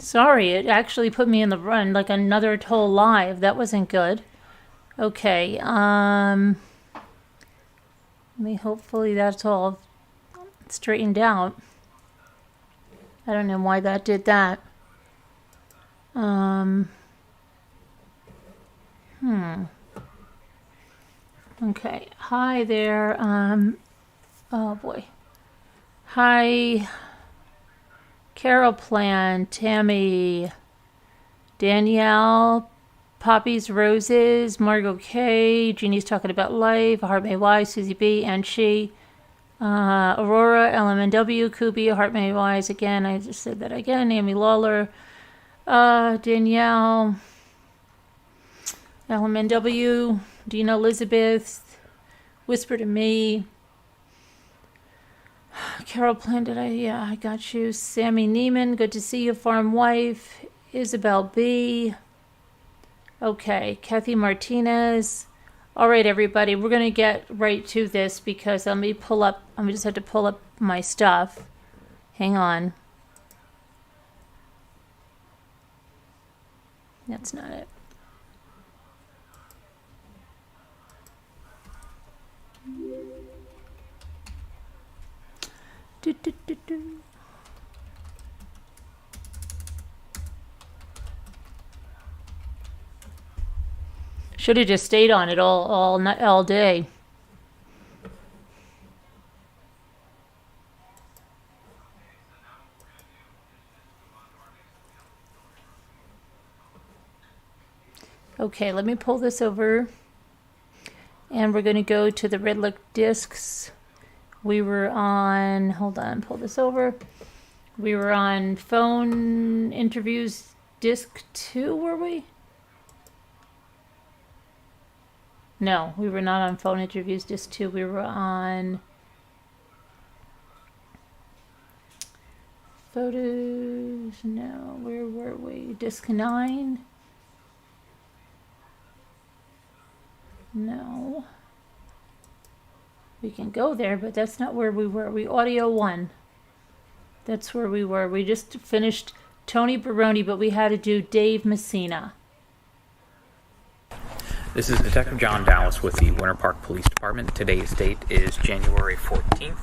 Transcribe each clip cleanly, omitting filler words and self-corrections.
Sorry, it actually put me in the run, like another toll live. That wasn't good. Okay, hopefully that's all straightened out. I don't know why that did that. Okay, hi there, oh boy. Hi, Carol Plan, Tammy, Danielle, Poppies Roses, Margot K, Jeannie's Talking About Life, Heart May Wise, Susie B, and she, Aurora, LMNW, Kubi, Heart May Wise, again, I just said that again, Amy Lawler, Danielle, LMNW, Dina Elizabeth, Whisper to Me, Carol Planted, I got you. Sammy Neiman, good to see you. Farm Wife, Isabel B. Okay, Kathy Martinez. All right, everybody, we're going to get right to this because I just have to pull up my stuff. Hang on. That's not it. Should have just stayed on it all day. Okay, let me pull this over. And we're going to go to the Redlich discs. We were on, hold on, pull this over. We were on phone interviews disc 2, were we? No, we were not on phone interviews disc 2. We were on photos, no, where were we? Disc 9? No. We can go there, but that's not where we were. We audio 1. That's where we were. We just finished Tony Baroni, but we had to do Dave Messina. This is Detective John Dallas with the Winter Park Police Department. Today's date is January 14th,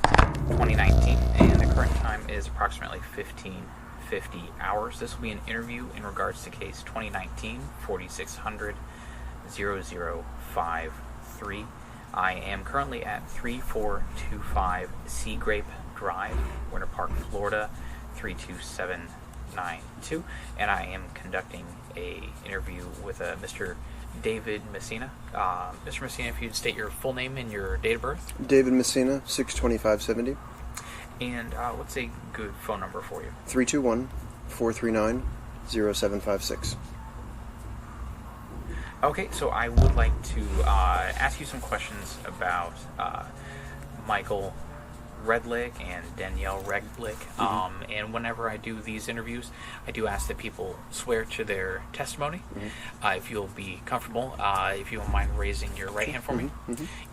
2019, and the current time is approximately 15:50 hours. This will be an interview in regards to case 2019-4600-0053. I am currently at 3425 Sea Grape Drive, Winter Park, Florida, 32792, and I am conducting a interview with Mr. David Messina. Mr. Messina, if you'd state your full name and your date of birth. David Messina, 62570. And what's a good phone number for you? 321-439-0756. Okay, so I would like to ask you some questions about Michael Redlick and Danielle Redlich. And whenever I do these interviews, I do ask that people swear to their testimony. If you'll be comfortable, if you don't mind raising your right hand for me.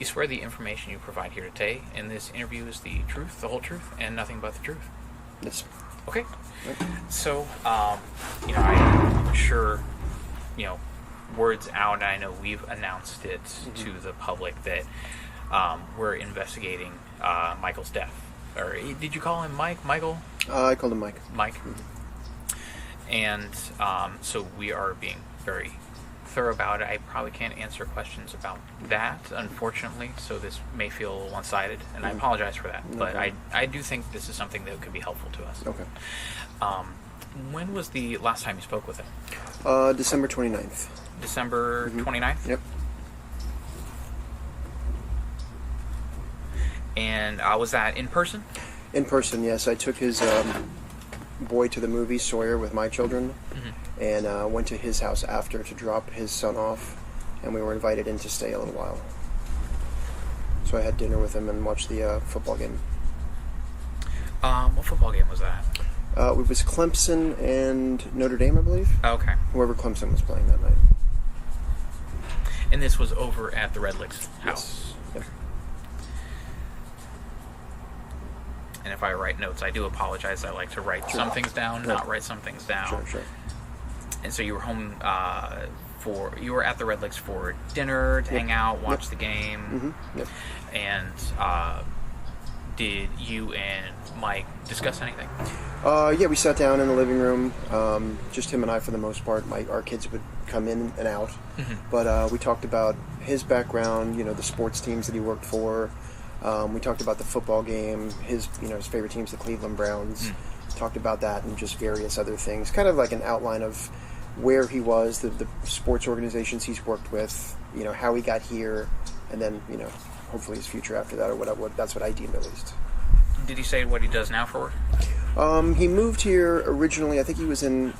You swear the information you provide here today in this interview is the truth, the whole truth, and nothing but the truth. Yes, sir. Okay. So, I'm sure, words out, and I know we've announced it to the public that we're investigating Michael's death. Or did you call him Mike? Michael? I called him Mike. Mike. And so we are being very thorough about it. I probably can't answer questions about that, unfortunately, so this may feel one-sided, and I apologize for that. But I do think this is something that could be helpful to us. Okay. When was the last time you spoke with him? December 29th. December 29th? Yep. And was that in person? In person, yes. I took his boy to the movie, Sawyer, with my children, and went to his house after to drop his son off, and we were invited in to stay a little while. So I had dinner with him and watched the football game. What football game was that? It was Clemson and Notre Dame, I believe. Okay. Whoever Clemson was playing that night. And this was over at the Redlich's house? Yes. Yep. And if I write notes, I do apologize. I like to write some things down, not write some things down. Sure. And so you were home you were at the Redlicks for dinner, to hang out, watch the game. Yep. And did you and Mike discuss anything? Yeah, we sat down in the living room. Just him and I for the most part. Our kids would come in and out. But we talked about his background, the sports teams that he worked for. We talked about the football game, his favorite team's the Cleveland Browns. Talked about that and just various other things. Kind of like an outline of where he was, the sports organizations he's worked with, how he got here, and then, hopefully his future after that, or whatever. That's what I deemed, at least. Did he say what he does now for work? He moved here originally, I think he was in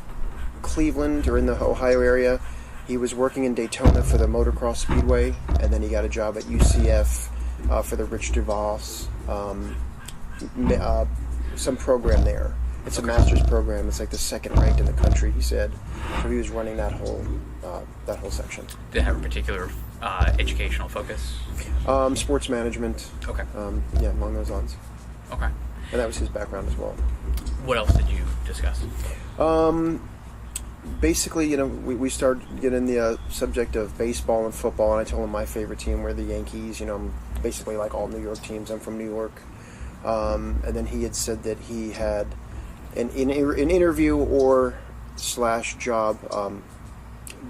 Cleveland or in the Ohio area. He was working in Daytona for the motocross speedway, and then he got a job at UCF for the Rich DeVos, some program there. It's a master's program. It's like the second ranked in the country, he said. So he was running that whole section. Did it have a particular educational focus? Sports management. Okay. Yeah, along those lines. Okay. And that was his background as well. What else did you discuss? Basically, we started getting the subject of baseball and football, and I told him my favorite team were the Yankees. I'm basically like all New York teams. I'm from New York. And then he had said that he had an interview or / job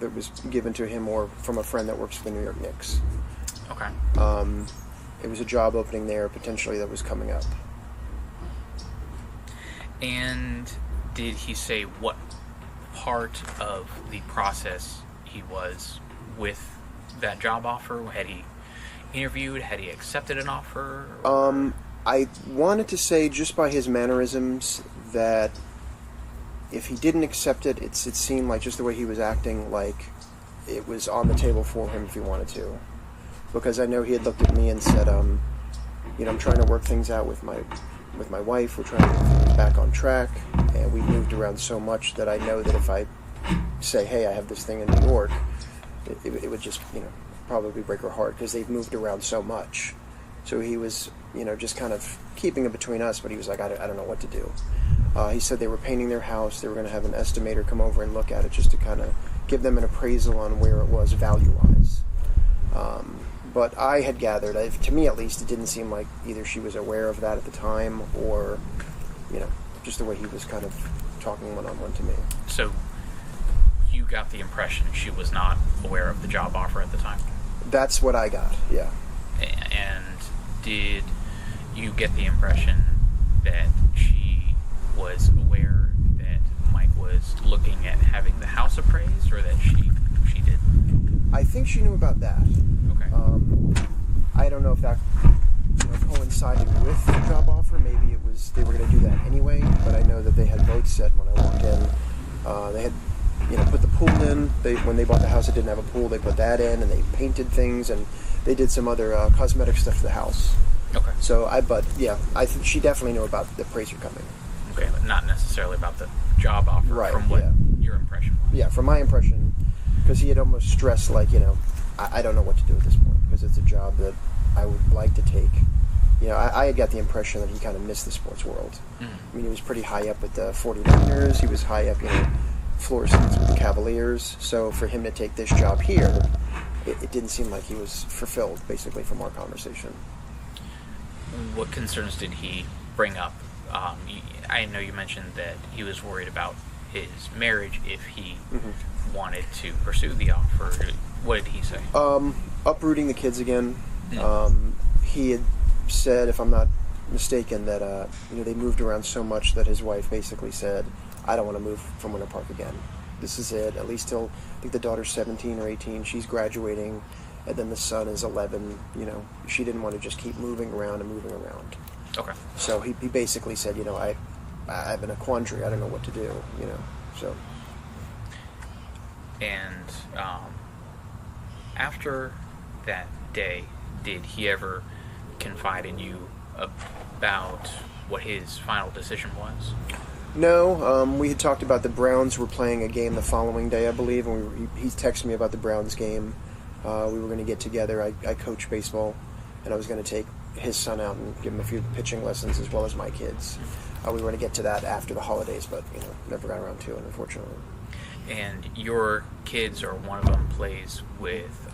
that was given to him or from a friend that works for the New York Knicks. Okay. It was a job opening there potentially that was coming up. And did he say what part of the process he was with that job offer? Had he interviewed? Had he accepted an offer? I wanted to say just by his mannerisms that if he didn't accept it, it seemed like just the way he was acting, like it was on the table for him if he wanted to. Because I know he had looked at me and said, I'm trying to work things out with my wife. We're trying to get things back on track, and we moved around so much that I know that if I say, hey, I have this thing in New York, it would just, probably break her heart because they've moved around so much. So he was, just kind of keeping it between us, but he was like, I don't know what to do. He said they were painting their house. They were going to have an estimator come over and look at it just to kind of give them an appraisal on where it was value-wise. But I had gathered, to me at least, it didn't seem like either she was aware of that at the time or, just the way he was kind of talking one-on-one to me. So you got the impression she was not aware of the job offer at the time? That's what I got, yeah. And did you get the impression that she was aware that Mike was looking at having the house appraised, or that she didn't? I think she knew about that. Okay. I don't know if that coincided with the job offer. Maybe it was they were going to do that anyway. But I know that they had both said when I walked in, they had put the pool in. When they bought the house, it didn't have a pool. They put that in, and they painted things, and they did some other cosmetic stuff to the house. Okay. So I think she definitely knew about the appraiser coming. Okay, but not necessarily about the job offer, right, from what your impression was. Yeah, from my impression, because he had almost stressed, like, I don't know what to do at this point, because it's a job that I would like to take. I had got the impression that he kind of missed the sports world. Mm-hmm. I mean, he was pretty high up with the 49ers. He was high up, floor seats with the Cavaliers. So for him to take this job here, it didn't seem like he was fulfilled, basically, from our conversation. What concerns did he bring up? I know you mentioned that he was worried about his marriage if he wanted to pursue the offer. What did he say? Uprooting the kids again. Mm. He had said, if I'm not mistaken, that they moved around so much that his wife basically said, I don't want to move from Winter Park again. This is it, at least till, I think the daughter's 17 or 18, she's graduating, and then the son is 11. She didn't want to just keep moving around. Okay. So he basically said, I'm in a quandary, I don't know what to do, so. And after that day, did he ever confide in you about what his final decision was? No, we had talked about the Browns were playing a game the following day, I believe, and he texted me about the Browns game. We were going to get together. I coach baseball, and I was going to take his son out and give him a few pitching lessons as well as my kids. We were going to get to that after the holidays, but never got around to it, unfortunately. And your kids, or one of them, plays with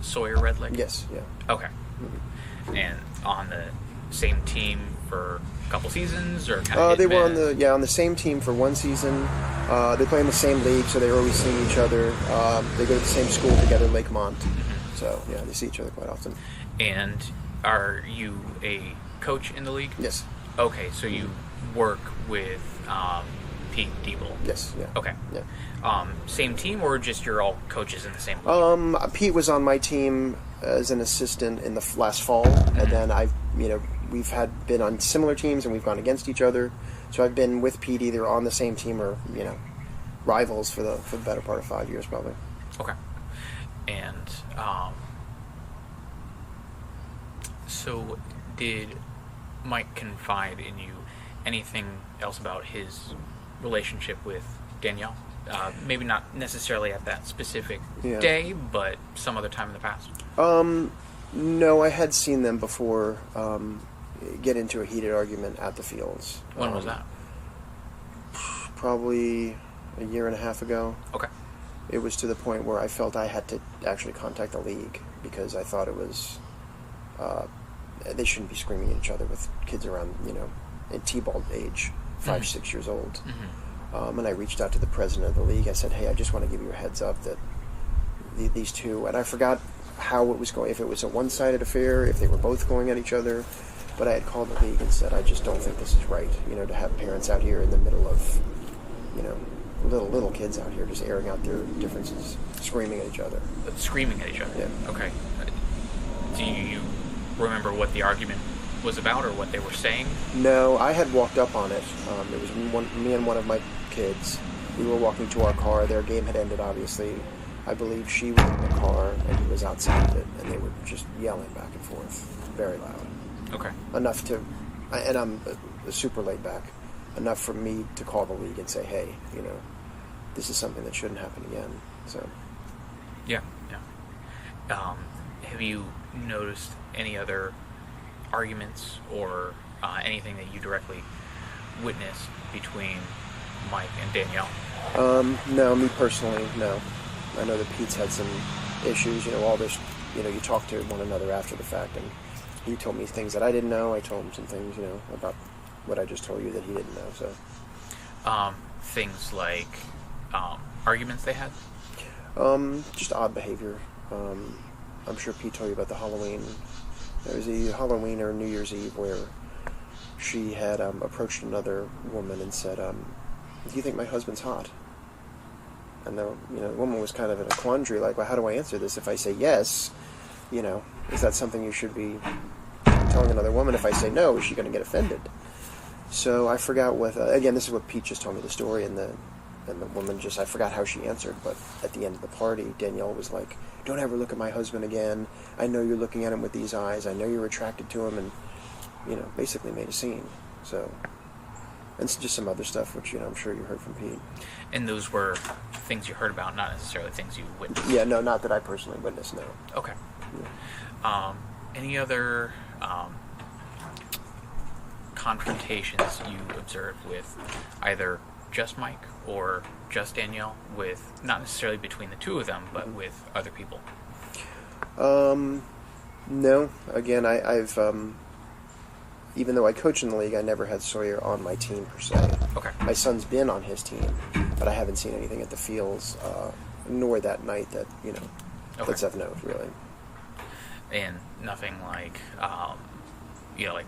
Sawyer Redlich? Yes, yeah. Okay. Mm-hmm. And on the same team for a couple seasons, or kind of they were on the same team for one season. They play in the same league, so they were always seeing each other. They go to the same school together, Lakemont. Mm-hmm. So yeah, they see each other quite often. And are you a coach in the league? Yes. Okay, so you work with Pete Diebel? Yes. Yeah. Okay. Yeah. Same team, or just you're all coaches in the same league? Pete was on my team as an assistant in the last fall, and then we've been on similar teams and we've gone against each other. So I've been with Pete either on the same team or rivals for the better part of 5 years probably. Okay. And so did Mike confide in you anything else about his relationship with Danielle? Maybe not necessarily at that specific day, but some other time in the past. No, I had seen them before get into a heated argument at the fields. When was that? Probably a year and a half ago. Okay. It was to the point where I felt I had to actually contact the league because I thought it was they shouldn't be screaming at each other with kids around in T-ball age, 5, 6 years old. Mm-hmm. And I reached out to the president of the league. I said, hey, I just want to give you a heads up that these two, and I forgot how it was going, if it was a one-sided affair, if they were both going at each other. But I had called the league and said, I just don't think this is right, to have parents out here in the middle of, little kids out here just airing out their differences, screaming at each other. Screaming at each other? Yeah. Okay. Do you remember what the argument was about or what they were saying? No, I had walked up on it. It was me and one of my kids. We were walking to our car. Their game had ended, obviously. I believe she was in the car and he was outside of it, and they were just yelling back and forth, very loud. Okay. Enough to, and I'm super laid back, enough for me to call the league and say, hey, this is something that shouldn't happen again. So. Yeah. Have you noticed any other arguments or anything that you directly witnessed between Mike and Danielle? No, me personally, no. I know that Pete's had some issues, all this, you talk to one another after the fact, and he told me things that I didn't know. I told him some things, about what I just told you that he didn't know, so. Things like arguments they had? Just odd behavior. I'm sure Pete told you about the Halloween. There was a Halloween or New Year's Eve where she had approached another woman and said, do you think my husband's hot? And the woman was kind of in a quandary, like, well, how do I answer this? If I say yes, is that something you should be telling another woman? If I say no, is she going to get offended? So I forgot what, again, this is what Pete just told me the story, and the woman just, I forgot how she answered, but at the end of the party, Danielle was like, don't ever look at my husband again. I know you're looking at him with these eyes. I know you're attracted to him, and, basically made a scene. So, and just some other stuff, which, I'm sure you heard from Pete. And those were things you heard about, not necessarily things you witnessed? Yeah, no, not that I personally witnessed, no. Okay. Yeah. Any other confrontations you observed with either just Mike or just Danielle, with not necessarily between the two of them, but with other people? No. Again, I've even though I coach in the league, I never had Sawyer on my team per se. Okay. My son's been on his team, but I haven't seen anything at the fields, nor that night that that's of note, really. And nothing like like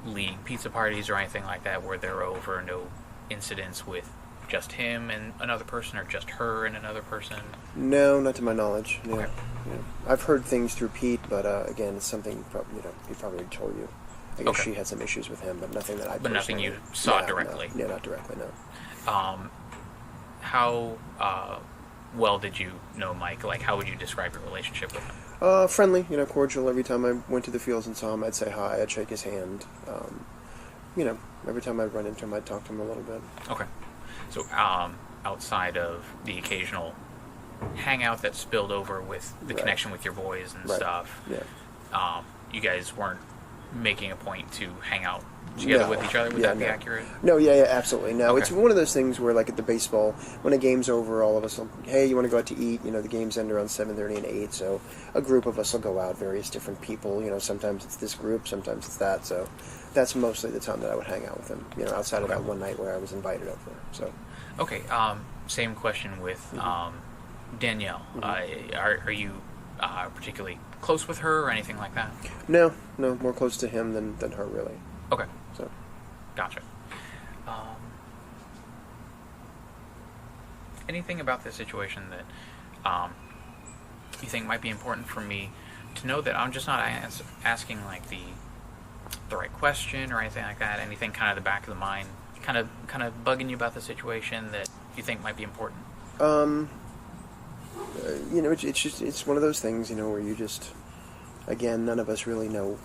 league pizza parties or anything like that where they're over, no incidents with just him and another person, or just her and another person? No, not to my knowledge. No. Okay. Yeah. I've heard things through Pete, but again, it's something he probably told you. I guess she had some issues with him, but nothing that I. But nothing you saw directly. No. Yeah, not directly. No. How well did you know Mike? Like, how would you describe your relationship with him? Friendly, cordial. Every time I went to the fields and saw him, I'd say hi, I'd shake his hand. Every time I'd run into him, I'd talk to him a little bit. Okay. So, outside of the occasional hangout that spilled over with the connection with your boys and stuff, yeah. You guys weren't making a point to hang out together with each other. Would that be accurate? No, yeah, absolutely. No, Okay. It's one of those things where, like at the baseball, when a game's over, all of us will, hey, you want to go out to eat? You know, the games end around 7:30 and 8, so a group of us will go out, various different people. You know, sometimes it's this group, sometimes it's that. So that's mostly the time that I would hang out with him, you know, outside of that one night where I was invited over. So. Okay, same question with Danielle. Are you particularly close with her or anything like that? No, more close to him than her, really. Okay. So. Gotcha. Anything about this situation that you think might be important for me to know, that I'm just not asking like the right question or anything like that? Anything kind of the back of the mind, kind of bugging you about the situation that you think might be important? You know, it's one of those things, you know, where you just, again, none of us really know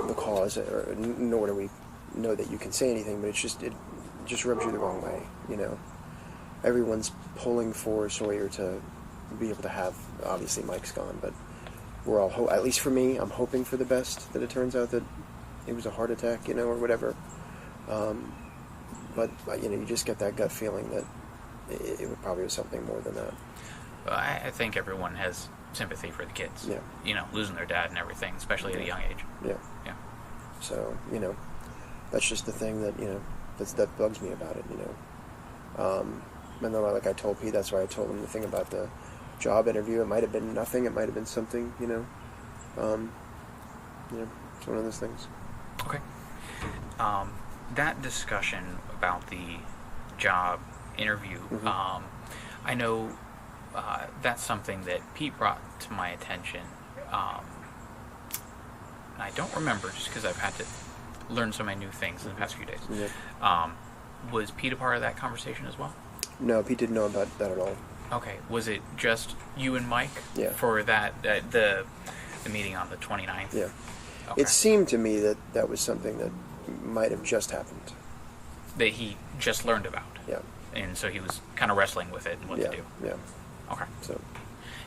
the cause, or nor do we know that you can say anything, but it just rubs you the wrong way, you know. Everyone's pulling for Sawyer to be able to have, obviously Mike's gone, but we're all, at least for me, I'm hoping for the best, that it turns out that it was a heart attack, you know, or whatever. But, you know, you just get that gut feeling that it would probably be something more than that. I think everyone has sympathy for the kids. Yeah. You know, losing their dad and everything, especially at a young age. Yeah. Yeah. So, you know, that's just the thing that, you know, that bugs me about it, you know. And then, like I told Pete, that's why I told him the thing about the job interview. It might have been nothing. It might have been something, you know. You know, it's one of those things. Okay. That discussion about the job interview, I know that's something that Pete brought to my attention. I don't remember, just because I've had to learn so many new things in the past few days. Yeah. Was Pete a part of that conversation as well? No, Pete didn't know about that at all. Okay. Was it just you and Mike for that the meeting on the 29th? Yeah. Okay. It seemed to me that was something that might have just happened. That he just learned about. Yeah. And so he was kind of wrestling with it and what to do. Yeah. Okay. So.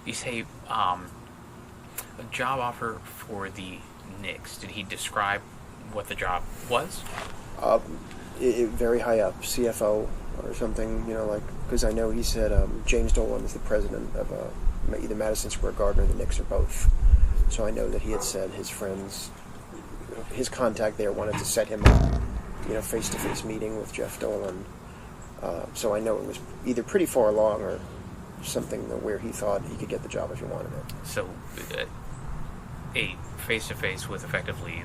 You say a job offer for the Knicks. Did he describe what the job was? Very high up, CFO or something, you know, like, because I know he said James Dolan is the president of either Madison Square Garden or the Knicks or both. So I know that he had said his friends, his contact there wanted to set him up, you know, face-to-face meeting with Jeff Dolan. So I know it was either pretty far along or something where he thought he could get the job if he wanted it. So a face-to-face with effectively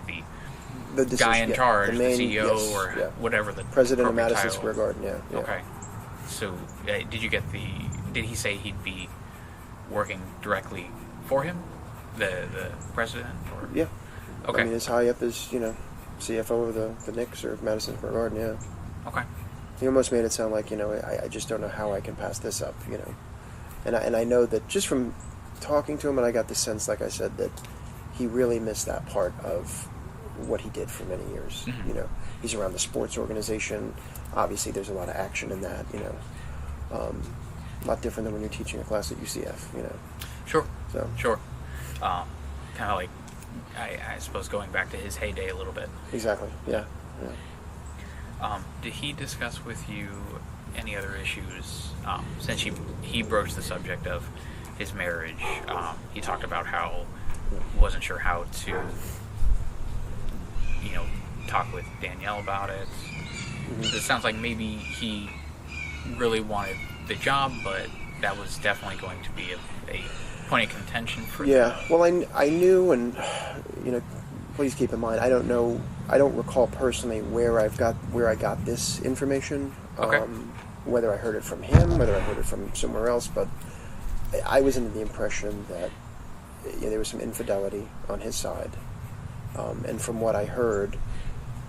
The guy in charge, the main, the CEO, yes, or yeah. whatever the president of appropriate Madison title. Square Garden. Yeah. Okay. So did you get did he say he'd be working directly for him, the president? Or? Yeah. Okay. I mean, as high up as, you know, CFO of the Knicks or Madison Square Garden. Yeah. Okay. He almost made it sound like, you know, I just don't know how I can pass this up, you know. And I know that just from talking to him, and I got the sense, like I said, that he really missed that part of what he did for many years. Mm-hmm. You know, he's around the sports organization. Obviously, there's a lot of action in that, you know. A lot different than when you're teaching a class at UCF, you know. Sure. So. Sure. Kind of like, I suppose, going back to his heyday a little bit. Exactly, yeah. Did he discuss with you any other issues, since he broached the subject of his marriage? He talked about how he wasn't sure how to, you know, talk with Danielle about it. Mm-hmm. It sounds like maybe he really wanted the job, but that was definitely going to be a point of contention for him. Yeah, well, I knew, and, you know, please keep in mind, I don't recall personally where I got this information. Okay. Whether I heard it from him, whether I heard it from somewhere else, but I was under the impression that, you know, there was some infidelity on his side. And from what I heard,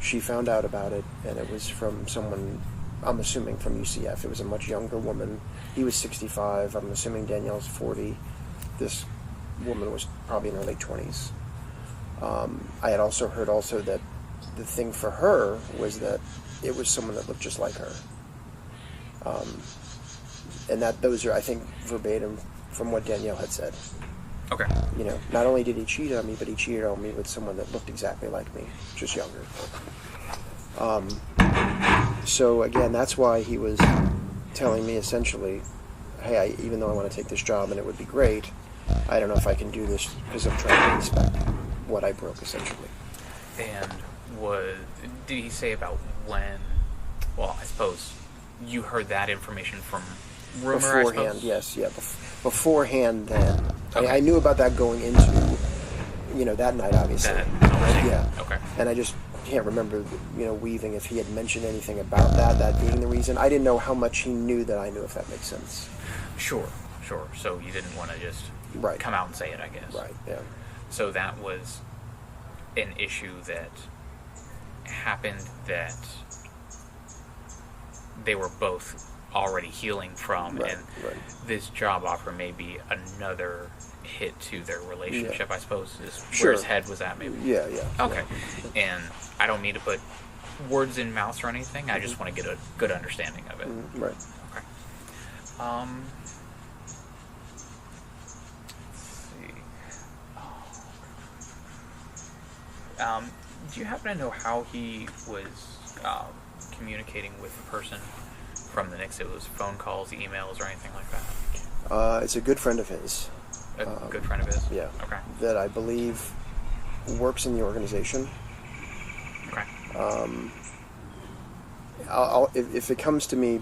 she found out about it, and it was from someone, I'm assuming from UCF. It was a much younger woman. He was 65. I'm assuming Danielle's 40. This woman was probably in her late 20s. I had also heard that the thing for her was that it was someone that looked just like her. And that those are, I think, verbatim from what Danielle had said. Okay. You know, not only did he cheat on me, but he cheated on me with someone that looked exactly like me, just younger. So again, that's why he was telling me essentially, hey, even though I want to take this job and it would be great, I don't know if I can do this because I'm trying to respect what I broke, essentially. And did he say about when? Well, I suppose you heard that information from rumor. Beforehand, yes, yeah. Beforehand, then Okay. I knew about that going into, that night, obviously. Yeah. Okay. And I just can't remember, Weaving if he had mentioned anything about that being the reason. I didn't know how much he knew that I knew, if that makes sense. Sure. So you didn't want to just Right. come out and say it, I guess. Right. Yeah. So that was an issue that happened that they were both already healing from, Right, and right. this job offer may be another hit to their relationship, Yeah. I suppose, is Sure. where his head was at, maybe. Yeah. Okay. And I don't mean to put words in mouths or anything. I just want to get a good understanding of it. Right. Okay. Let's see. Do you happen to know how he was communicating with the person from the Knicks? It was phone calls, emails, or anything like that? It's a good friend of his. A good friend of his? Yeah. Okay. That I believe works in the organization. Okay. If it comes to me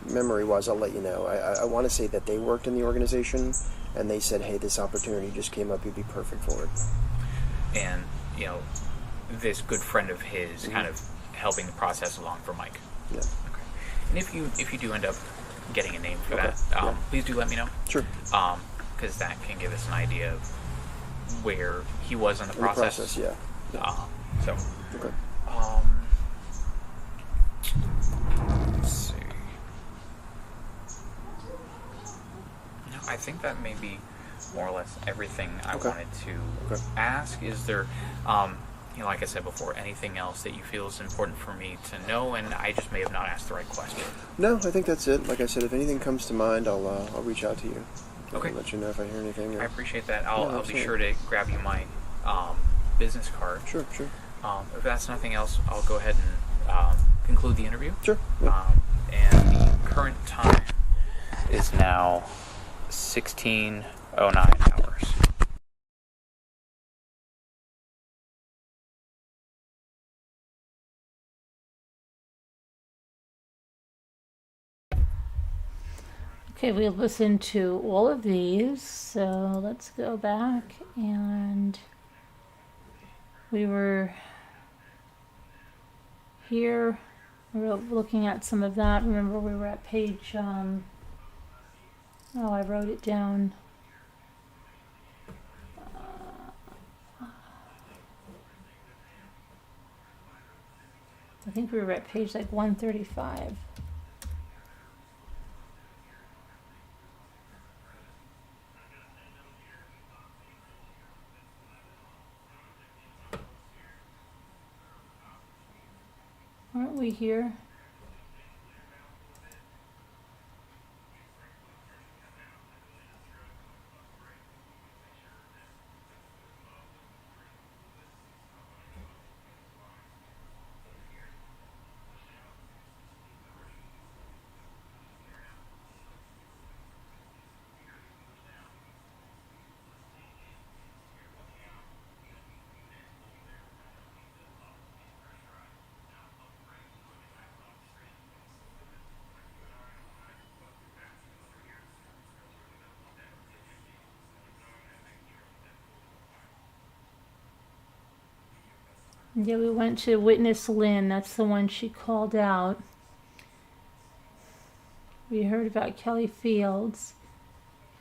memory-wise, I'll let you know. I want to say that they worked in the organization, and they said, hey, this opportunity just came up, you'd be perfect for it. And, this good friend of his kind of helping the process along for Mike. Yeah. Okay. And if you do end up getting a name for Okay. that, Yeah. please do let me know. Sure. Because that can give us an idea of where he was in the process. Yeah. So, Okay. let's see. No, I think that may be more or less everything I Okay. wanted to Okay. ask. Is there, like I said before, anything else that you feel is important for me to know, and I just may have not asked the right question? No, I think that's it. Like I said, if anything comes to mind, I'll reach out to you. Okay. I'll let you know if I hear anything. I appreciate that. I'll be absolutely. sure to grab you my business card. Sure. If that's nothing else, I'll go ahead and conclude the interview. Sure. Yeah. And the current time is now 16:09 hours. Okay, we listened to all of these, so let's go back, and we were here, we were looking at some of that. Remember, we were at page, I wrote it down. I think we were at page like 135. Aren't we here? Yeah, we went to witness Lynn. That's the one she called out. We heard about Kelly Fields.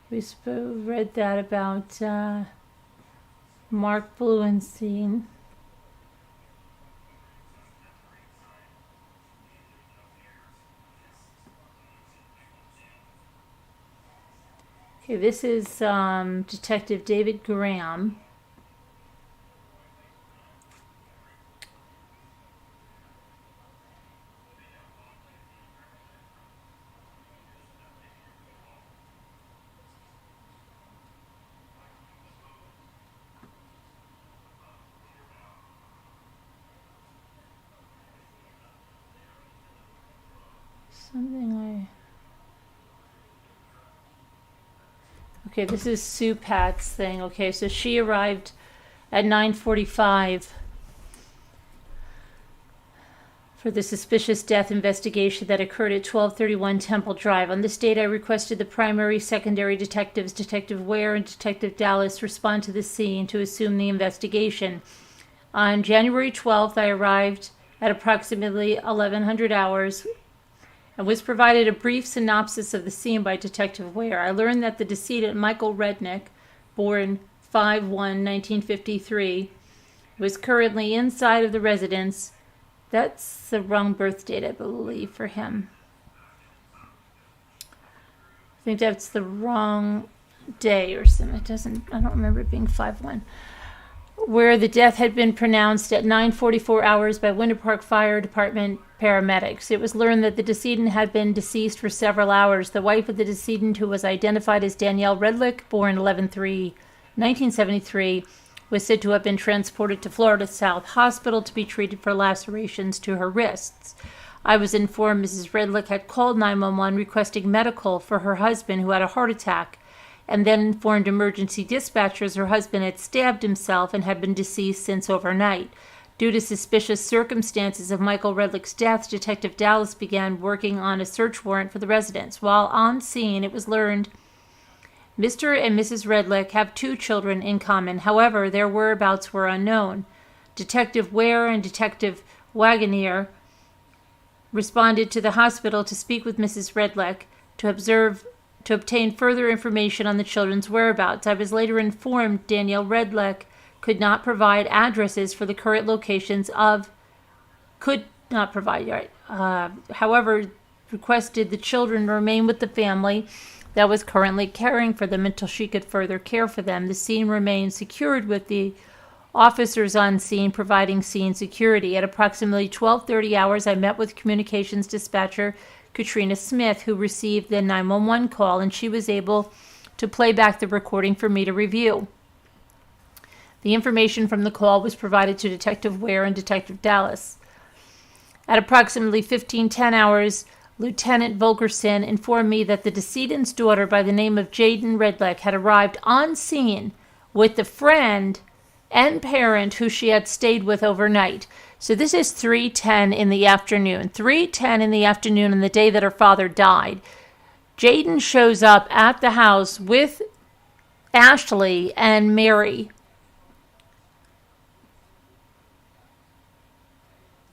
We read that about Mark Bluenstein. Okay, this is Detective David Graham. Okay, this is Sue Pat's thing. Okay, so she arrived at 9:45 for the suspicious death investigation that occurred at 1231 Temple Drive. On this date, I requested the primary, secondary detectives, Detective Ware and Detective Dallas, respond to the scene to assume the investigation. On January 12th, I arrived at approximately 1100 hours and was provided a brief synopsis of the scene by Detective Ware. I learned that the decedent, Michael Redlich, born 5/1/1953, was currently inside of the residence. That's the wrong birth date, I believe, for him. I think that's the wrong day or something. I don't remember it being 5/1. Where the death had been pronounced at 9:44 hours by Winter Park Fire Department paramedics. It was learned that the decedent had been deceased for several hours. The wife of the decedent, who was identified as Danielle Redlick, born 11/3/1973, was said to have been transported to Florida South Hospital to be treated for lacerations to her wrists. I was informed Mrs. Redlick had called 911 requesting medical for her husband, who had a heart attack, and then informed emergency dispatchers her husband had stabbed himself and had been deceased since overnight. Due to suspicious circumstances of Michael Redlich's death, Detective Dallas began working on a search warrant for the residence. While on scene, it was learned Mr. and Mrs. Redlich have 2 children in common. However, their whereabouts were unknown. Detective Ware and Detective Wagoneer responded to the hospital to speak with Mrs. Redlich to obtain further information on the children's whereabouts. I was later informed Danielle Redlich could not provide addresses for the current locations however, requested the children remain with the family that was currently caring for them until she could further care for them. The scene remained secured with the officers on scene providing scene security. At approximately 12:30 hours, I met with communications dispatcher Katrina Smith, who received the 911 call, and she was able to play back the recording for me to review. The information from the call was provided to Detective Ware and Detective Dallas. At approximately 15:10 hours, Lieutenant Volkerson informed me that the decedent's daughter by the name of Jaden Redlich had arrived on scene with the friend and parent who she had stayed with overnight. So this is 3:10 in the afternoon. 3:10 in the afternoon on the day that her father died. Jaden shows up at the house with Ashley and Mary.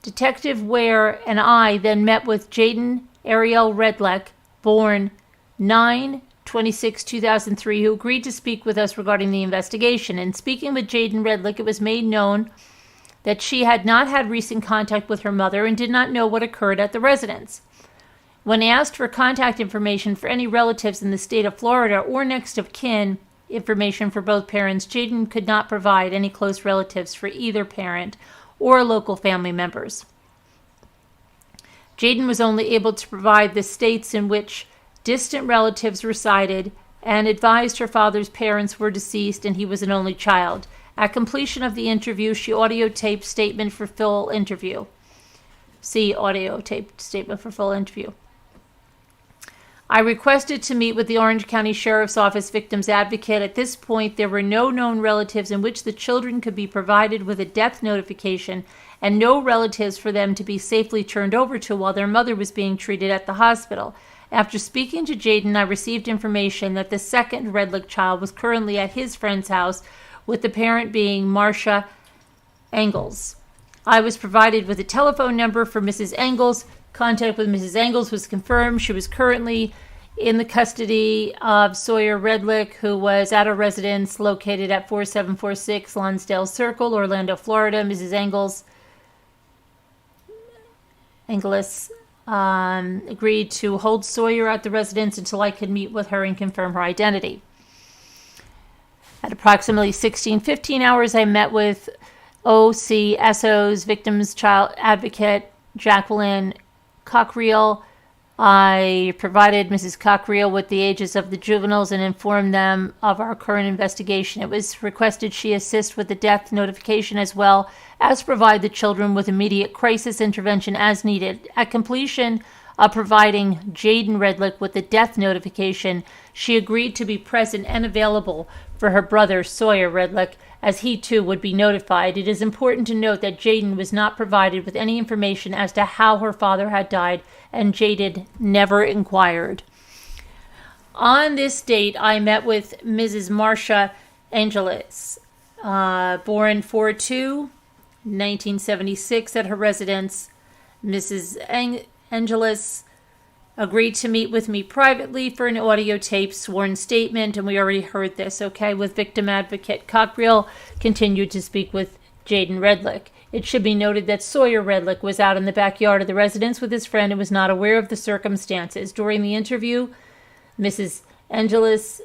Detective Ware and I then met with Jaden Ariel Redlich, born 9/26/2003, who agreed to speak with us regarding the investigation. In speaking with Jaden Redlich, it was made known that she had not had recent contact with her mother and did not know what occurred at the residence. When asked for contact information for any relatives in the state of Florida or next of kin information for both parents, Jaden could not provide any close relatives for either parent or local family members. Jaden was only able to provide the states in which distant relatives resided and advised her father's parents were deceased and he was an only child. At completion of the interview, she audio-taped statement for full interview. See audio-taped statement for full interview. I requested to meet with the Orange County Sheriff's Office Victims Advocate. At this point, there were no known relatives in which the children could be provided with a death notification and no relatives for them to be safely turned over to while their mother was being treated at the hospital. After speaking to Jaden, I received information that the second Redlich child was currently at his friend's house, with the parent being Marcia Inglis. I was provided with a telephone number for Mrs. Inglis. Contact with Mrs. Inglis was confirmed. She was currently in the custody of Sawyer Redlich, who was at a residence located at 4746 Lonsdale Circle, Orlando, Florida. Mrs. Inglis agreed to hold Sawyer at the residence until I could meet with her and confirm her identity. At approximately 16:15 hours, I met with OCSO's Victims Child Advocate, Jacqueline Cockriel. I provided Mrs. Cockriel with the ages of the juveniles and informed them of our current investigation. It was requested she assist with the death notification as well as provide the children with immediate crisis intervention as needed. At completion of providing Jaden Redlich with a death notification, she agreed to be present and available for her brother, Sawyer Redlich, as he too would be notified. It is important to note that Jaden was not provided with any information as to how her father had died, and Jaded never inquired. On this date, I met with Mrs. Marcia Inglis, born 4/2/1976 at her residence. Mrs. Angelis agreed to meet with me privately for an audio tape sworn statement, and we already heard this, okay, with victim advocate Cockrell, continued to speak with Jaden Redlich. It should be noted that Sawyer Redlich was out in the backyard of the residence with his friend and was not aware of the circumstances. During the interview, Mrs. Angelis,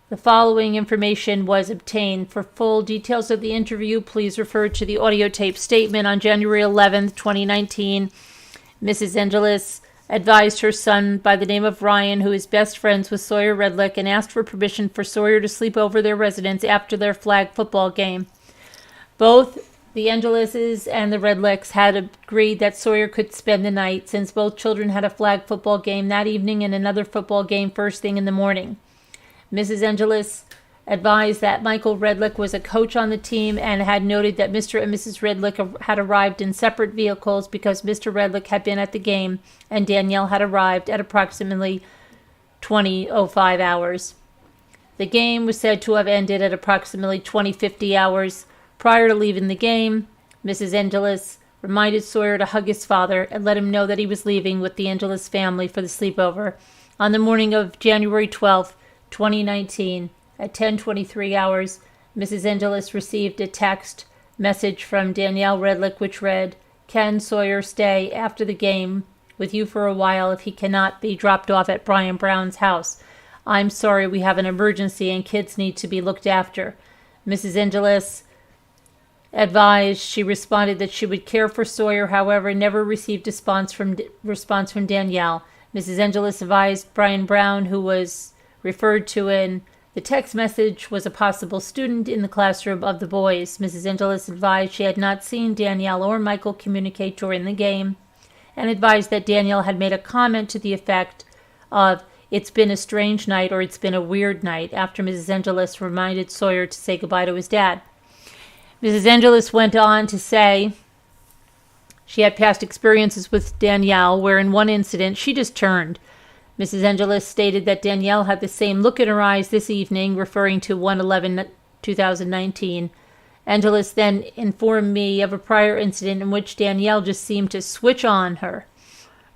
the following information was obtained. For full details of the interview, please refer to the audio tape statement. On January 11th, 2019, Mrs. Angelis advised her son by the name of Ryan, who is best friends with Sawyer Redlich, and asked for permission for Sawyer to sleep over their residence after their flag football game. Both the Angelises and the Redlichs had agreed that Sawyer could spend the night, since both children had a flag football game that evening and another football game first thing in the morning. Mrs. Angelis advised that Michael Redlich was a coach on the team and had noted that Mr. and Mrs. Redlich had arrived in separate vehicles because Mr. Redlich had been at the game and Danielle had arrived at approximately 20:05 hours. The game was said to have ended at approximately 20:50 hours. Prior to leaving the game, Mrs. Angelis reminded Sawyer to hug his father and let him know that he was leaving with the Angelis family for the sleepover. On the morning of January 12th, 2019, at 10:23 hours, Mrs. Angelis received a text message from Danielle Redlick which read, "Can Sawyer stay after the game with you for a while if he cannot be dropped off at Brian Brown's house? I'm sorry, we have an emergency and kids need to be looked after." Mrs. Angelis advised. She responded that she would care for Sawyer, however, never received a response from Danielle. Mrs. Angelis advised Brian Brown, who was referred to in the text message, was a possible student in the classroom of the boys. Mrs. Angelis advised she had not seen Danielle or Michael communicate during the game, and advised that Danielle had made a comment to the effect of, "It's been a strange night," or "It's been a weird night," after Mrs. Angelis reminded Sawyer to say goodbye to his dad. Mrs. Angelis went on to say she had past experiences with Danielle where in one incident she just turned. Mrs. Angelis stated that Danielle had the same look in her eyes this evening, referring to 1/11/2019. Angelis then informed me of a prior incident in which Danielle just seemed to switch on her.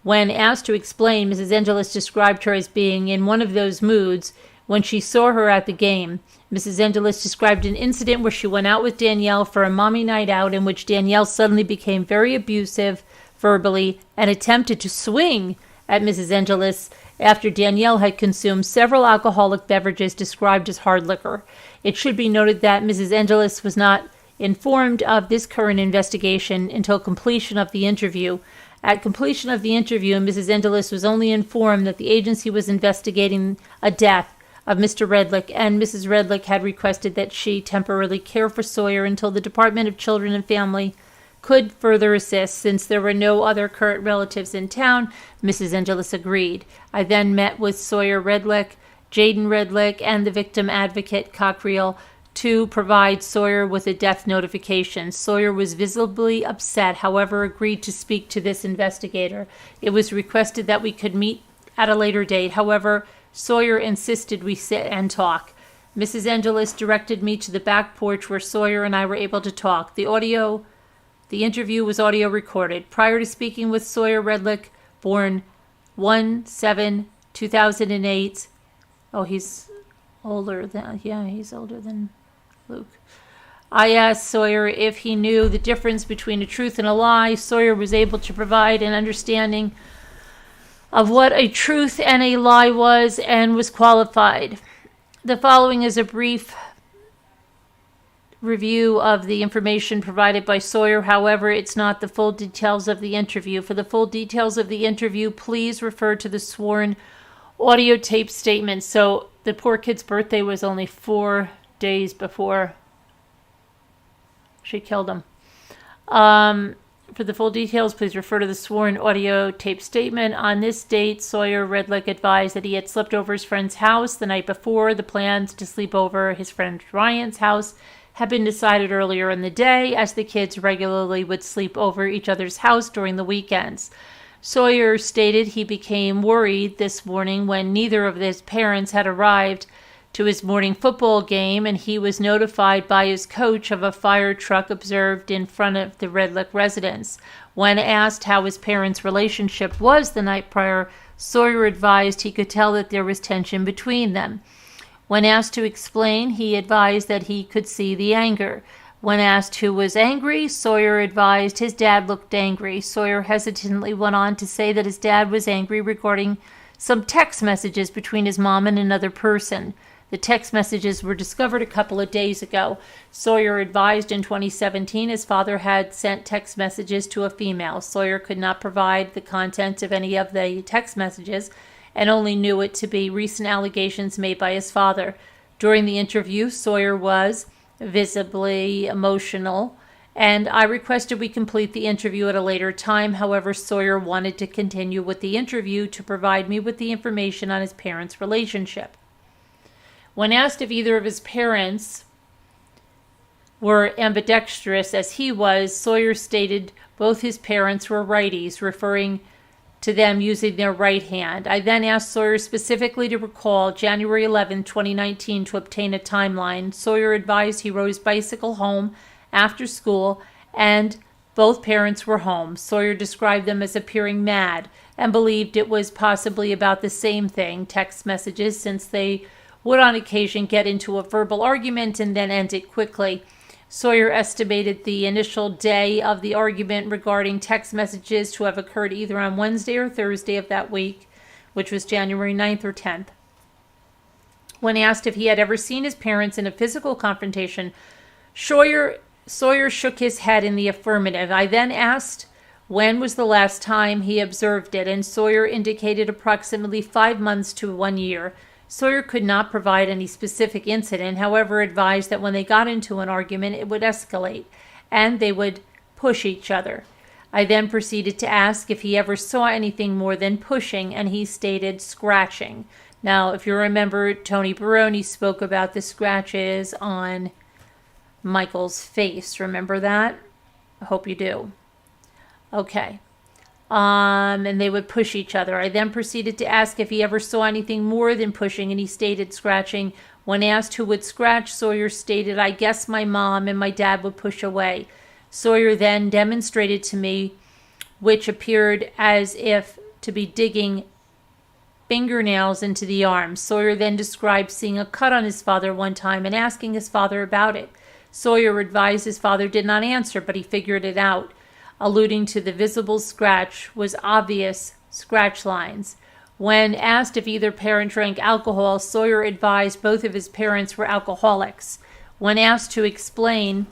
When asked to explain, Mrs. Angelis described her as being in one of those moods when she saw her at the game. Mrs. Angelis described an incident where she went out with Danielle for a mommy night out in which Danielle suddenly became very abusive verbally and attempted to swing at Mrs. Angelis after Danielle had consumed several alcoholic beverages described as hard liquor. It should be noted that Mrs. Angelis was not informed of this current investigation until completion of the interview. At completion of the interview, Mrs. Angelis was only informed that the agency was investigating a death of Mr. Redlich, and Mrs. Redlich had requested that she temporarily care for Sawyer until the Department of Children and Family could further assist. Since there were no other current relatives in town, Mrs. Angelis agreed. I then met with Sawyer Redlich, Jaden Redlich, and the victim advocate Cockrell to provide Sawyer with a death notification. Sawyer was visibly upset, however, agreed to speak to this investigator. It was requested that we could meet at a later date. However, Sawyer insisted we sit and talk. Mrs. Angelis directed me to the back porch where Sawyer and I were able to talk. The interview was audio recorded. Prior to speaking with Sawyer Redlich, born 1/7/2008. Oh, he's older than Luke. I asked Sawyer if he knew the difference between a truth and a lie. Sawyer was able to provide an understanding of what a truth and a lie was and was qualified. The following is a brief review of the information provided by Sawyer. However, it's not the full details of the interview. For the full details of the interview, please refer to the sworn audio tape statement. So the poor kid's birthday was only 4 days before she killed him. For the full details, please refer to the sworn audio tape statement. On this date, Sawyer Redlich advised that he had slept over his friend's house the night before. The plans to sleep over his friend Ryan's house had been decided earlier in the day, as the kids regularly would sleep over each other's house during the weekends. Sawyer stated he became worried this morning when neither of his parents had arrived to his morning football game, and he was notified by his coach of a fire truck observed in front of the Redlich residence. When asked how his parents' relationship was the night prior, Sawyer advised he could tell that there was tension between them. When asked to explain, he advised that he could see the anger. When asked who was angry, Sawyer advised his dad looked angry. Sawyer hesitantly went on to say that his dad was angry regarding some text messages between his mom and another person. The text messages were discovered a couple of days ago. Sawyer advised in 2017 his father had sent text messages to a female. Sawyer could not provide the content of any of the text messages and only knew it to be recent allegations made by his father. During the interview, Sawyer was visibly emotional, and I requested we complete the interview at a later time. However, Sawyer wanted to continue with the interview to provide me with the information on his parents' relationship. When asked if either of his parents were ambidextrous as he was, Sawyer stated both his parents were righties, referring to them using their right hand. I then asked Sawyer specifically to recall January 11, 2019 to obtain a timeline. Sawyer advised he rode his bicycle home after school and both parents were home. Sawyer described them as appearing mad and believed it was possibly about the same thing, text messages, since they would on occasion get into a verbal argument and then end it quickly. Sawyer estimated the initial day of the argument regarding text messages to have occurred either on Wednesday or Thursday of that week, which was January 9th or 10th. When asked if he had ever seen his parents in a physical confrontation, Sawyer shook his head in the affirmative. I then asked when was the last time he observed it, and Sawyer indicated approximately 5 months to 1 year. Sawyer could not provide any specific incident, however, advised that when they got into an argument, it would escalate, and they would push each other. I then proceeded to ask if he ever saw anything more than pushing, and he stated scratching. Now, if you remember, Tony Baroni spoke about the scratches on Michael's face. Remember that? I hope you do. Okay. And they would push each other. I then proceeded to ask if he ever saw anything more than pushing, and he stated scratching. When asked who would scratch, Sawyer stated, I guess my mom and my dad would push away. Sawyer then demonstrated to me, which appeared as if to be digging fingernails into the arm. Sawyer then described seeing a cut on his father one time and asking his father about it. Sawyer advised his father did not answer, but he figured it out, alluding to the visible scratch was obvious scratch lines. When asked if either parent drank alcohol, Sawyer advised both of his parents were alcoholics. When asked to explain,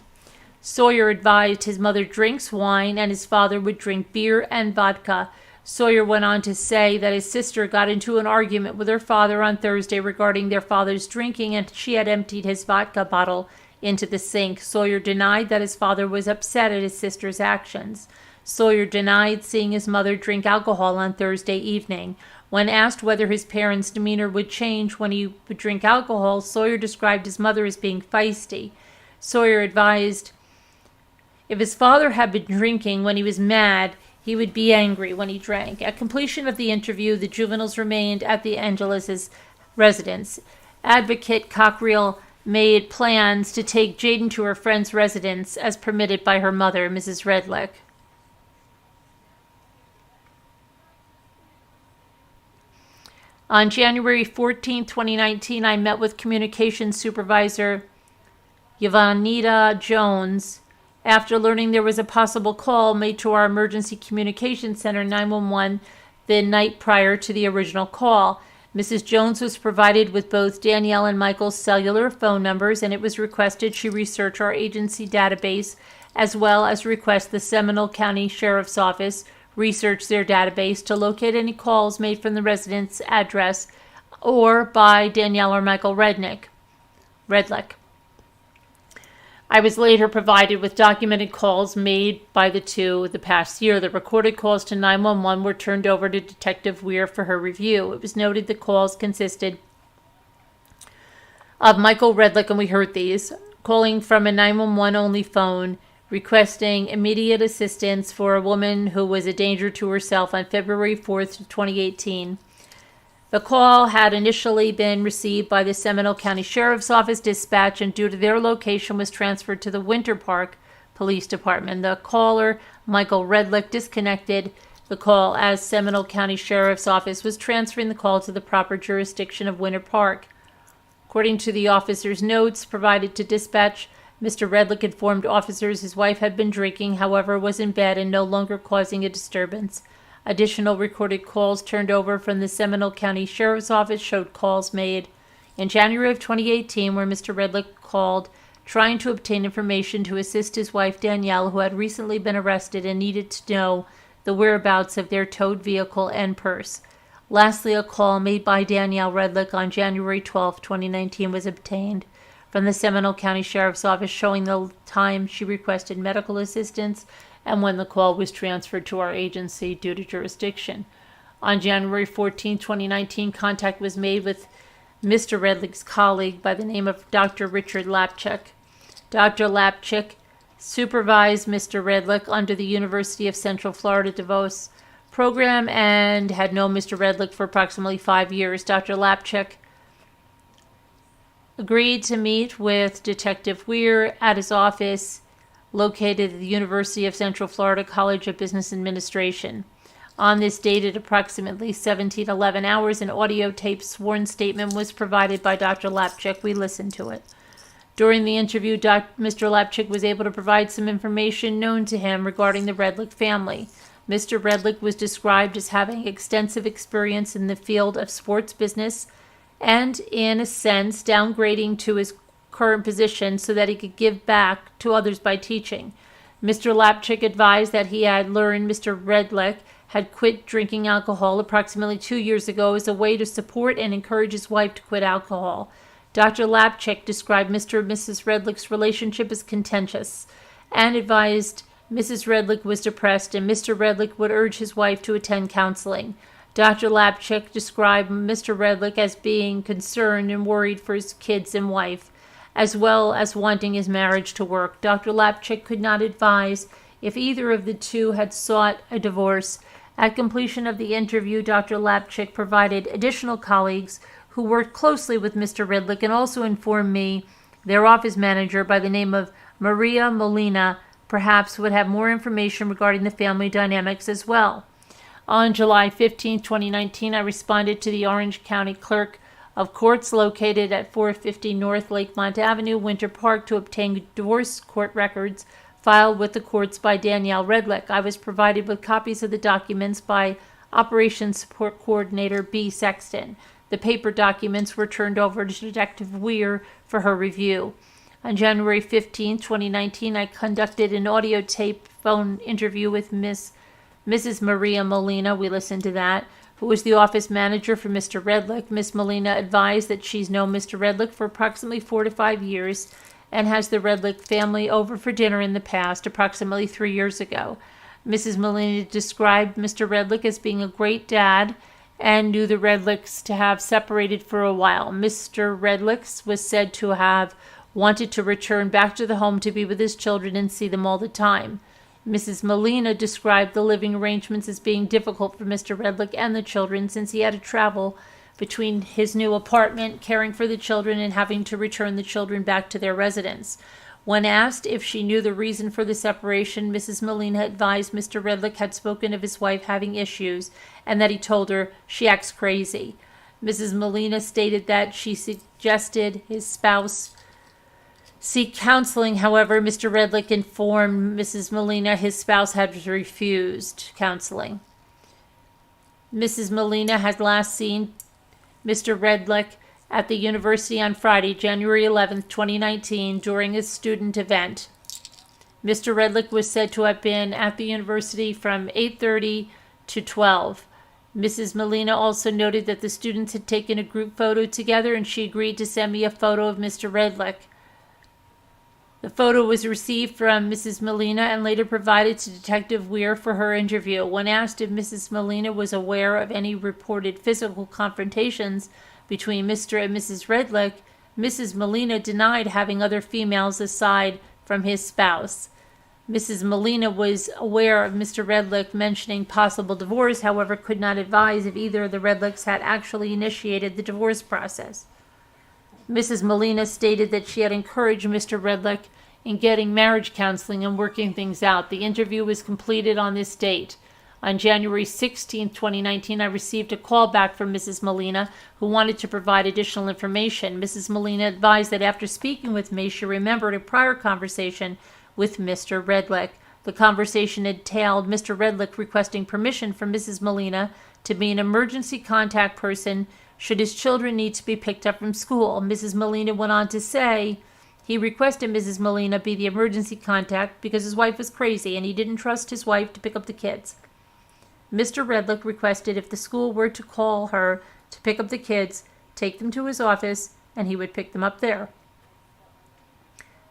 Sawyer advised his mother drinks wine and his father would drink beer and vodka. Sawyer went on to say that his sister got into an argument with her father on Thursday regarding their father's drinking, and she had emptied his vodka bottle into the sink. Sawyer denied that his father was upset at his sister's actions. Sawyer denied seeing his mother drink alcohol on Thursday evening. When asked whether his parents' demeanor would change when he would drink alcohol, Sawyer described his mother as being feisty. Sawyer advised if his father had been drinking when he was mad, he would be angry when he drank. At completion of the interview, the juveniles remained at the Angeles' residence. Advocate Cockriel made plans to take Jaden to her friend's residence as permitted by her mother, Mrs. Redlich. On January 14, 2019, I met with Communications Supervisor Yvonita Jones after learning there was a possible call made to our Emergency Communications Center 911 the night prior to the original call. Mrs. Jones was provided with both Danielle and Michael's cellular phone numbers, and it was requested she research our agency database as well as request the Seminole County Sheriff's Office research their database to locate any calls made from the resident's address or by Danielle or Michael Redlich. I was later provided with documented calls made by the two the past year. The recorded calls to 911 were turned over to Detective Weir for her review. It was noted the calls consisted of Michael Redlich, and we heard these, calling from a 911 only phone, requesting immediate assistance for a woman who was a danger to herself on February 4th, 2018. The call had initially been received by the Seminole County Sheriff's Office dispatch, and due to their location was transferred to the Winter Park Police Department. The caller, Michael Redlich, disconnected the call as Seminole County Sheriff's Office was transferring the call to the proper jurisdiction of Winter Park. According to the officer's notes provided to dispatch, Mr. Redlich informed officers his wife had been drinking, however, was in bed and no longer causing a disturbance. Additional recorded calls turned over from the Seminole County Sheriff's Office showed calls made in January of 2018 where Mr. Redlich called trying to obtain information to assist his wife Danielle, who had recently been arrested and needed to know the whereabouts of their towed vehicle and purse. Lastly, a call made by Danielle Redlich on January 12, 2019 was obtained from the Seminole County Sheriff's Office showing the time she requested medical assistance and when the call was transferred to our agency due to jurisdiction. On January 14, 2019, contact was made with Mr. Redlich's colleague by the name of Dr. Richard Lapchick. Dr. Lapchick supervised Mr. Redlich under the University of Central Florida DeVos program and had known Mr. Redlich for approximately 5 years. Dr. Lapchick agreed to meet with Detective Weir at his office located at the University of Central Florida College of Business Administration. On this date at approximately 1711 hours, an audio tape sworn statement was provided by Dr. Lapchick. We listened to it. During the interview, Mr. Lapchick was able to provide some information known to him regarding the Redlich family. Mr. Redlich was described as having extensive experience in the field of sports business and, in a sense, downgrading to his current position so that he could give back to others by teaching. Mr. Lapchick advised that he had learned Mr. Redlich had quit drinking alcohol approximately 2 years ago as a way to support and encourage his wife to quit alcohol. Dr. Lapchick described Mr. and Mrs. Redlich's relationship as contentious and advised Mrs. Redlich was depressed and Mr. Redlich would urge his wife to attend counseling. Dr. Lapchick described Mr. Redlich as being concerned and worried for his kids and wife, as well as wanting his marriage to work. Dr. Lapchick could not advise if either of the two had sought a divorce. At completion of the interview, Dr. Lapchick provided additional colleagues who worked closely with Mr. Redlich and also informed me their office manager by the name of Maria Molina perhaps would have more information regarding the family dynamics as well. On July 15, 2019, I responded to the Orange County Clerk of Courts located at 450 North Lakemont Avenue, Winter Park, to obtain divorce court records filed with the courts by Danielle Redlick. I was provided with copies of the documents by Operations Support Coordinator B. Sexton. The paper documents were turned over to Detective Weir for her review. On January 15, 2019, I conducted an audio tape phone interview with Mrs. Maria Molina. We listened to that, who was the office manager for Mr. Redlich. Miss Molina advised that she's known Mr. Redlich for approximately 4 to 5 years and has the Redlich family over for dinner in the past, approximately 3 years ago. Mrs. Molina described Mr. Redlich as being a great dad and knew the Redlichs to have separated for a while. Mr. Redlich was said to have wanted to return back to the home to be with his children and see them all the time. Mrs. Molina described the living arrangements as being difficult for Mr. Redlich and the children since he had to travel between his new apartment, caring for the children, and having to return the children back to their residence. When asked if she knew the reason for the separation, Mrs. Molina advised Mr. Redlich had spoken of his wife having issues and that he told her she acts crazy. Mrs. Molina stated that she suggested his spouse seek counseling. However, Mr. Redlich informed Mrs. Molina his spouse had refused counseling. Mrs. Molina had last seen Mr. Redlich at the university on Friday, January 11, 2019, during a student event. Mr. Redlich was said to have been at the university from 8:30 to 12. Mrs. Molina also noted that the students had taken a group photo together and she agreed to send me a photo of Mr. Redlich. The photo was received from Mrs. Molina and later provided to Detective Weir for her interview. When asked if Mrs. Molina was aware of any reported physical confrontations between Mr. and Mrs. Redlich, Mrs. Molina denied having other females aside from his spouse. Mrs. Molina was aware of Mr. Redlich mentioning possible divorce, however, could not advise if either of the Redlichs had actually initiated the divorce process. Mrs. Molina stated that she had encouraged Mr. Redlich in getting marriage counseling and working things out. The interview was completed on this date. On January 16, 2019, I received a call back from Mrs. Molina, who wanted to provide additional information. Mrs. Molina advised that after speaking with me, she remembered a prior conversation with Mr. Redlich. The conversation entailed Mr. Redlich requesting permission from Mrs. Molina to be an emergency contact person should his children need to be picked up from school. Mrs. Molina went on to say he requested Mrs. Molina be the emergency contact because his wife was crazy and he didn't trust his wife to pick up the kids. Mr. Redlich requested if the school were to call her to pick up the kids, take them to his office, and he would pick them up there.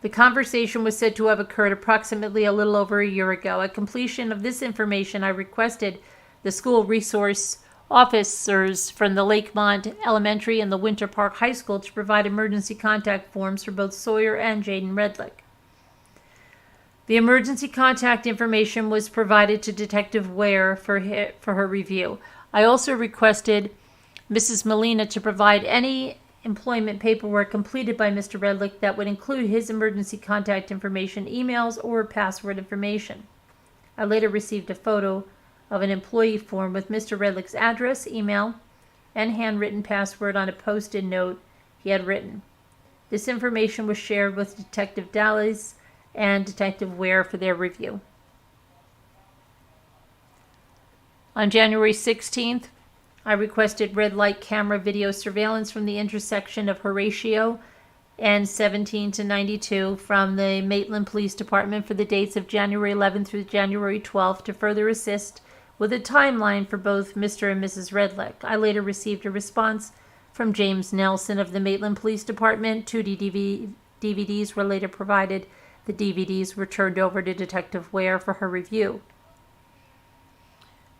The conversation was said to have occurred approximately a little over a year ago. At completion of this information, I requested the school resource officers from the Lakemont Elementary and the Winter Park High School to provide emergency contact forms for both Sawyer and Jaden Redlich. The emergency contact information was provided to Detective Ware for her review. I also requested Mrs. Molina to provide any employment paperwork completed by Mr. Redlich that would include his emergency contact information, emails, or password information. I later received a photo of an employee form with Mr. Redlich's address, email, and handwritten password on a post-it note he had written. This information was shared with Detective Dallas and Detective Ware for their review. On January 16th, I requested red light camera video surveillance from the intersection of Horatio and 17 to 92 from the Maitland Police Department for the dates of January 11th through January 12th to further assist with a timeline for both Mr. and Mrs. Redlich. I later received a response from James Nelson of the Maitland Police Department. 2 DVDs were later provided. The DVDs were turned over to Detective Ware for her review.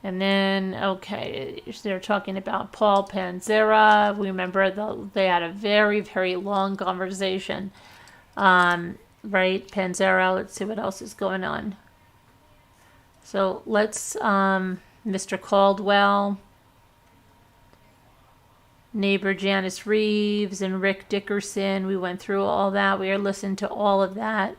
And then, okay, they're talking about Paul Panzera. We remember they had a very, very long conversation. Right, Panzera, let's see what else is going on. So let's, Mr. Caldwell, neighbor Janice Reeves, and Rick Dickerson. We went through all that. We are listening to all of that.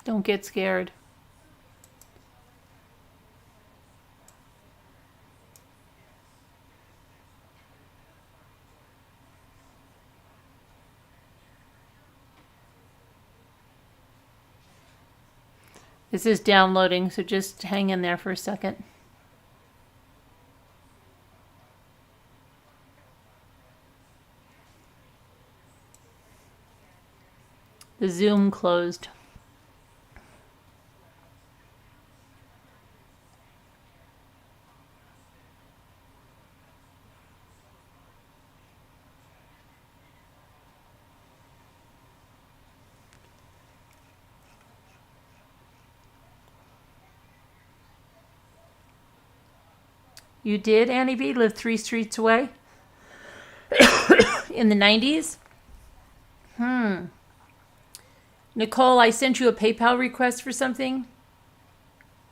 Don't get scared. This is downloading, so just hang in there for a second. The Zoom closed. You did, Annie B? Live 3 streets away? In the 90s? Nicole, I sent you a PayPal request for something.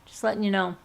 Just letting you know.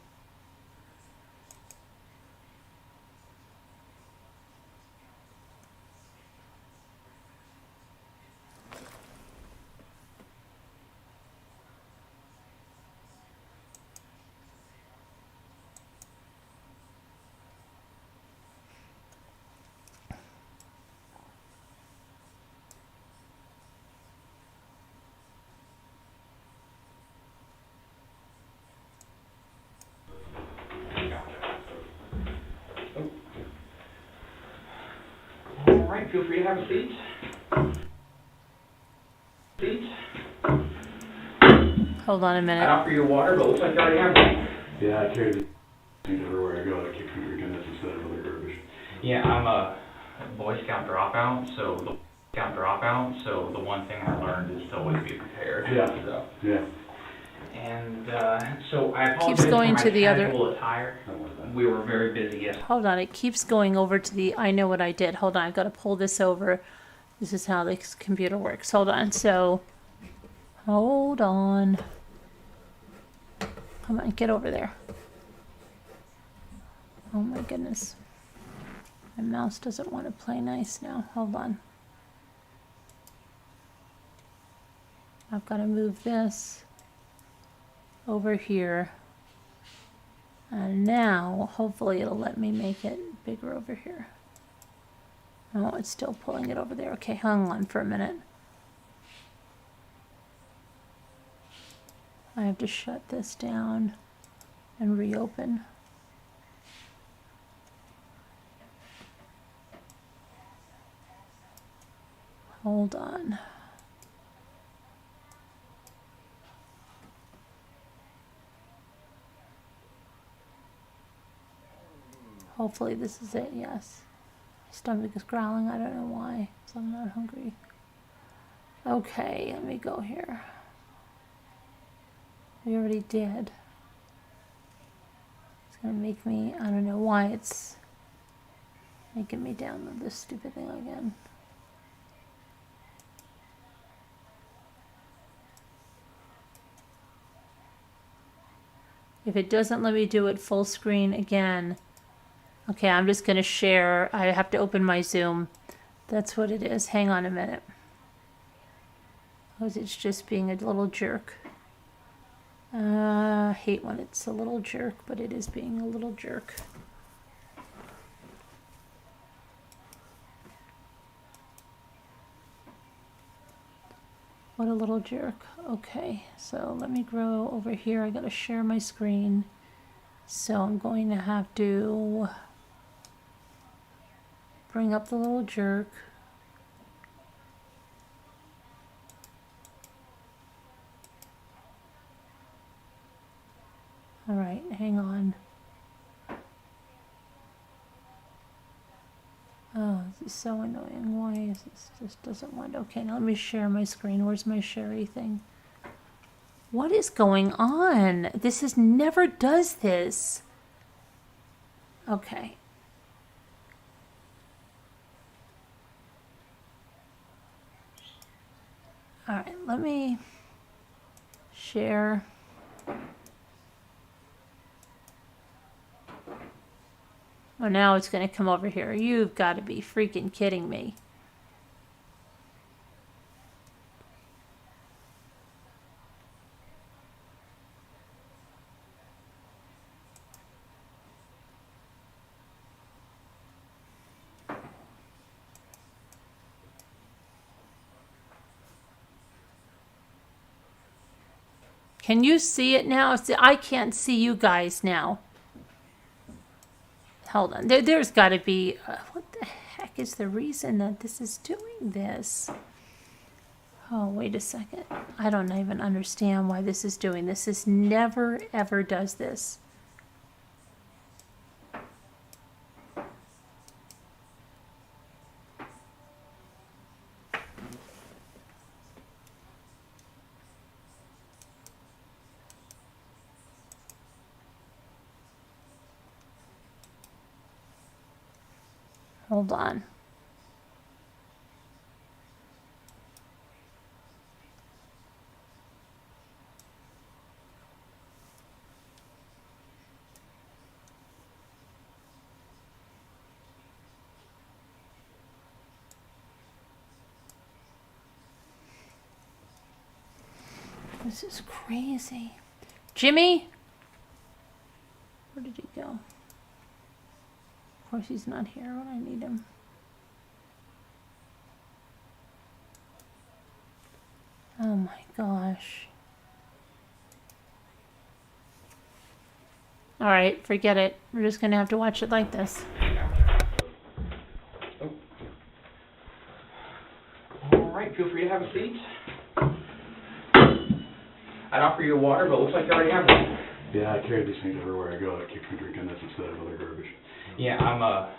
right, feel free to have a seat. Hold on a I'd minute. offer you water, but it looks like you already have one. Yeah, I carry the things everywhere I go. I keep drinking this instead of other garbage. Yeah, I'm a Boy Scout dropout, so the one thing I learned is to always be prepared. Yeah. So. Yeah. And so I apologize Keeps going for my to the other- casual attire. We were very busy yesterday. Hold on, it keeps going over to the, I know what I did. Hold on, I've got to pull this over. This is how this computer works. Hold on, so, hold on. Come on, get over there. Oh my goodness. My mouse doesn't want to play nice now. Hold on. I've got to move this over here. And now, hopefully it'll let me make it bigger over here. Oh, it's still pulling it over there. Okay, hang on for a minute. I have to shut this down and reopen. Hold on. Hopefully this is it, yes. My stomach is growling, I don't know why, so I'm not hungry. Okay, let me go here. We already did. It's gonna make me, I don't know why it's making me download this stupid thing again. If it doesn't let me do it full screen again, okay, I'm just going to share. I have to open my Zoom. That's what it is. Hang on a minute. Because it's just being a little jerk. I hate when it's a little jerk, but it is being a little jerk. What a little jerk. Okay, so let me go over here. I gotta share my screen. So I'm going to have to bring up the little jerk. All right, hang on. Oh, this is so annoying. Why is this just doesn't want? Okay, now let me share my screen. Where's my sherry thing? What is going on? This is never does this. Okay. All right, let me share. Oh, now it's going to come over here. You've got to be freaking kidding me. Can you see it now? See, I can't see you guys now. Hold on. There's got to be... what the heck is the reason that this is doing this? Oh, wait a second. I don't even understand why this is doing this. This never, ever does this. Hold on. This is crazy. Jimmy? Where did he go? Of course he's not here when I need him. Oh my gosh. All right, forget it. We're just gonna have to watch it like this. have a seat. I'd offer you water, but it looks like you already have one. Yeah, I carry these things everywhere I go. That keeps me drinking this instead of other garbage. Yeah, I'm a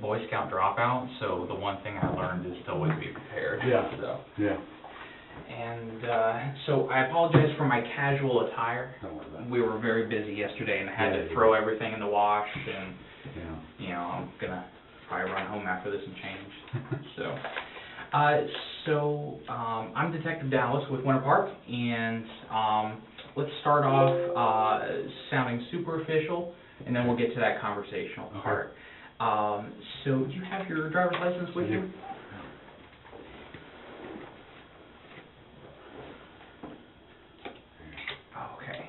Boy Scout dropout, so the one thing I learned is to always be prepared. Yeah. So. Yeah. And so I apologize for my casual attire. Don't worry about it. We were very busy yesterday, and I had Yeah, to throw everything in the wash, and Yeah. you know, I'm gonna probably run home after this and change. So, I'm Detective Dallas with Winter Park, and let's start off sounding super official, and then we'll get to that conversational part. So, do you have your driver's license with you? Okay.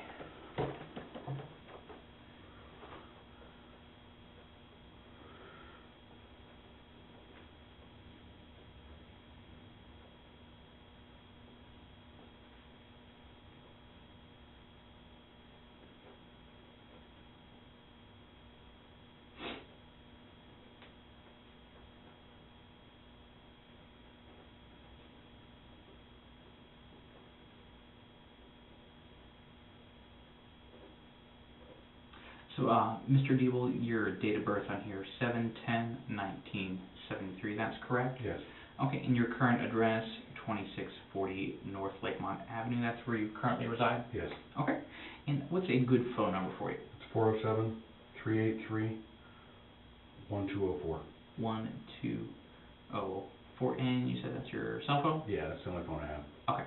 So, Mr. Diebel, your date of birth on here, 7/10/1973, that's correct? Yes. Okay, and your current address, 2640 North Lakemont Avenue, that's where you currently reside? Yes. Okay, and what's a good phone number for you? It's 407-383-1204. 1204, and you said that's your cell phone? Yeah, that's the only phone I have. Okay.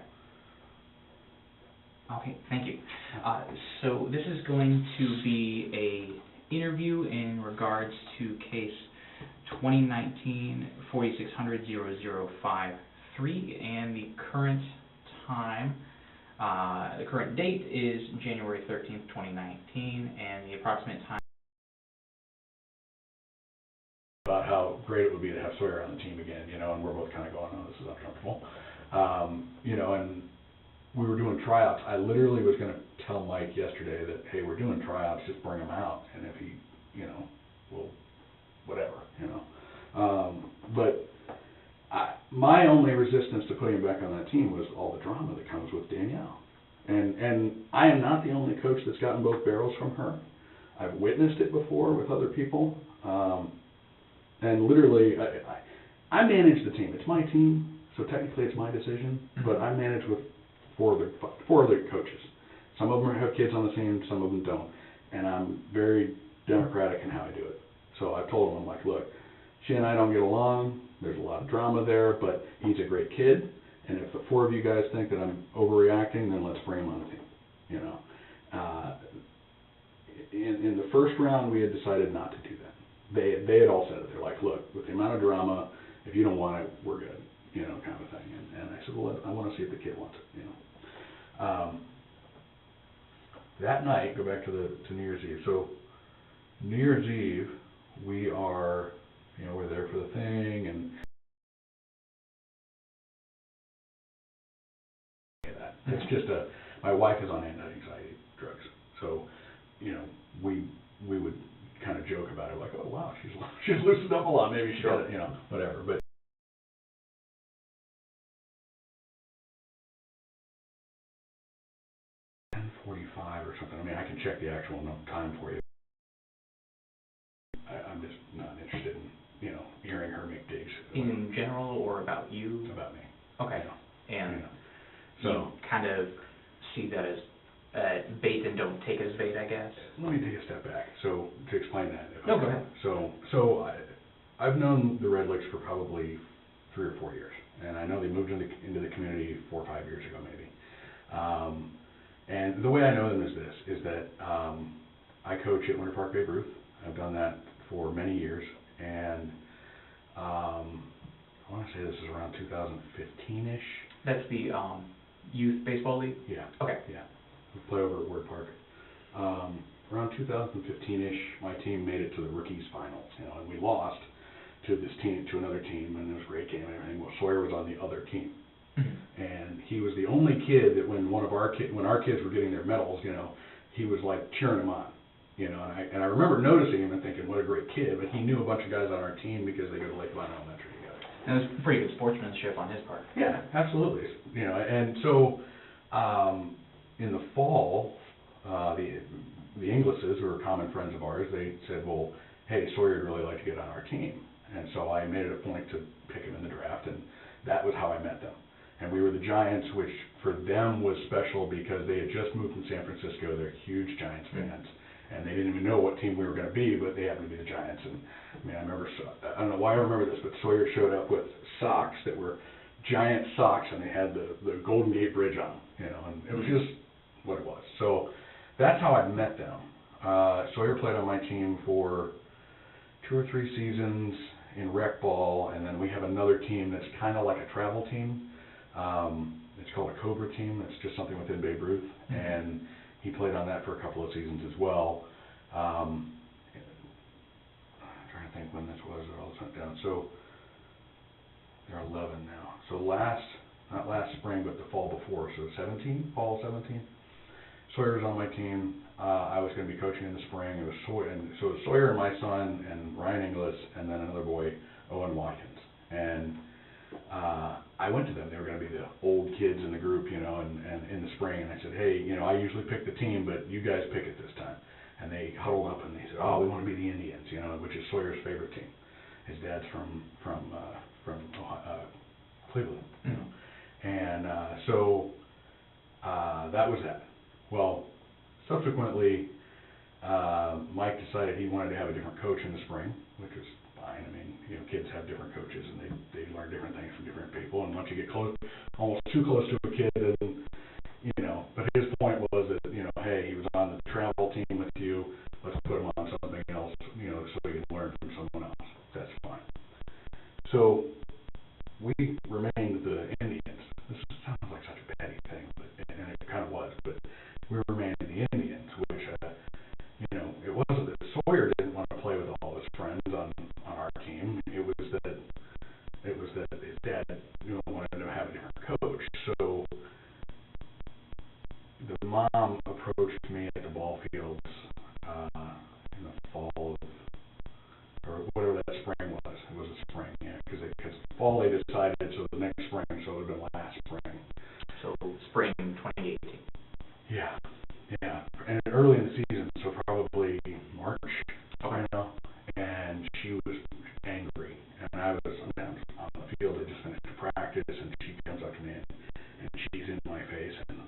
Okay, thank you. So this is going to be a interview in regards to case 2019-4600-0053, and the current time, the current date is January 13th, 2019, and the approximate time About how great it would be to have Sawyer on the team again, you know, and we're both kind of going, oh, this is uncomfortable. You know, and we were doing tryouts. I literally was going to tell Mike yesterday that, hey, we're doing tryouts, just bring him out, and if he, you know, well, whatever, you know. But my only resistance to putting him back on that team was all the drama that comes with Danielle. And I am not the only coach that's gotten both barrels from her. I've witnessed it before with other people. And literally, I manage the team. It's my team, so technically it's my decision, but I manage with four other coaches. Some of them have kids on the team, some of them don't. And I'm very democratic in how I do it. So I told him, I'm like, look, she and I don't get along. There's a lot of drama there, but he's a great kid. And if the four of you guys think that I'm overreacting, then let's bring him on the team. You know, in the first round, we had decided not to do that. They had all said it. They're like, look, with the amount of drama, if you don't want it, we're good. You know, kind of a thing. And I said, well, I want to see if the kid wants it. You know. That night, go back to New Year's Eve. So New Year's Eve, we are, you know, we're there for the thing, and it's just my wife is on anti-anxiety drugs, so you know, we would kind of joke about it, like, oh wow, she's loosened up a lot, maybe she got it, you know, whatever, but. 10:45 or something. I mean, I can check the actual time for you. I'm just not interested in, you know, hearing her make digs. in general or about you? About me. Okay. You know, And you know. So, you kind of see that as bait and don't take as bait, I guess? let me take a step back. So, to explain that. No, go ahead. So I've known the Redlicks for probably 3 or 4 years. And I know they moved into the community 4 or 5 years ago, maybe. And the way I know them is this, is that I coach at Winter Park Babe Ruth. I've done that for many years. And I want to say this is around 2015-ish. That's the youth baseball league? Yeah. Okay. Yeah. We play over at Ward Park. Around 2015-ish, my team made it to the rookies finals, you know, and we lost to another team, and it was a great game and everything. Well, Sawyer was on the other team. And he was the only kid that when our kids were getting their medals, you know, he was like cheering them on, you know. And I remember noticing him and thinking, what a great kid. But he knew a bunch of guys on our team because they go to Lakeline Elementary together. And it was pretty good sportsmanship on his part. Yeah, absolutely. You know, and so in the fall, the Inglises, who are common friends of ours, they said, well, hey, Sawyer'd really like to get on our team. And so I made it a point to pick him in the draft, and that was how I met them. And we were the Giants, which for them was special because they had just moved from San Francisco. They're huge Giants fans. And they didn't even know what team we were going to be, but they happened to be the Giants. And I mean, I don't know why I remember this, but Sawyer showed up with socks that were giant socks, and they had the Golden Gate Bridge on them, you know, and it was just what it was. So that's how I met them. Sawyer played on my team for 2 or 3 seasons in rec ball, and then we have another team that's kind of like a travel team. It's called a Cobra team. It's just something within Babe Ruth, and he played on that for a couple of seasons as well. I'm trying to think when this was. It all went down. So they're 11 now. So not last spring, but the fall before. So fall 17. Sawyer was on my team. I was going to be coaching in the spring. It was Sawyer, and so it was Sawyer and my son and Ryan Inglis, and then another boy, Owen Watkins. And I went to them. They were going to be the old kids in the group, you know, and in the spring. And I said, hey, you know, I usually pick the team, but you guys pick it this time. And they huddled up and they said, oh, we want to be the Indians, you know, which is Sawyer's favorite team. His dad's from Ohio, Cleveland, you know. And so that was that. Well, subsequently, Mike decided he wanted to have a different coach in the spring, which was fine. I mean, you know, kids have different coaches and they learn different things from different people. And once you get close, almost too close to a kid, then, you know, but his point was that, you know, hey, he was on the travel team with you, let's put him on something else, you know, so he can learn from someone else. That's fine. So we remained the Indians. This sounds like such a petty thing, and it kind of was, but we remained the Indians, which, you know, it wasn't that Sawyer didn't want to play with all his friends on our team. It was that his dad, you know, wanted to have a different coach. So the mom approached me at the ball fields in the fall of, or whatever that spring was. It was a spring, yeah, because fall they decided, so the next spring, so it would have been last spring. So spring 2018. Yeah, and early in the season, so probably March, Okay. you know, and she was angry, and I was on the field. I just finished practice, and she comes up to me, and she's in my face, and,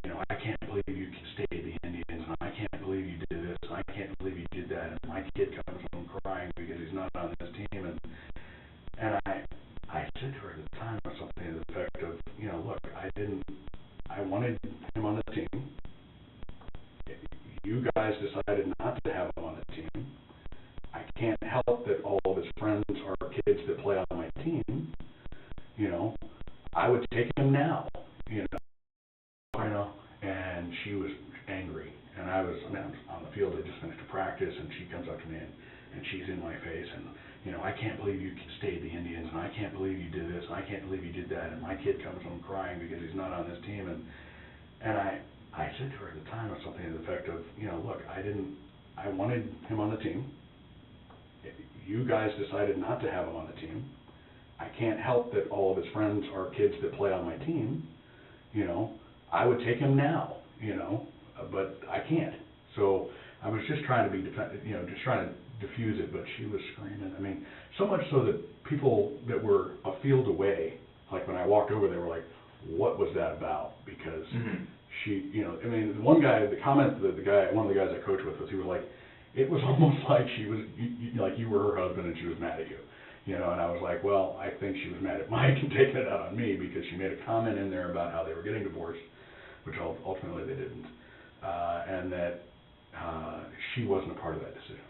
you know, I can't believe you stayed the Indians, and I can't believe you did this, and I can't believe you did that, and my kid comes home crying because he's not on this team, and I said to her at the time or something to the effect of, you know, look, I wanted him on the team. You guys decided not to have him on the team. I can't help that all of his friends are kids that play on my team. You know, I would take him now, you know, and she was angry. And I was on the field. I just finished a practice, and she comes up to me, and she's in my face, and, you know, I can't believe you stayed the Indians, and I can't believe you did this, and I can't believe you did that, and my kid comes home crying because he's not on this team, and I said to her at the time or something to the effect of, you know, look, I wanted him on the team. You guys decided not to have him on the team. I can't help that all of his friends are kids that play on my team. You know, I would take him now, you know, but I can't. So I was just trying to be, you know, just trying to diffuse it, but she was screaming. I mean, so much so that people that were a field away, like when I walked over, they were like, what was that about? Because she, you know, I mean, one guy, the comment that one of the guys I coached with was, he was like, it was almost like she was, like you were her husband and she was mad at you. You know, and I was like, well, I think she was mad at Mike and taking it out on me because she made a comment in there about how they were getting divorced, which ultimately they didn't, and that she wasn't a part of that decision.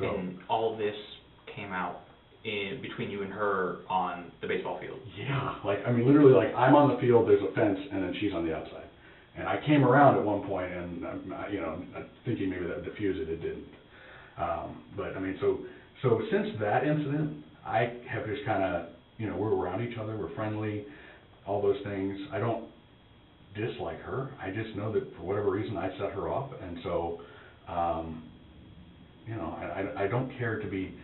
So, and all of this came out between you and her on the baseball field. Yeah, like, I mean, literally, like, I'm on the field, there's a fence, and then she's on the outside. And I came around at one point, and, you know, thinking maybe that would diffuse it, it didn't. But, I mean, so since that incident, I have just kind of, you know, we're around each other, we're friendly, all those things. I don't dislike her. I just know that for whatever reason I set her off, and so, you know, I don't care to be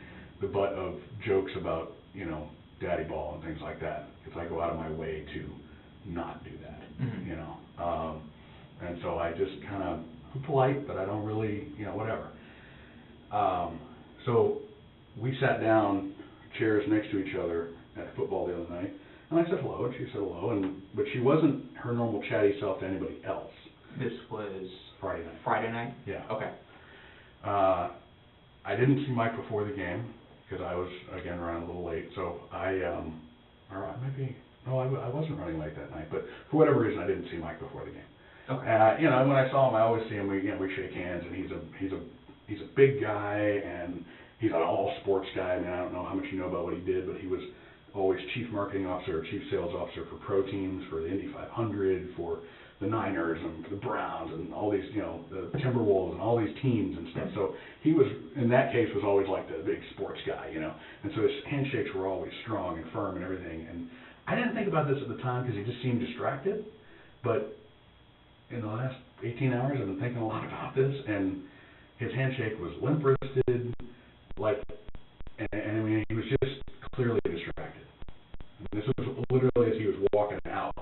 the butt of jokes about, you know, daddy ball and things like that, because I go out of my way to not do that, you know. And so I just kind of, I'm polite, but I don't really, you know, whatever. So we sat down, chairs next to each other at football the other night, and I said hello, and she said hello, but she wasn't her normal chatty self to anybody else. This was Friday night. Friday night? Yeah. Okay. I didn't see Mike before the game, because I was, again, running a little late, so I wasn't running late that night, but for whatever reason, I didn't see Mike before the game. Okay. And you know, when I saw him, I always see him. We shake hands, and he's a big guy, and he's an all sports guy. I mean, I don't know how much you know about what he did, but he was always chief marketing officer, chief sales officer for pro teams, for the Indy 500, for the Niners and for the Browns, and all these, you know, the Timberwolves and all these teams and stuff. So he was, in that case, was always like the big sports guy, you know. And so his handshakes were always strong and firm and everything. And I didn't think about this at the time because he just seemed distracted, but in the last 18 hours, I've been thinking a lot about this, and his handshake was limp-wristed, like, and I mean, he was just clearly distracted. And this was literally as he was walking out,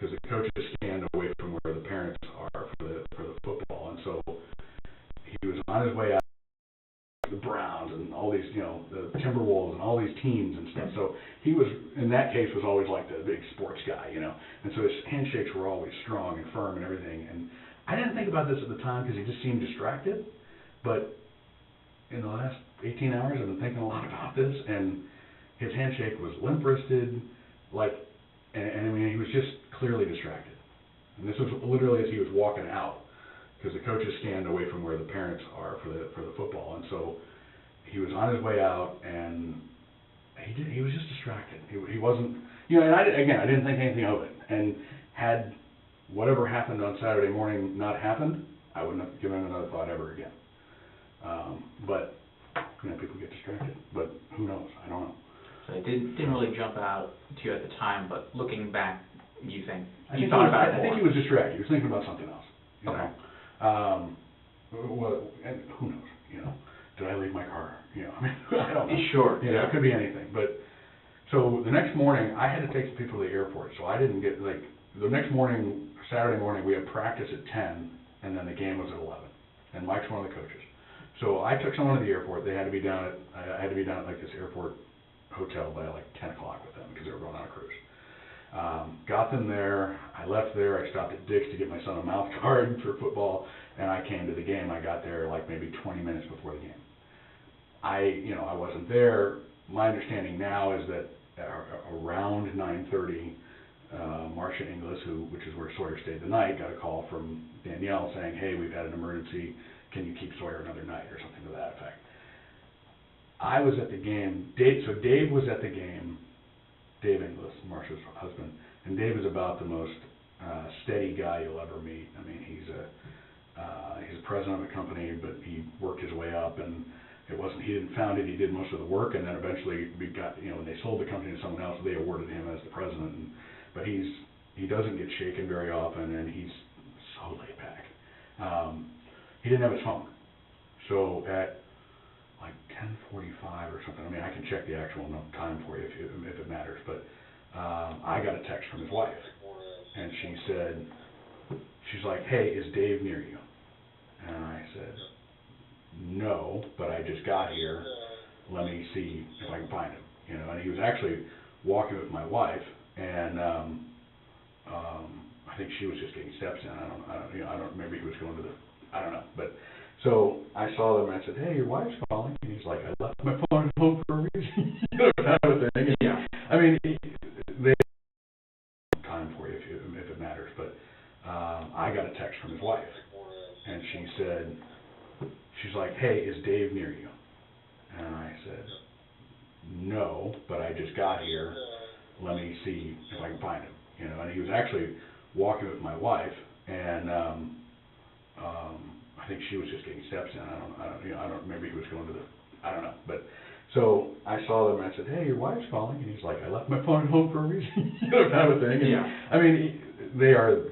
because the coaches stand away from where the parents are for the football, and so he was on his way out. The Browns and all these, you know, the Timberwolves and all these teams and stuff. So he was, in that case, was always like the big sports guy, you know. And so his handshakes were always strong and firm and everything. And I didn't think about this at the time because he just seemed distracted. But in the last 18 hours, I've been thinking a lot about this. And his handshake was limp-wristed, like, and I mean, he was just clearly distracted. And this was literally as he was walking out, because the coaches stand away from where the parents are for the football, and so he was on his way out, and he was just distracted. He wasn't, you know. And I didn't think anything of it. And had whatever happened on Saturday morning not happened, I wouldn't have given him another thought ever again. But you know, people get distracted. But who knows? I don't know. So it didn't really jump out to you at the time, but looking back, you think I thought about it I think he was distracted. He was thinking about something else. You Okay. know? Well, and who knows, you know, did I leave my car, you know, I mean, I don't know. Sure. You know, it could be anything, but, so the next morning, I had to take some people to the airport, so I didn't get, like, the next morning, Saturday morning, we had practice at 10, and then the game was at 11, and Mike's one of the coaches. So I took someone to the airport. They had to be down I had to be down at, like, this airport hotel by, like, 10 o'clock with them, because they were going on a cruise. Got them there, I left there, I stopped at Dick's to get my son a mouth guard for football, and I came to the game. I got there like maybe 20 minutes before the game. I wasn't there. My understanding now is that around 9:30, Marcia Inglis, which is where Sawyer stayed the night, got a call from Danielle saying, hey, we've had an emergency, can you keep Sawyer another night, or something to that effect. I was at the game, so Dave was at the game, Dave Inglis, Marcia's husband, and Dave is about the most steady guy you'll ever meet. I mean, he's a president of a company, but he worked his way up, and he didn't found it, he did most of the work, and then eventually we got, you know, when they sold the company to someone else, they awarded him as the president. But he doesn't get shaken very often, and he's so laid back. He didn't have his phone, so at like 10:45 or something. I mean, I can check the actual time for you if it matters. But I got a text from his wife, and she said, she's like, "Hey, is Dave near you?" And I said, "No, but I just got here. Let me see if I can find him." You know, and he was actually walking with my wife, and I think she was just getting steps in. I don't. Maybe he was going to the. I don't know, but. So I saw them and I said, "Hey, your wife's calling." And he's like, "I left my phone at home for a reason." You know, kind of a thing. And, yeah. I mean, they time for you if it matters. But I got a text from his wife, and she said, she's like, "Hey, is Dave near you?" And I said, "No, but I just got here. Let me see if I can find him." You know, and he was actually walking with my wife, and I think she was just getting steps in. I don't. Maybe he was going to the. I don't know. But so I saw them and I said, "Hey, your wife's calling," and he's like, "I left my phone at home for a reason," you know, kind of a thing. And, yeah. I mean, they are.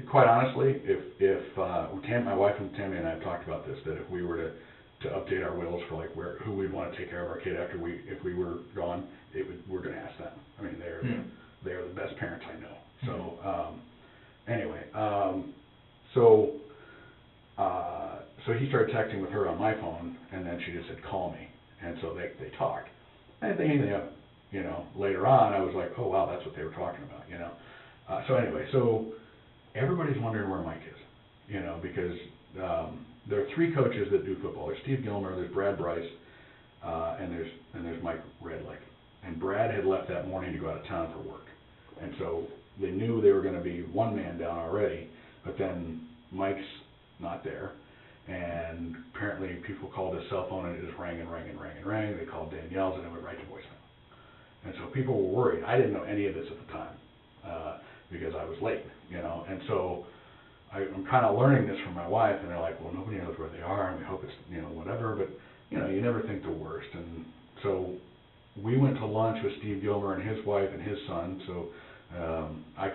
Quite honestly, if my wife and Tammy and I have talked about this, that if we were to to update our wills for like who we'd want to take care of our kid after if we were gone. We're going to ask them. I mean, they're the best parents I know. So anyway, so he started texting with her on my phone, and then she just said, call me. And so they talked. I didn't think anything of it. You know, later on, I was like, oh, wow, that's what they were talking about, you know. So anyway, so everybody's wondering where Mike is, you know, because there are three coaches that do football. There's Steve Gilmer, there's Brad Bryce, and there's Mike Redlick. And Brad had left that morning to go out of town for work. And so they knew they were going to be one man down already, but then Mike's not there. And apparently people called his cell phone and it just rang and rang and rang and rang. They called Danielle's and it went right to voicemail. And so people were worried. I didn't know any of this at the time because I was late, you know. And so I'm kind of learning this from my wife, and they're like, well, nobody knows where they are, and we hope it's, you know, whatever. But, you know, you never think the worst. And so we went to lunch with Steve Gilmer and his wife and his son. So I'm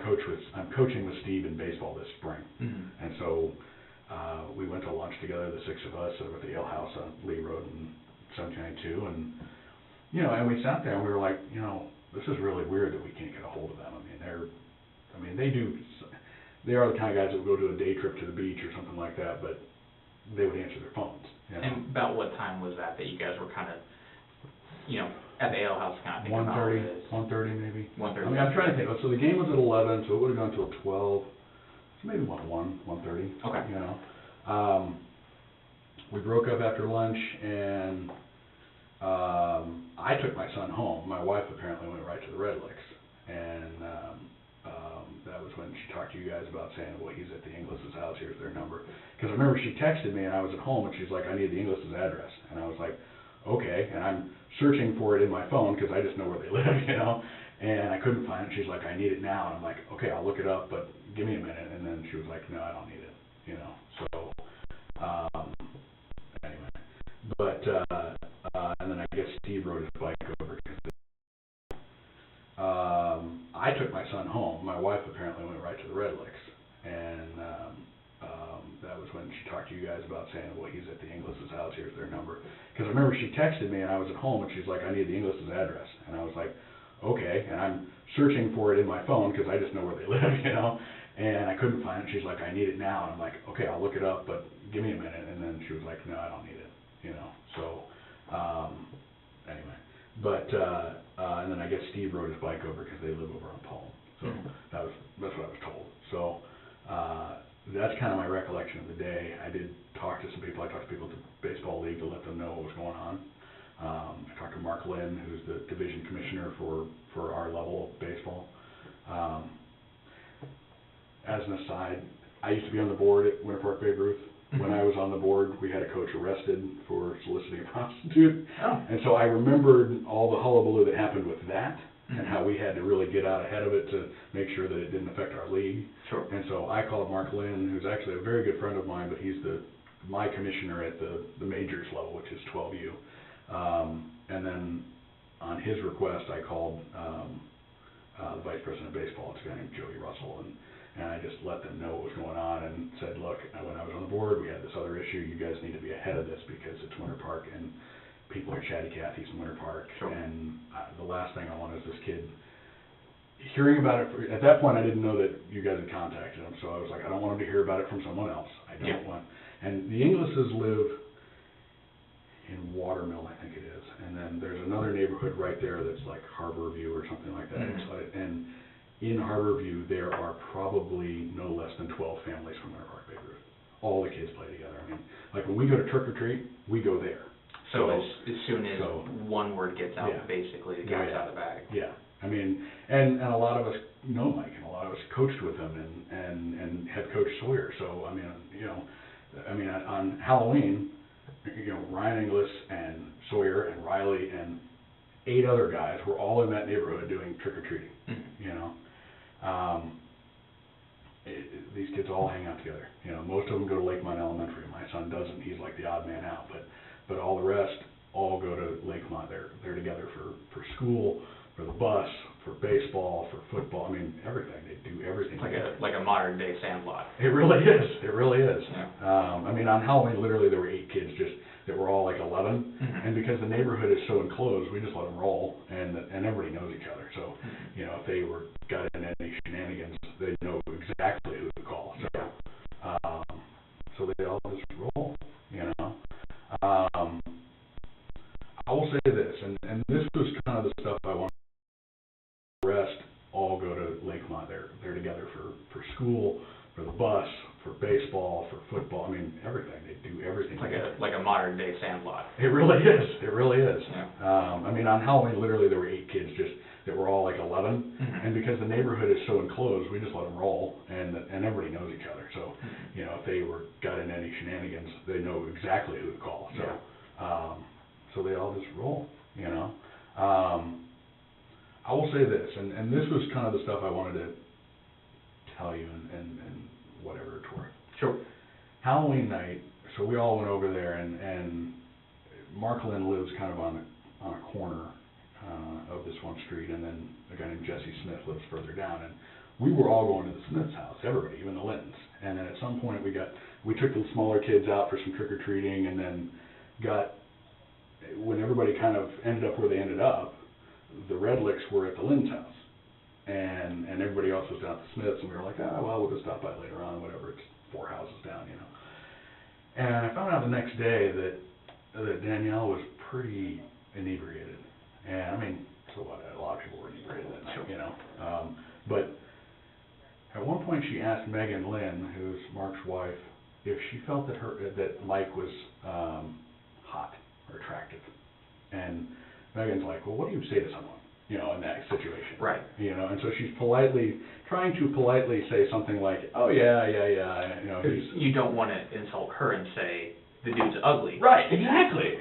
coaching with Steve in baseball this spring. Mm-hmm. And so we went to lunch together, the six of us, over at the Ale House on Lee Road in 1792. And, you know, and we sat there and we were like, you know, this is really weird that we can't get a hold of them. They are the kind of guys that would go do a day trip to the beach or something like that, but they would answer their phones. You know? And about what time was that you guys were kind of, you know, at the Ale House kind of thinking 1:30 maybe. 1:30. I mean, I'm trying to think. So the game was at 11, so it would have gone till 12. So maybe 1:30. Okay. You know, we broke up after lunch, and I took my son home. My wife apparently went right to the Redlicks, and that was when she talked to you guys about saying, well, he's at the Inglis's house, here's their number. Because I remember she texted me, and I was at home, and she's like, I need the Inglis's address. And I was like, okay. And I'm searching for it in my phone, because I just know where they live, you know. And I couldn't find it. She's like, I need it now. And I'm like, okay, I'll look it up, but give me a minute. And then she was like, no, I don't need it, you know. So, anyway. But, and then I guess Steve rode his bike over. I took my son home. My wife apparently went right to the Redlicks, and that was when she talked to you guys about saying, well, he's at the Inglis's house, here's their number. Because I remember she texted me, and I was at home, and she's like, I need the Inglis's address. And I was like, okay. And I'm searching for it in my phone, because I just know where they live, you know. And I couldn't find it. She's like, I need it now. And I'm like, okay, I'll look it up, but give me a minute. And then she was like, no, I don't need it, you know. So, anyway. But, and then I guess Steve rode his bike over because they live over on Palm. So that's what I was told. So that's kind of my recollection of the day. I did talk to some people. I talked to people at the Baseball League to let them know what was going on. I talked to Mark Lynn, who's the division commissioner for our level of baseball. As an aside, I used to be on the board at Winter Park Babe Ruth. When I was on the board, we had a coach arrested for soliciting a prostitute. Oh. And so I remembered all the hullabaloo that happened with that, and how we had to really get out ahead of it to make sure that it didn't affect our league. Sure. And so I called Mark Lynn, who's actually a very good friend of mine, but he's my commissioner at the majors level, which is 12U. And then on his request, I called the vice president of baseball. It's a guy named Joey Russell, and I just let them know what was going on and said, look, when I was on the board, we had this other issue. You guys need to be ahead of this because it's Winter Park and people are chatty Cathy's in Winter Park. Sure. And the last thing I want is this kid hearing about it. At that point, I didn't know that you guys had contacted him, so I was like, I don't want him to hear about it from someone else. I don't want. And the Inglis's live in Watermill, I think it is. And then there's another neighborhood right there that's like Harborview or something like that. Mm-hmm. And in Harborview, there are probably no less than 12 families from Winter Park Babe Ruth. All the kids play together. I mean, like when we go to trick or treat, we go there. So as soon as one word gets out, basically, the cat's out of the bag. Yeah. I mean, and a lot of us know Mike, and a lot of us coached with him and had coached Sawyer. So, I mean, you know, on Halloween, you know, Ryan Inglis and Sawyer and Riley and 8 other guys were all in that neighborhood doing trick or treating. Mm-hmm. You know, these kids all hang out together. You know, most of them go to Lakemont Elementary. My son doesn't; he's like the odd man out. But all the rest all go to Lakemont. They're together for school, for the bus, for baseball, for football. I mean, everything. They do everything. Like a modern day Sandlot. It really is. It really is. Yeah. I mean, on Halloween, literally there were 8 kids just that were all like 11, and because the neighborhood is so enclosed, we just let them roll, and everybody knows each other. So, you know, if they got in any shenanigans, they know exactly who to call. So they all just roll, you know. I will say this, and this was kind of the stuff I wanted. The rest all go to Lakemont. They're together for school, for the bus, for baseball, for football. I mean, everything. They do everything. Like a modern day Sandlot. It really is. It really is. Yeah. I mean, on Halloween, literally there were 8 kids that were all like 11, and because the neighborhood is so enclosed, we just let them roll, and everybody knows each other. So, you know, if they got in any shenanigans, they know exactly who to call. So, so they all just roll. You know. I will say this, and this was kind of the stuff I wanted to tell you, and whatever it's worth. Sure. Halloween night, so we all went over there, and Marklin lives kind of on a corner of this one street, and then a guy named Jesse Smith lives further down, and we were all going to the Smith's house, everybody, even the Lintons. And then at some point we took the smaller kids out for some trick-or-treating, and then when everybody kind of ended up where they ended up, the Redlicks were at the Lynn's house, and everybody else was down at the Smiths, and we were like, well, we'll just stop by later on, whatever, it's 4 houses down, you know. And I found out the next day that Danielle was pretty inebriated, and I mean, so what, a lot of people were inebriated that night, you know, but at one point she asked Megan Lynn, who's Mark's wife, if she felt that Mike was hot or attractive, and Megan's like, well, what do you say to someone, you know, in that situation? Right. You know, and so she's trying to politely say something like, oh, yeah, you know. You don't want to insult her and say, the dude's ugly. Right, exactly.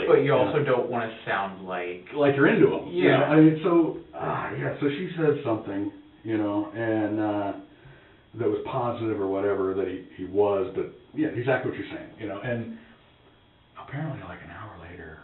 But you also don't want to sound like you're into him. Yeah. You know? I mean, so she said something, you know, and that was positive or whatever, that he was, but yeah, exactly what you're saying, you know, and apparently like an hour later,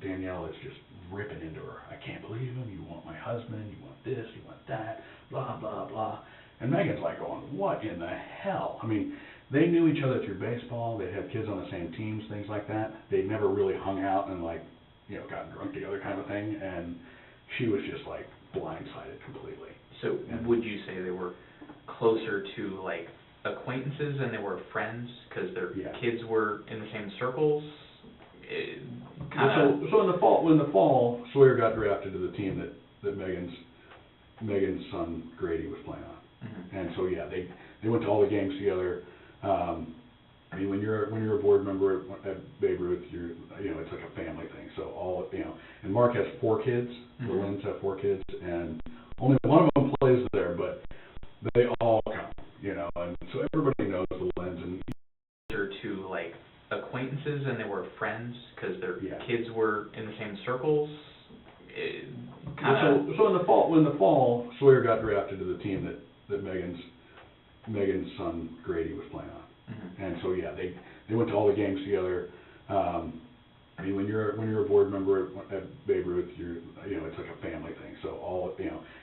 Danielle is just ripping into her. I can't believe him. You want my husband. You want this. You want that. Blah, blah, blah. And Megan's like going, what in the hell? I mean, they knew each other through baseball. They had kids on the same teams, things like that. They never really hung out and like, you know, gotten drunk together kind of thing. And she was just like blindsided completely. So would you say they were closer to like acquaintances than they were friends because their kids were in the same circles? So in the fall, Sawyer got drafted to the team that Megan's son Grady was playing on, and so they went to all the games together. I mean, when you're a board member at Babe Ruth, it's like a family thing. So all and Mark has 4 kids. The Lynns have 4 kids, and only one of them plays there, but they all come, and so everybody knows the Lynns and. To like acquaintances and they were friends because their kids were in the same circles. So in the fall, Sawyer got drafted to the team that Megan's son Grady was playing on, and so they went to all the games together. I mean, when you're a board member at Babe Ruth, it's like a family thing. So all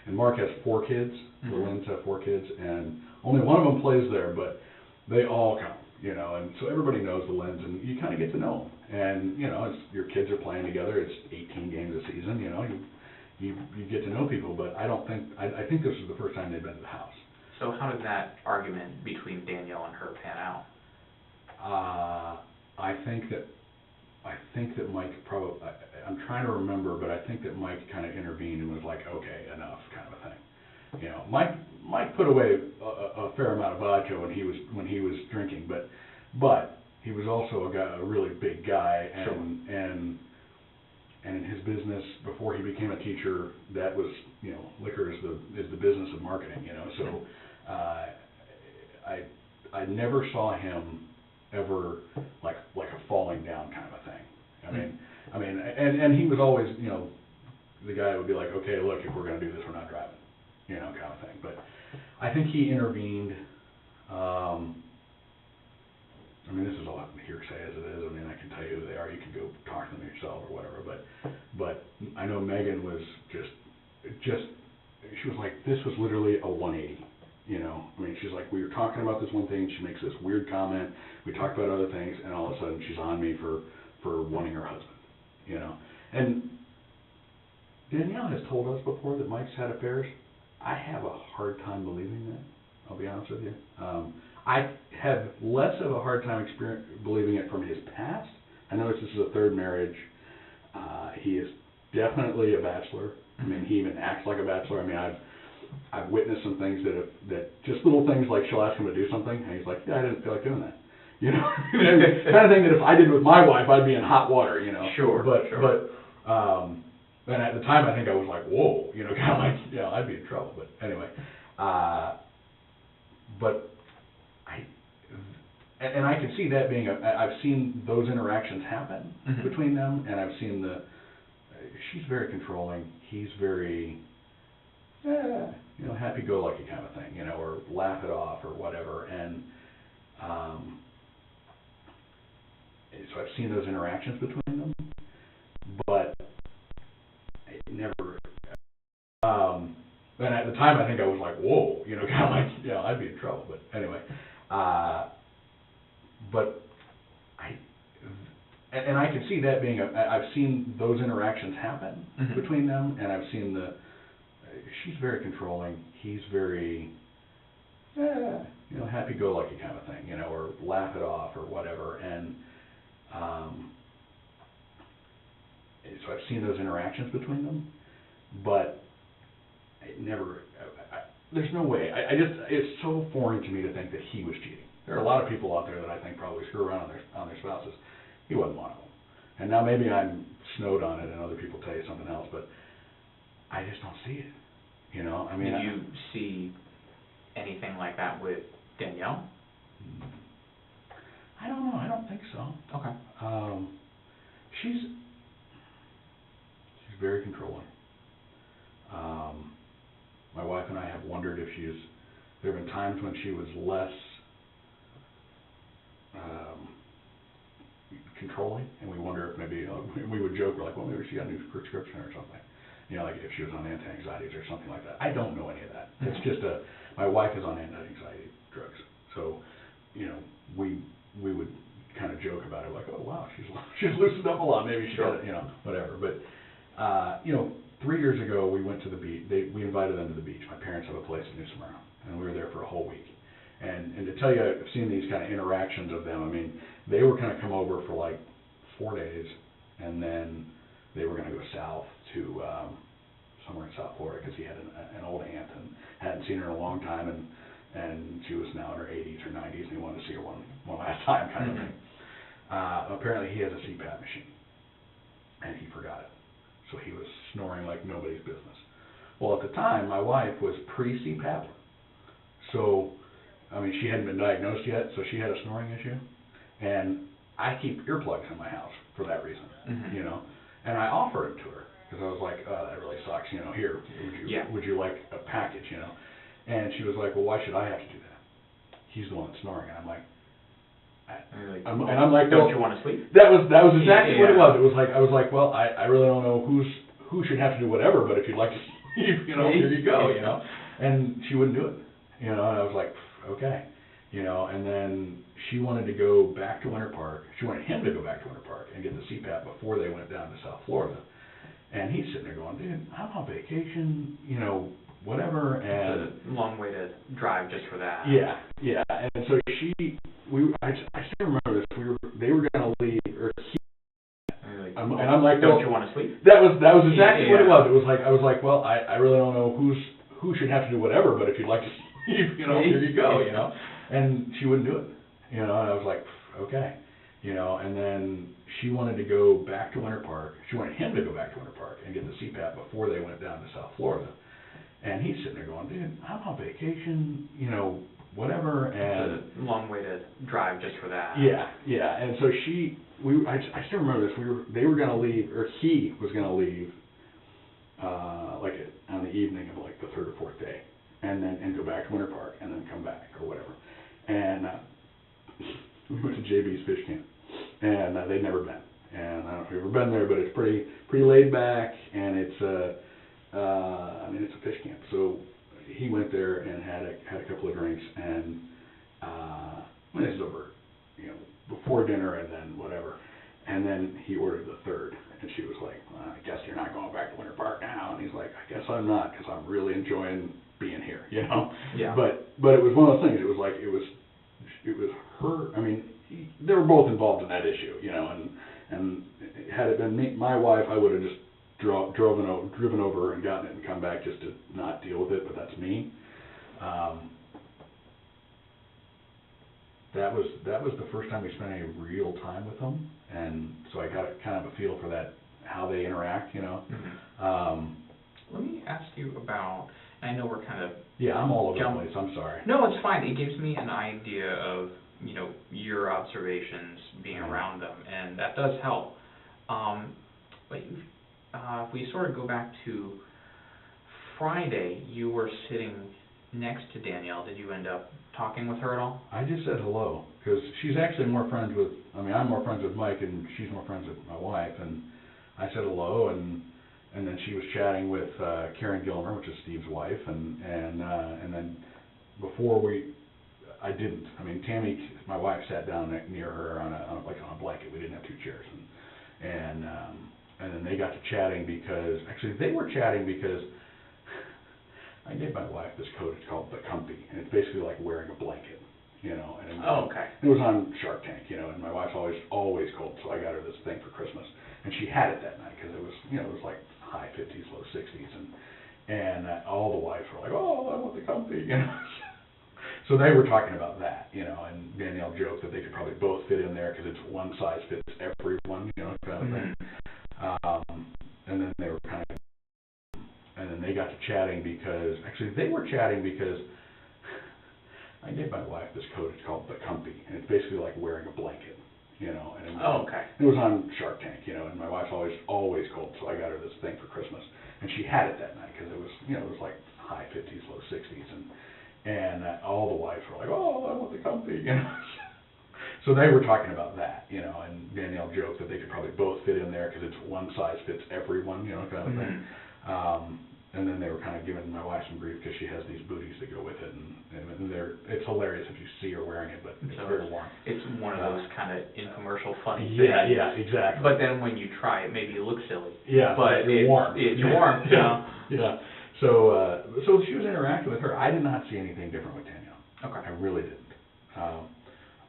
and Mark has 4 kids. The Lynns have 4 kids, and only one of them plays there, but they all come. And so everybody knows the Lynns, and you kind of get to know them. And, your kids are playing together. It's 18 games a season, you get to know people. But I think this was the first time they'd been to the house. So how did that argument between Danielle and her pan out? I think that Mike probably, I'm trying to remember, but I think that Mike kind of intervened and was like, okay, enough, kind of a thing. Mike put away a fair amount of vodka when he was drinking, but he was also a really big guy, and in his business before he became a teacher, that was liquor is the business of marketing, So I never saw him ever like a falling down kind of a thing. I mean, and he was always the guy would be like, okay, look, if we're going to do this, we're not driving. Kind of thing. But I think he intervened. I mean, this is all hearsay as it is. I mean, I can tell you who they are. You can go talk to them yourself or whatever. But I know Megan was just she was like, this was literally a 180. I mean, she's like, we were talking about this one thing, she makes this weird comment, we talked about other things, and all of a sudden she's on me for wanting her husband, And Danielle has told us before that Mike's had affairs. I have a hard time believing that, I'll be honest with you. I have less of a hard time believing it from his past. I know this is a third marriage. He is definitely a bachelor. I mean, he even acts like a bachelor. I mean, I've witnessed some things that just little things like she'll ask him to do something, and he's like, yeah, I didn't feel like doing that. Kind of thing that if I did with my wife, I'd be in hot water, Sure. But and at the time, I think I was like, whoa, kind of like, I'd be in trouble. But anyway, but and I can see that being I've seen those interactions happen between them, and I've seen she's very controlling, he's very, happy-go-lucky kind of thing, or laugh it off or whatever, and so I've seen those interactions between them, but it never, and at the time I think I was like, whoa, kind of like, I'd be in trouble, but anyway, but and I can see that being I've seen those interactions happen between them, and I've seen she's very controlling, he's very, happy-go-lucky kind of thing, or laugh it off or whatever, and so I've seen those interactions between them, but it never, there's no way, it's so foreign to me to think that he was cheating. There are a lot of people out there that I think probably screw around on their spouses. He wasn't one of them. And now maybe I'm snowed on it and other people tell you something else, but I just don't see it. I mean, did you see anything like that with Danielle? I don't know. I don't think so. Okay. She's very controlling. My wife and I have wondered if there have been times when she was less controlling, and we wonder if maybe, we would joke, we're like, well, maybe she got a new prescription or something. Like if she was on anti-anxieties or something like that. I don't know any of that. It's just my wife is on anti-anxiety drugs. So, we would kind of joke about it, like, oh, wow, she's loosened up a lot. Maybe she got it, whatever. But, 3 years ago, we went to the beach. We invited them to the beach. My parents have a place in New Smyrna, and we were there for a whole week. And to tell you, I've seen these kind of interactions of them. I mean, they were going to come over for like 4 days, and then they were going to go south to somewhere in South Florida because he had an old aunt and hadn't seen her in a long time, and she was now in her 80s or 90s, and he wanted to see her one last time kind of thing. Apparently, he has a CPAP machine, and he forgot it. So he was snoring like nobody's business. Well, at the time, my wife was pre-CPAP, so, I mean, she hadn't been diagnosed yet, so she had a snoring issue. And I keep earplugs in my house for that reason, And I offered them to her, because I was like, oh, that really sucks, here, would you like a package, And she was like, well, why should I have to do that? He's the one that's snoring. And I'm like, don't you want to sleep? That was exactly what it was. It was like, I was like, well, I really don't know who should have to do whatever, but if you'd like to sleep, here you go, And she wouldn't do it, and I was like, okay, and then she wanted to go back to Winter Park. She wanted him to go back to Winter Park and get the CPAP before they went down to South Florida. And he's sitting there going, dude, I'm on vacation, whatever. And it's a long way to drive just for that. Yeah. And so I still remember this. They were going to leave, or and I'm like, don't you want to sleep? That was exactly what it was. It was like, I was like, well, I really don't know who should have to do whatever, but if you'd like to sleep, here you go, And she wouldn't do it, and I was like, okay, and then she wanted to go back to Winter Park. She wanted him to go back to Winter Park and get the CPAP before they went down to South Florida. And he's sitting there going, dude, I'm on vacation, whatever. And it's a long way to drive just for that. Yeah. And so I still remember this. They were going to leave, or he was going to leave, on the evening of like the third or fourth day, and go back to Winter Park and then come back or whatever. And we went to JB's fish camp, and they'd never been. And I don't know if you've ever been there, but it's pretty laid back, and it's it's a fish camp. So, he went there and had a couple of drinks, and this is over, before dinner and then whatever. And then he ordered the third, and she was like, well, I guess you're not going back to Winter Park now. And he's like, I guess I'm not, because I'm really enjoying being here, Yeah. But it was one of those things. It was like, it was her. I mean, they were both involved in that issue, and had it been me, my wife, I would have just driven over and gotten it and come back just to not deal with it. But that's me. That was the first time we spent any real time with them, and so I got kind of a feel for that, how they interact, Mm-hmm. Let me ask you about, I know we're kind of... Yeah, I'm all over the place, I'm sorry. No, it's fine. It gives me an idea of, your observations being Mm-hmm. around them, and that does help. But if we sort of go back to Friday, you were sitting next to Danielle. Did you end up talking with her at all? I just said hello, because she's actually more friends with, I'm more friends with Mike, and she's more friends with my wife, and I said hello, and then she was chatting with Karen Gilmer, which is Steve's wife, and then before I didn't. Tammy, my wife, sat down near her on a blanket. We didn't have two chairs, and then they got to chatting they were chatting because I gave my wife this coat. It's called the Comfy, and it's basically like wearing a blanket, And Okay. It was on Shark Tank, and my wife's always cold, so I got her this thing for Christmas, and she had it that night because it was, it was like high 50s, low 60s, and all the wives were like, oh, I want the Comfy, So they were talking about that, and Danielle joked that they could probably both fit in there because it's one size fits everyone, kind of thing. And then they were and then they got to chatting they were chatting because I gave my wife this coat. It's called the Comfy, and it's basically like wearing a blanket, And Okay. it was on Shark Tank, and my wife's always cold, so I got her this thing for Christmas, and she had it that night because it was, it was like high 50s, low 60s, and all the wives were like, oh, I want the Comfy, So they were talking about that, and Danielle joked that they could probably both fit in there because it's one size fits everyone, kind of thing. And then they were kind of giving my wife some grief because she has these booties that go with it, and it's hilarious if you see her wearing it, but it's very warm. It's one of those kind of infomercial funny things. Yeah, exactly. But then when you try it, maybe it looks silly. Yeah, but it's warm. It's warm, Yeah. So she was interacting with her. I did not see anything different with Danielle. Okay. I really didn't.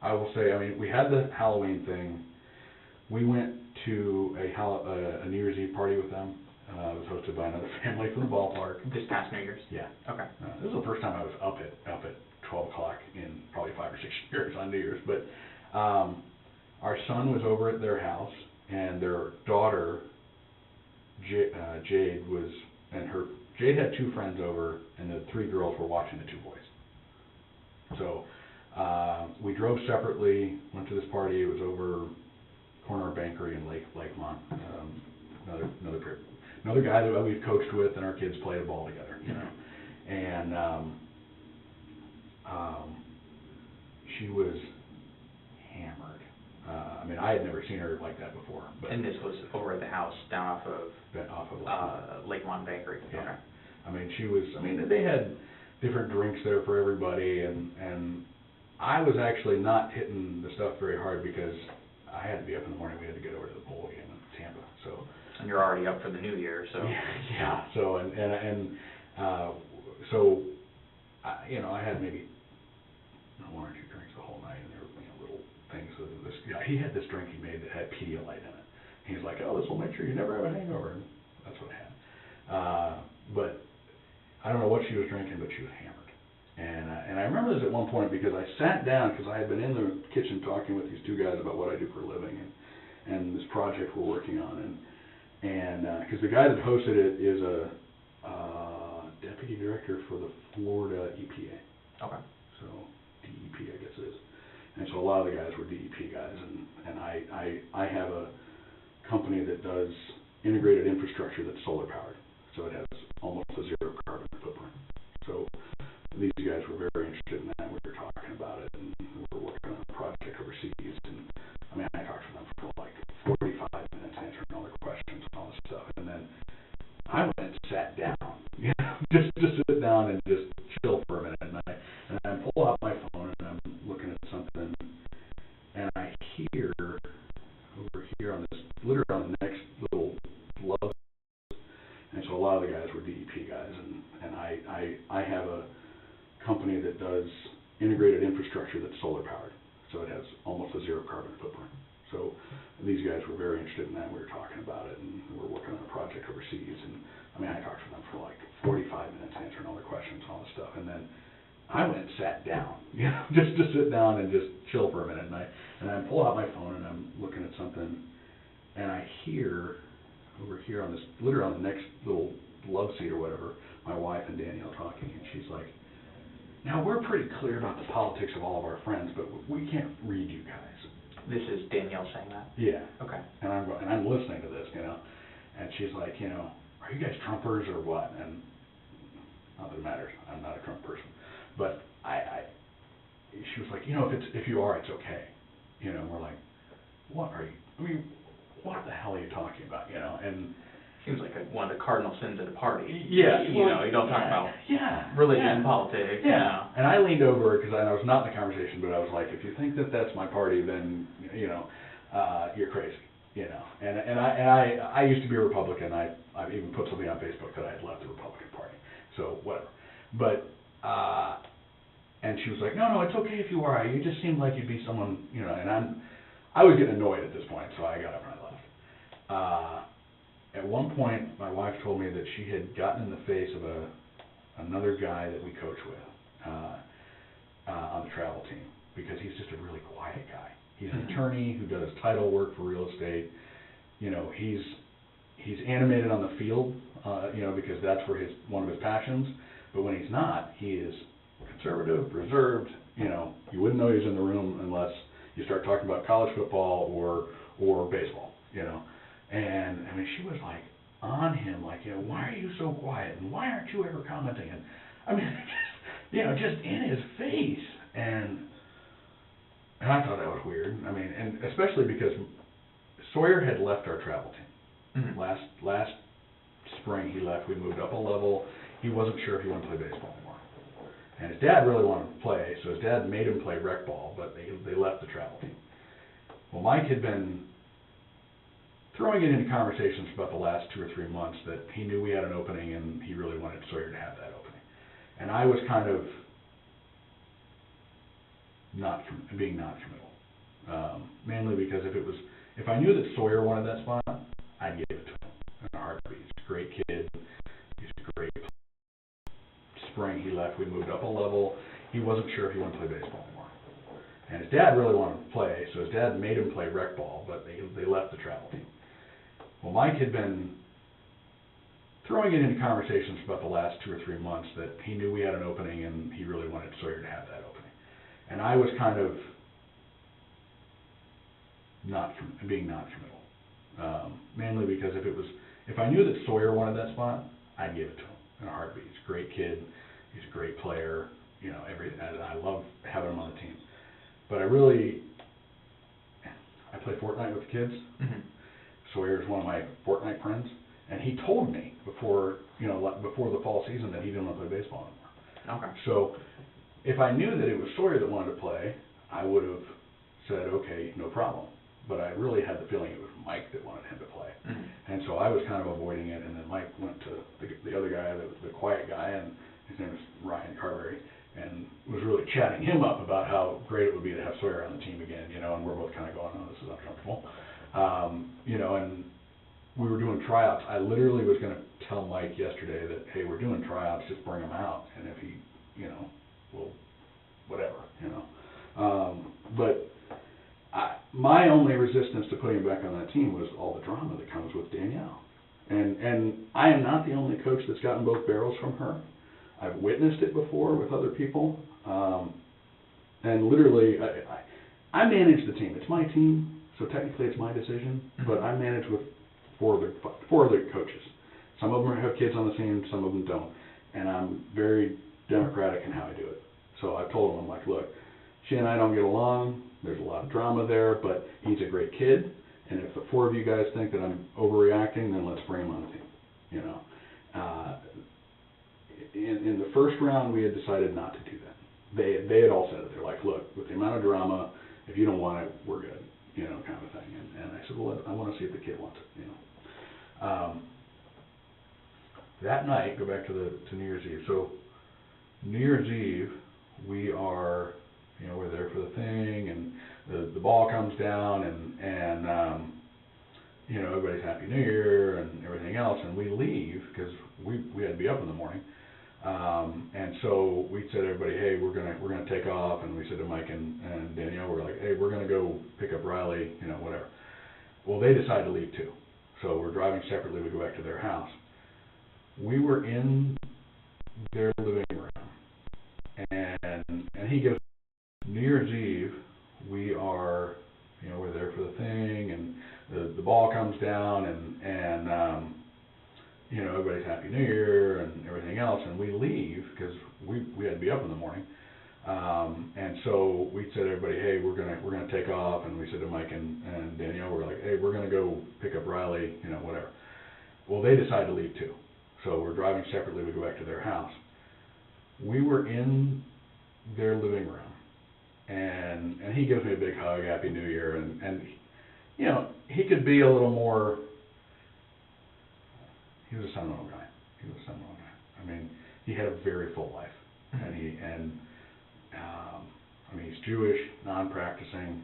I will say, we had the Halloween thing. We went to a New Year's Eve party with them. It was hosted by another family from the ballpark. This past New Year's? Yeah. Okay. This was the first time I was up at 12 o'clock in probably 5 or 6 years on New Year's. But our son was over at their house, and their daughter, Jade, Jade had two friends over, and the three girls were watching the two boys. So we drove separately, went to this party. It was over corner of Bankery and Lakemont. Another guy that we've coached with, and our kids played a ball together, And she was hammered. I had never seen her like that before. But and this was over at the house down off of Lakemont Bakery. Yeah. Okay. She was. They had different drinks there for everybody, and I was actually not hitting the stuff very hard because I had to be up in the morning. We had to get over to the bowl game in Tampa, so. And you're already up for the new year, so. Yeah. So I had maybe one or two drinks the whole night, and there were little things. This guy, he had this drink he made that had Pedialyte in it. He's like, oh, this will make sure you never have a hangover. And that's what I had. But I don't know what she was drinking, but she was hammered. And I remember this at one point because I sat down because I had been in the kitchen talking with these two guys about what I do for a living and this project we're working on. And because the guy that hosted it is a deputy director for the Florida EPA. Okay. So DEP, I guess it is. And so a lot of the guys were DEP guys, and I have a company that does integrated infrastructure that's solar powered, so it has almost a zero carbon footprint. So these guys were very interested in that. We were talking about it, and we were working on a project overseas. And I talked to them for like 45 minutes, answering all their questions and all this stuff. And then I went and sat down, just to sit down and just infrastructure that's solar powered, so it has almost a zero carbon footprint. So these guys were very interested in that. We were talking about it, and we're working on a project overseas. And I mean, I talked to them for like 45 minutes answering all their questions and all this stuff. And then I went and sat down, you know, just to sit down and just chill for a minute. And I pull out my phone and I'm looking at something, and I hear over here on this, literally on the next little love seat or whatever, my wife and Danielle talking, and she's like, "Now we're pretty clear about the politics of all of our friends, but we can't read you guys." This is Danielle saying that? Yeah. Okay. And I'm listening to this, you know, and she's like, you know, "Are you guys Trumpers or what?" And not that it matters, I'm not a Trump person, but she was like, "You know, if you are, it's okay," you know. And we're like, "What are you? I mean, what the hell are you talking about?" You know, and seems like one of the cardinal sins at a party. Yeah. You know, you don't talk about religion, politics. Yeah. You know. And I leaned over because I was not in the conversation, but I was like, if you think that that's my party, then you know, you're crazy. You know. And I used to be a Republican. I've even put something on Facebook that I had left the Republican Party. So whatever. But and she was like, no, it's okay if you are. You just seemed like you'd be someone, you know. And I was getting annoyed at this point, so I got up and I left. At one point, my wife told me that she had gotten in the face of another guy that we coach with on the travel team, because he's just a really quiet guy. He's an attorney who does title work for real estate. You know, he's animated on the field, you know, because that's where one of his passions. But when he's not, he is conservative, reserved. You know, you wouldn't know he's in the room unless you start talking about college football or baseball. You know. And I mean, she was like on him, like, you know, "Why are you so quiet? And why aren't you ever commenting?" And I mean, you know, just in his face. And I thought that was weird. I mean, and especially because Sawyer had left our travel team. Mm-hmm. Last spring he left. We moved up a level. He wasn't sure if he wanted to play baseball anymore. And his dad really wanted to play, so his dad made him play rec ball, but they left the travel team. Well, Mike had been throwing it into conversations about the last 2 or 3 months that he knew we had an opening and he really wanted Sawyer to have that opening. And I was kind of being non-committal, mainly because if I knew that Sawyer wanted that spot, I'd give it to him in a heartbeat. He's a great kid. He's a great player. Spring he left. We moved up a level. He wasn't sure if he wanted to play baseball anymore. And his dad really wanted to play, so his dad made him play rec ball, but they left the travel team. Well, Mike had been throwing it into conversations about the last 2 or 3 months that he knew we had an opening and he really wanted Sawyer to have that opening. And I was kind of being non-committal, mainly because if I knew that Sawyer wanted that spot, I'd give it to him in a heartbeat. He's a great kid. He's a great player. You know, I love having him on the team. But I play Fortnite with the kids. Mm-hmm. Sawyer is one of my Fortnite friends, and he told me before the fall season that he didn't want to play baseball anymore. Okay. So if I knew that it was Sawyer that wanted to play, I would have said, okay, no problem. But I really had the feeling it was Mike that wanted him to play. Mm-hmm. And so I was kind of avoiding it, and then Mike went to the other guy, the quiet guy, and his name is Ryan Carberry, and was really chatting him up about how great it would be to have Sawyer on the team again, you know, and we're both kind of going, oh, this is uncomfortable. You know, and we were doing tryouts. I literally was going to tell Mike yesterday that, hey, we're doing tryouts, just bring him out, and if he, you know, well, whatever, you know. But my only resistance to putting him back on that team was all the drama that comes with Danielle. And I am not the only coach that's gotten both barrels from her. I've witnessed it before with other people. And literally, I manage the team. It's my team, so technically it's my decision, but I manage with four other coaches. Some of them have kids on the team, some of them don't. And I'm very democratic in how I do it. So I've told them, I'm like, look, she and I don't get along. There's a lot of drama there, but he's a great kid. And if the 4 of you guys think that I'm overreacting, then let's bring him on the team. You know, in the first round, we had decided not to do that. They had all said it. They're like, look, with the amount of drama, if you don't want it, we're good. You know, kind of thing. And I said, well, I want to see if the kid wants it. You know. That night, go back to New Year's Eve. So New Year's Eve, we are we're there for the thing, and the ball comes down, and everybody's Happy New Year and everything else, and we leave because we had to be up in the morning. And so we said to everybody, hey, we're gonna take off, and we said to Mike and Danielle, we're like, hey, we're gonna go pick up Riley, whatever. Well, they decided to leave too, so we're driving separately. We go back to their house. We were in their living room, and he goes, New Year's Eve, we are, we're there for the thing, and the ball comes down, and everybody's Happy New Year and everything else, and we leave because we had to be up in the morning. And so we said to everybody, hey, we're gonna take off, and we said to Mike and Danielle, we're like, hey, we're gonna go pick up Riley, whatever. Well, they decided to leave too, so we're driving separately. We go back to their house. We were in their living room, and he gives me a big hug, Happy New Year, and he could be a little more. He was a sentimental guy. I mean, he had a very full life, and he's Jewish, non-practicing.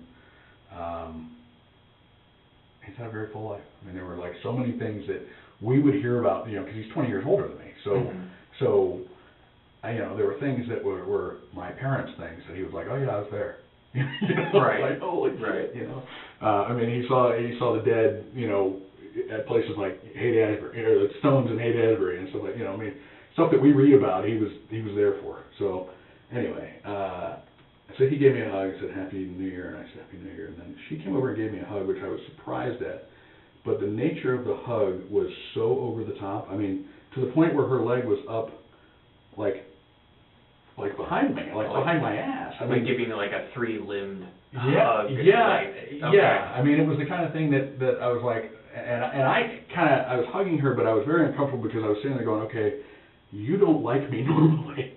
He's had a very full life. I mean, there were like so many things that we would hear about, because he's 20 years older than me. So there were things that were my parents' things that he was like, oh yeah, I was there. Right. Like, holy shit, he saw the dead, at places like Haight-Ashbury, or the Stones in Haight-Ashbury and stuff like, stuff that we read about, he was there for. So anyway, so he gave me a hug and said Happy New Year, and I said Happy New Year, and then she came over and gave me a hug, which I was surprised at, but the nature of the hug was so over the top. I mean, to the point where her leg was up, like behind me, behind my ass. I mean, giving like a three-limbed hug. Yeah. I mean, it was the kind of thing that I was like, and I was hugging her, but I was very uncomfortable because I was sitting there going, okay, you don't like me normally,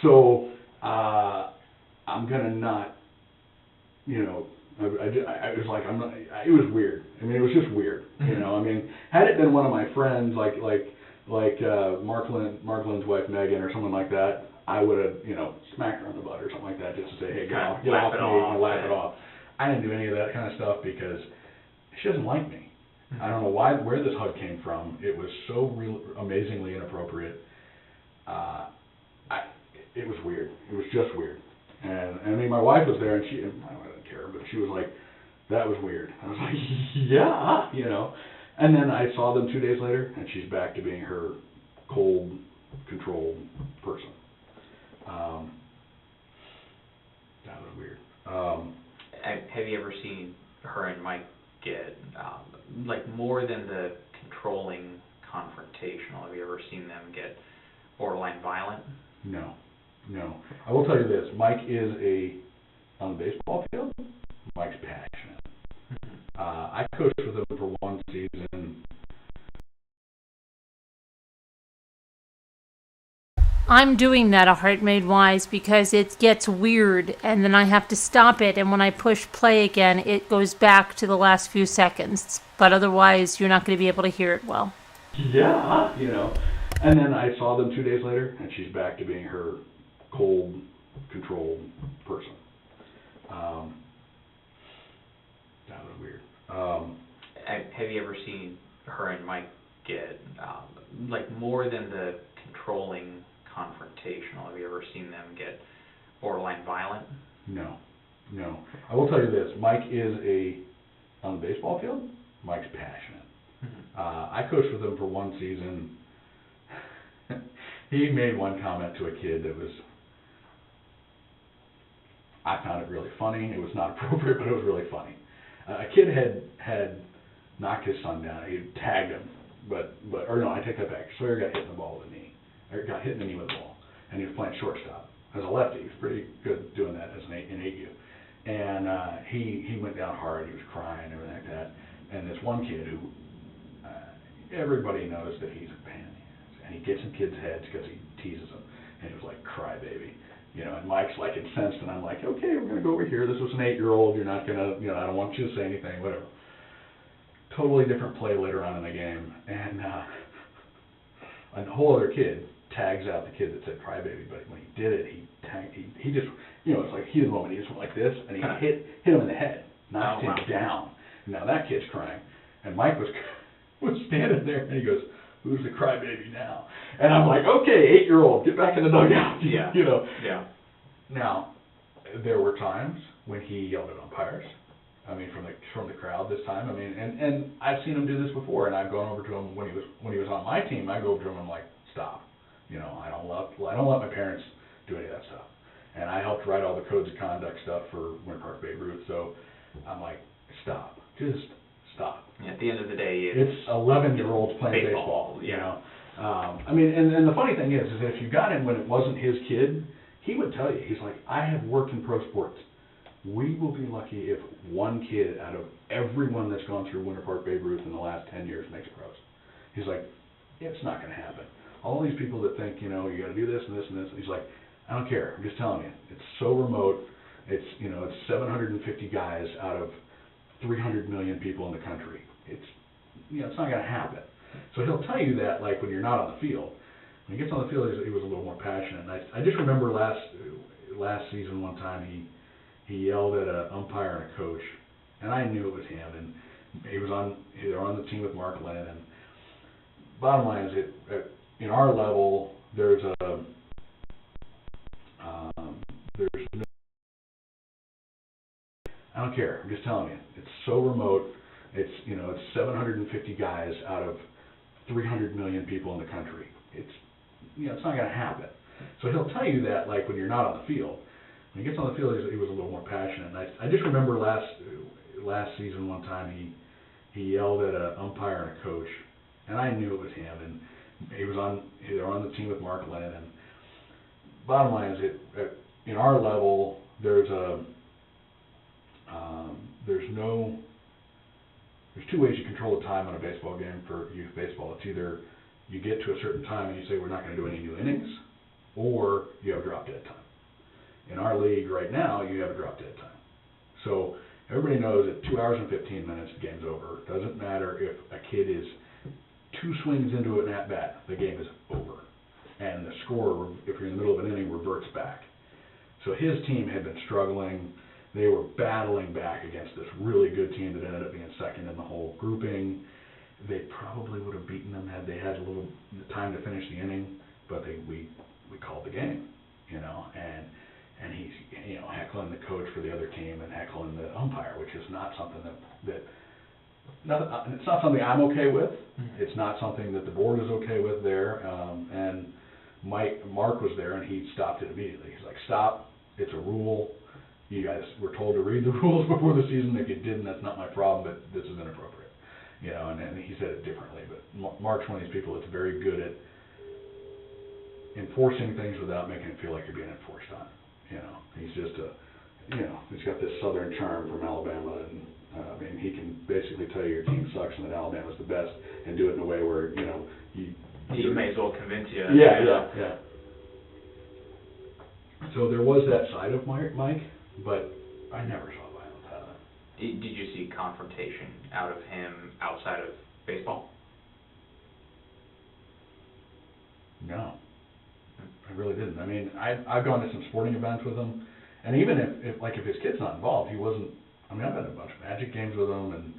so I'm gonna not, I was like, I'm not. It was weird. I mean, it was just weird, I mean, had it been one of my friends, like Mark Lynn's wife Megan or someone like that, I would have, smacked her on the butt or something like that, just to say, hey, get off me, and laugh it off. I didn't do any of that kind of stuff because she doesn't like me. I don't know where this hug came from. It was so amazingly inappropriate. It was weird. It was just weird. And I mean, my wife was there, and I didn't care, but she was like, that was weird. I was like, yeah, And then I saw them 2 days later, and she's back to being her cold, controlled person. That was weird. Have you ever seen her and Mike get, more than the controlling confrontational? Have you ever seen them get borderline violent? No. I will tell you this, Mike is on the baseball field, Mike's passionate. I coached with him for one season. I'm doing that a Heart Made Wise because it gets weird and then I have to stop it, and when I push play again it goes back to the last few seconds, but otherwise you're not going to be able to hear it well. Yeah, And then I saw them 2 days later, and she's back to being her cold, controlled person. That was weird. Have you ever seen her and Mike get, more than the controlling confrontational? Have you ever seen them get borderline violent? No. I will tell you this, Mike is on the baseball field, Mike's passionate. I coached with him for one season. He made one comment to a kid that was, I found it really funny. It was not appropriate, but it was really funny. A kid had knocked his son down. He had tagged him, I take that back. Sawyer got hit in the ball with a knee, or got hit in the knee with a ball, and he was playing shortstop. As a lefty, he was pretty good doing that as an 8U. And he went down hard. He was crying and everything like that. And this one kid who everybody knows that he's a pain in the ass, and he gets in kids' heads because he teases them, and he was like, crybaby. And Mike's like incensed, and I'm like, okay, we're going to go over here. This was an 8-year-old. You're not going to, I don't want you to say anything, whatever. Totally different play later on in the game, and a whole other kid tags out the kid that said crybaby, but when he did it, he he just, it's like heat of the moment. He just went like this, and he hit him in the head, knocked him down. Now that kid's crying, and Mike was standing there, and he goes, "Who's the crybaby now?" And I'm like, "Okay, 8-year-old, get back in the dugout." Yeah. Yeah. Now, there were times when he yelled at umpires. I mean, from the crowd this time. I mean, and I've seen him do this before, and I've gone over to him when he was on my team. I go over to him and I'm like, "Stop." I don't let my parents do any of that stuff. And I helped write all the codes of conduct stuff for Winter Park Babe Ruth, so I'm like, "Stop. Just stop." At the end of the day, it's 11-year-olds playing baseball. I mean, and the funny thing is that if you got him when it wasn't his kid, he would tell you, he's like, "I have worked in pro sports. We will be lucky if one kid out of everyone that's gone through Winter Park Babe Ruth in the last 10 years makes pros." He's like, "It's not going to happen. All these people that think, you got to do this and this and this." And he's like, "I don't care. I'm just telling you. It's so remote. It's 750 guys out of 300 million people in the country. It's not going to happen." So he'll tell you that, like, when you're not on the field. When he gets on the field, he was a little more passionate. And I just remember last season one time he yelled at an umpire and a coach, and I knew it was him. And they were on the team with Mark Lynn. And bottom line is, in our level, there's no. I don't care. I'm just telling you. It's so remote. It's 750 guys out of 300 million people in the country. It's not going to happen. So he'll tell you that, like, when you're not on the field. When he gets on the field, he was a little more passionate. And I just remember last season one time he yelled at an umpire and a coach, and I knew it was him. And they were on the team with Mark Lynn. And bottom line is, in our level, there's two ways you control the time on a baseball game for youth baseball. It's either you get to a certain time and you say, "We're not going to do any new innings," or you have drop dead time. In our league right now, you have a drop dead time. So everybody knows at 2 hours and 15 minutes, the game's over. It doesn't matter if a kid is 2 swings into an at-bat, the game is over. And the score, if you're in the middle of an inning, reverts back. So his team had been struggling. They were battling back against this really good team that ended up being second in the whole grouping. They probably would have beaten them had they had a little time to finish the inning, but we called the game, and he's heckling the coach for the other team and heckling the umpire, which is not something it's not something I'm okay with. Mm-hmm. It's not something that the board is okay with there. And Mark was there, and he stopped it immediately. He's like, "Stop! It's a rule. You guys were told to read the rules before the season. If you didn't, that's not my problem, but this is inappropriate." And he said it differently. But Mark's one of these people that's very good at enforcing things without making it feel like you're being enforced on. He's just he's got this southern charm from Alabama, and he can basically tell you your team sucks and that Alabama's the best, and do it in a way where he may as well convince you. Yeah. So there was that side of Mike, but I never saw violence out of it. Did you see confrontation out of him outside of baseball? No, I really didn't. I mean, I've gone to some sporting events with him, and even if his kid's not involved, he wasn't. I mean, I've been to a bunch of Magic games with him, and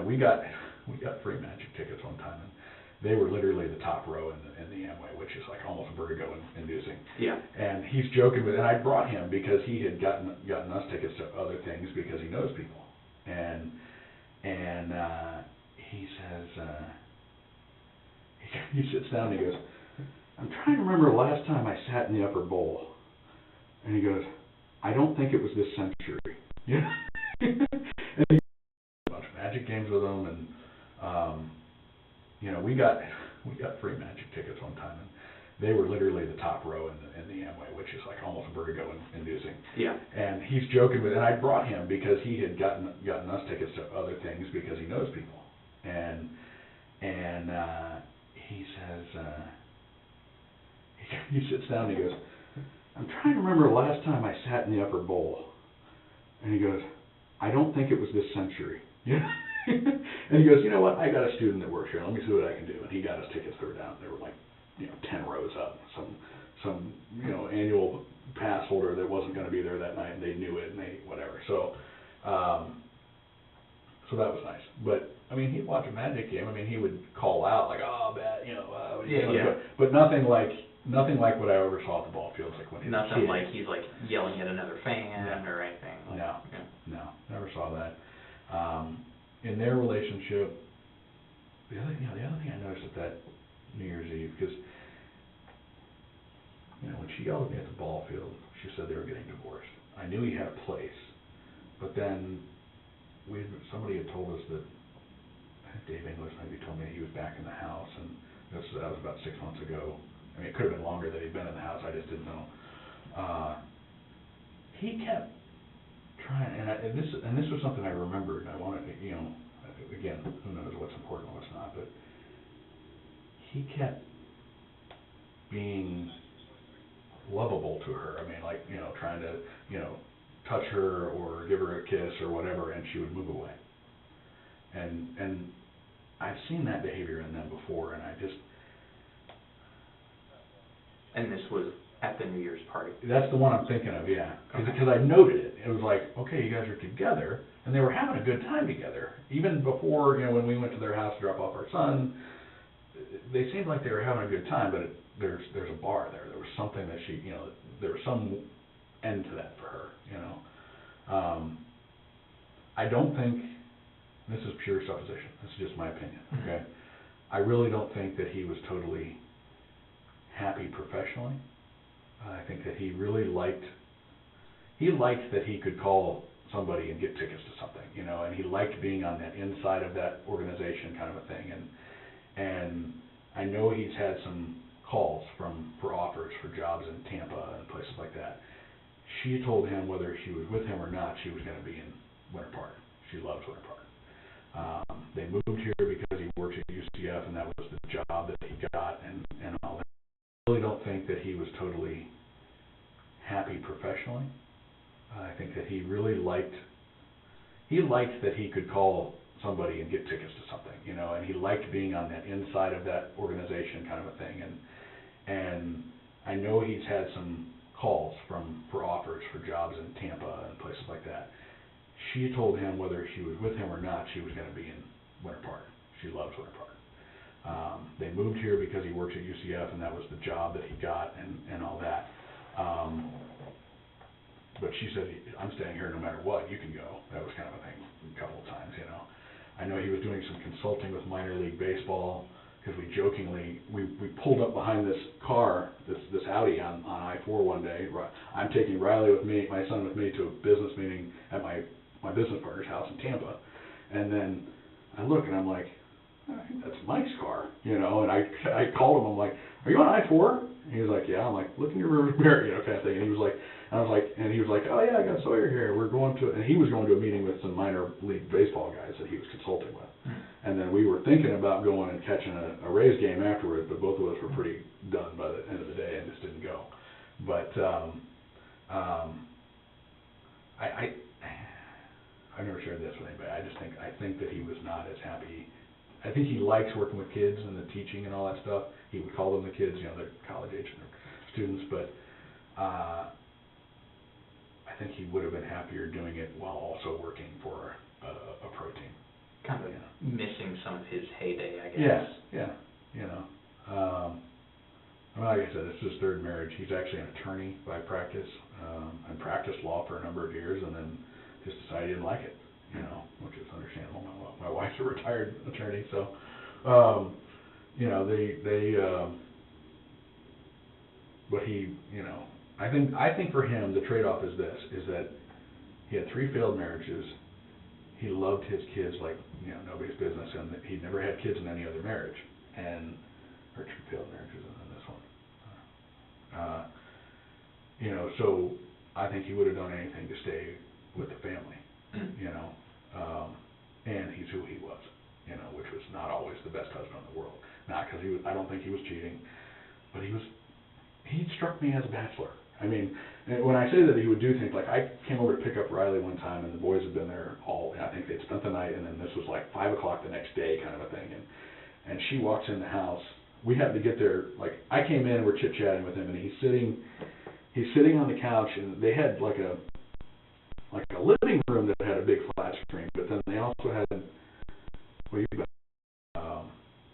we got free Magic tickets one time, and they were literally the top row in the Amway, which is like almost vertigo-inducing. Yeah. And he's joking with, and I brought him because he had gotten us tickets to other things because he knows people, and he says he sits down and he goes, "I'm trying to remember the last time I sat in the upper bowl," and he goes, "I don't think it was this century." Yeah. And he a bunch of Magic games with him, and we got free Magic tickets one time, and they were literally the top row in the Amway, which is like almost vertigo-inducing. Yeah. And he's joking with, and I brought him because he had gotten us tickets to other things because he knows people, and he says he sits down and he goes, "I'm trying to remember the last time I sat in the upper bowl," and he goes, "I don't think it was this century." Yeah. And he goes, "You know what? I got a student that works here. Let me see what I can do." And he got us tickets. They were down. They were like, 10 rows up, some annual pass holder that wasn't going to be there that night, and they knew it, and they whatever. So so that was nice. But I mean, he'd watch a Magic game. I mean, he would call out like, "Oh, bad," but nothing like what I ever saw at the ball fields, like when he was a Nothing kid. like he's like yelling at another fan or anything. No, never saw that. In their relationship, the other thing I noticed at that New Year's Eve, because when she yelled at me at the ball field, she said they were getting divorced. I knew he had a place, but then somebody had told us that, I think Dave Inglis maybe told me he was back in the house, and that was about 6 months ago. I mean, it could have been longer that he'd been in the house, I just didn't know. He kept trying, and this was something I remembered. I wanted to, again, who knows what's important and what's not, but he kept being lovable to her. I mean, like, trying to, touch her or give her a kiss or whatever, and she would move away. And I've seen that behavior in them before, and I just... And this was at the New Year's party? That's the one I'm thinking of, yeah. Okay. Because I noted it. It was like, okay, you guys are together, and they were having a good time together. Even before, when we went to their house to drop off our son, they seemed like they were having a good time, but there's a bar there. There was something that she, there was some end to that for her, I don't think, this is pure supposition, this is just my opinion, okay? I really don't think that he was totally happy professionally. I think that he really liked that he could call somebody and get tickets to something, and he liked being on that inside of that organization kind of a thing, and I know he's had some calls for offers for jobs in Tampa and places like that. She told him whether she was with him or not, she was going to be in Winter Park. She loves Winter Park. They moved here because he works at UCF, and that was the job that he got and all that. I really don't think that he was totally happy professionally. I think that he really liked that he could call somebody and get tickets to something, and he liked being on that inside of that organization kind of a thing, and I know he's had some calls for offers for jobs in Tampa and places like that. She told him whether she was with him or not, she was going to be in Winter Park. She loves Winter Park. They moved here because he works at UCF, and that was the job that he got and all that. But she said, I'm staying here no matter what, you can go. That was kind of a thing a couple of times, I know he was doing some consulting with minor league baseball, because we jokingly, we pulled up behind this car, this Audi on I-4 one day. I'm taking Riley with me, my son with me, to a business meeting at my business partner's house in Tampa. And then I look and I'm like, I think that's Mike's car, and I called him, I'm like, are you on I-4? And he was like, yeah. I'm like, look in your rearview mirror, kind of thing. And he was like, oh yeah, I got Sawyer here. We're going to, and he was going to a meeting with some minor league baseball guys that he was consulting with. And then we were thinking about going and catching a Rays game afterwards, but both of us were pretty done by the end of the day and just didn't go. But I've never shared this with anybody. I think that he was not as happy. I think he likes working with kids and the teaching and all that stuff. He would call them the kids, they're college age and they're students, but I think he would have been happier doing it while also working for a pro team. Kind of missing some of his heyday, I guess. Yeah. Like I said, it's his third marriage. He's actually an attorney by practice, and practiced law for a number of years, and then just decided he didn't like it, which is understandable. My wife's a retired attorney, so, but he, I think for him, the trade-off is this, is that he had 3 failed marriages. He loved his kids like, nobody's business, and he never had kids in any other marriage, or 2 failed marriages, and then this one. So I think he would have done anything to stay with the family, and he's who he was, which was not always the best husband in the world. Not because I don't think he was cheating, but he struck me as a bachelor. I mean, when I say that he would do things, like I came over to pick up Riley one time, and the boys had been there I think they'd spent the night, and then this was like 5 o'clock the next day kind of a thing, and she walks in the house we had to get there, like, I came in, we're chit-chatting with him, and he's sitting on the couch, and they had like a living room that had a big flat screen, but then they also had,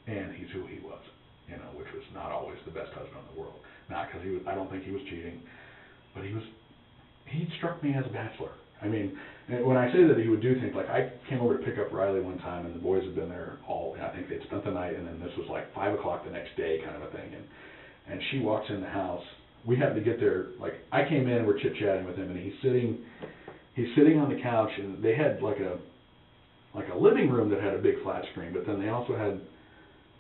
and he's who he was, you know, which was not always the best husband in the world. Not because I don't think he was cheating, but he struck me as a bachelor. I mean, when I say that he would do things, like I came over to pick up Riley one time, and the boys had been there I think they'd spent the night, and then this was like 5 o'clock the next day kind of a thing, and she walks in the house. We had to get there, like, I came in, we're chit-chatting with him, and he's sitting on the couch, and they had like a living room that had a big flat screen, but then they also had,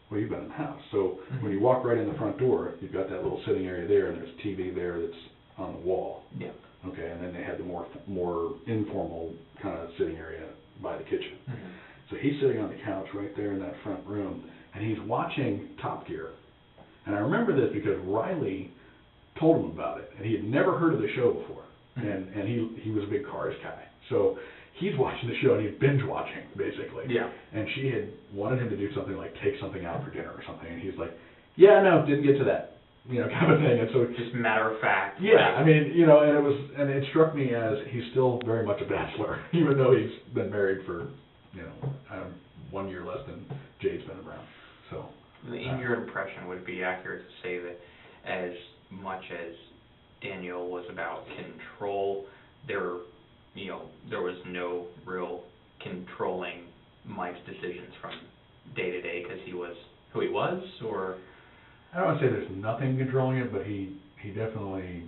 well, you've been in the house, so when you walk right in the front door, you've got that little sitting area there, and there's a TV there that's on the wall. Yeah. Okay, and then they had the more informal kind of sitting area by the kitchen. So he's sitting on the couch right there in that front room, and he's watching Top Gear. And I remember this because Riley told him about it, and he had never heard of the show before, and he was a big Cars guy. So he's watching the show, and he's binge watching, basically. Yeah. And she had wanted him to do something like take something out for dinner or something, and he's like, yeah, no, didn't get to that, you know, kind of thing. And so just matter of fact. yeah, I mean, you know, and it struck me as he's still very much a bachelor, even though he's been married for, you know, 1 year less than Jade's been around. So, in your impression, would it be accurate to say that as much as Danielle was about control, there was no real controlling Mike's decisions from day to day because he was who he was, or? I don't want to say there's nothing controlling it, but he definitely,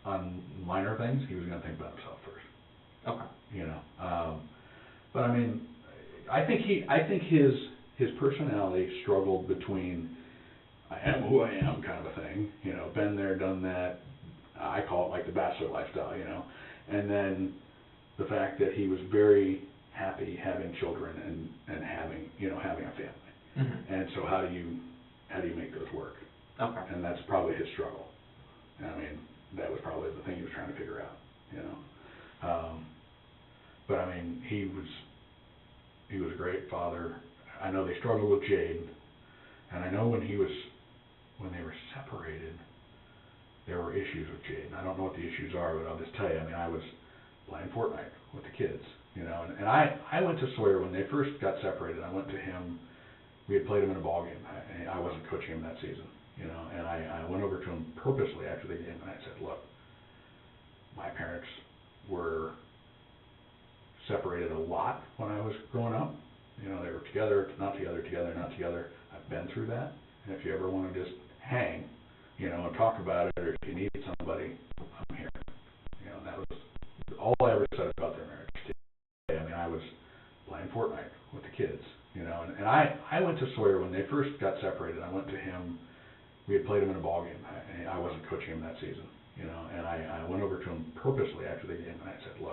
on minor things, he was going to think about himself first. Okay. You know, but I mean, I think his personality struggled between I am who I am kind of a thing, you know, been there, done that. I call it like the bachelor lifestyle, you know, and then the fact that he was very happy having children and having a family. And so how do you make those work? Okay. And that's probably his struggle. I mean, that was probably the thing he was trying to figure out, you know. But I mean, he was a great father. I know they struggled with Jade, and I know when they were separated, there were issues with Jade. And I don't know what the issues are, but I'll just tell you, I mean, I was playing Fortnite with the kids, you know, and I went to Sawyer when they first got separated. I went to him. We had played him in a ball game. I wasn't coaching him that season, you know, and I went over to him purposely after the game, and I said, look, my parents were separated a lot when I was growing up. You know, they were together, not together, together, not together. I've been through that, and if you ever want to just hang, you know, and talk about it, or if you need somebody, I'm here. You know, and that was all I ever said about their marriage. I mean, I was playing Fortnite with the kids, you know, and I went to Sawyer when they first got separated. I went to him. We had played him in a ball game. I wasn't coaching him that season, you know, and I went over to him purposely after the game, and I said, look,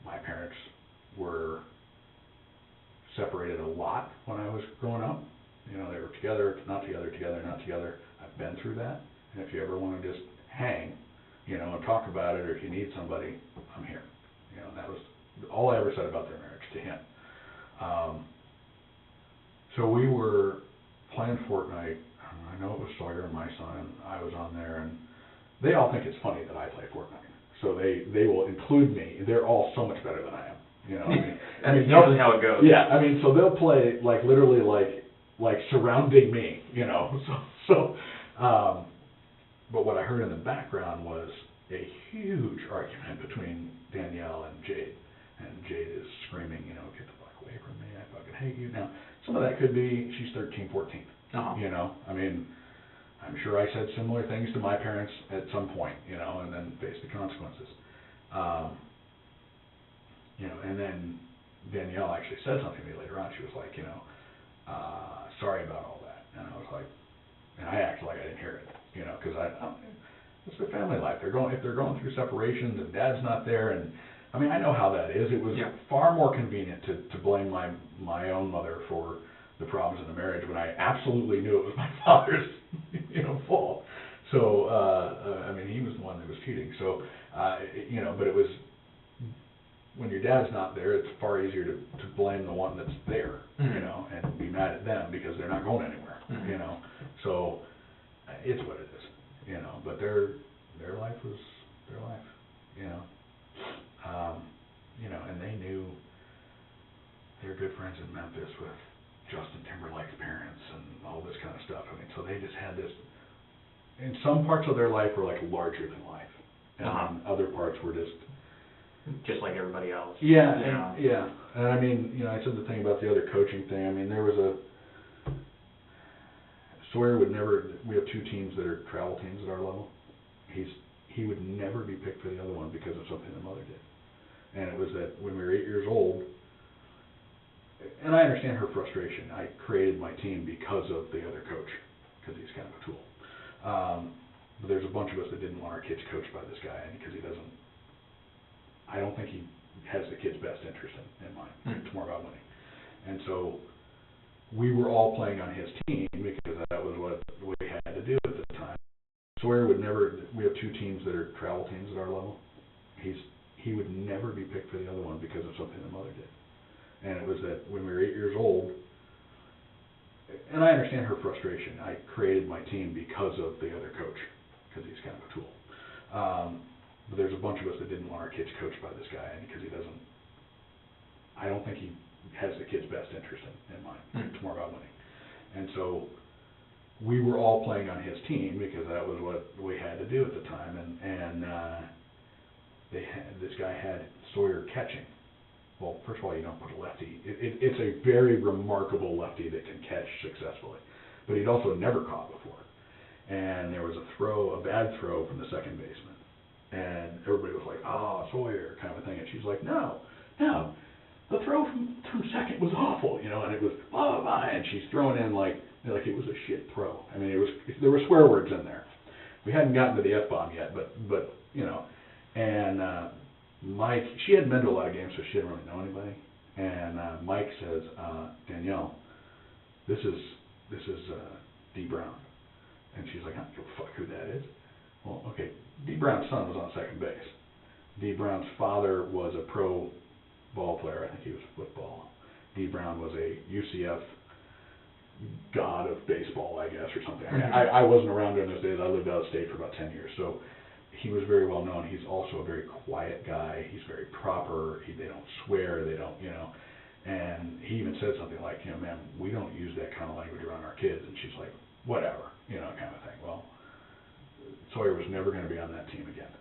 my parents were separated a lot when I was growing up. You know, they were together, not together, together, not together. I've been through that, and if you ever want to just hang, you know, and talk about it, or if you need somebody, I'm here. You know, and that was all I ever said about their marriage to him. So we were playing Fortnite. I know it was Sawyer and my son, and I was on there, and they all think it's funny that I play Fortnite. So they will include me. They're all so much better than I am. You know, I mean, usually how it goes. Yeah, I mean, so they'll play like literally like surrounding me. You know, but what I heard in the background was a huge argument between Danielle and Jade, and Jade is screaming, you know, get the fuck away from me, I fucking hate you. Now, some of that could be she's 13, 14. You know, I mean, I'm sure I said similar things to my parents at some point, you know, and then faced the consequences. You know, and then Danielle actually said something to me later on. She was like, you know, sorry about all that. And I was like, and I acted like I didn't hear it, you know, because it's their family life. If they're going through separations and dad's not there, and I mean, I know how that is. It was far more convenient to blame my own mother for the problems in the marriage when I absolutely knew it was my father's, you know, fault. So, I mean, he was the one that was cheating. So, you know, but it was, when your dad's not there, it's far easier to blame the one that's there, you know, and be mad at them because they're not going anywhere. you know. So it's what it is, you know. But their life was their life, you know. You know, and they knew they're good friends in Memphis with Justin Timberlake's parents and all this kind of stuff. I mean, so they just had this. In some parts of their life were like larger than life, and then other parts were just like everybody else. Yeah, you know? yeah. And I mean, you know, I said the thing about the other coaching thing. I mean, there was a Sawyer would never. We have two teams that are travel teams at our level. He would never be picked for the other one because of something the mother did. And it was that when we were 8 years old, and I understand her frustration. I created my team because of the other coach, because he's kind of a tool. But there's a bunch of us that didn't want our kids coached by this guy, and because he doesn't. I don't think he has the kid's best interest in mind. It's more about winning. And so we were all playing on his team because that was what we had to do at the time. Sawyer would never. We have two teams that are travel teams at our level. He would never be picked for the other one because of something the mother did. And it was that when we were 8 years old, and I understand her frustration. I created my team because of the other coach, because he's kind of a tool. But there's a bunch of us that didn't want our kids coached by this guy, and because he doesn't. I don't think he has the kid's best interest in mind. It's more about winning. And so we were all playing on his team because that was what we had to do at the time. And this guy had Sawyer catching. Well, first of all, you don't put a lefty. It's a very remarkable lefty that can catch successfully. But he'd also never caught before. And there was a bad throw from the second baseman. And everybody was like, oh, Sawyer, kind of a thing. And she's like, no, the throw from second was awful, you know, and it was blah, blah, blah. And she's throwing in like it was a shit throw. I mean, there were swear words in there. We hadn't gotten to the F-bomb yet, but you know. And Mike, she hadn't been to a lot of games, so she didn't really know anybody. And Mike says, Danielle, this is D. Brown. And she's like, I don't give a fuck who that is. Well, okay, D. Brown's son was on second base. D. Brown's father was a pro ball player. I think he was football. D. Brown was a UCF god of baseball, I guess, or something. I mean, I wasn't around during those days. I lived out of state for about 10 years, so he was very well known. He's also a very quiet guy. He's very proper. They don't swear. They don't, you know. And he even said something like, you know, ma'am, we don't use that kind of language around our kids. And she's like, whatever, you know, kind of thing. Well, Sawyer was never going to be on that team again.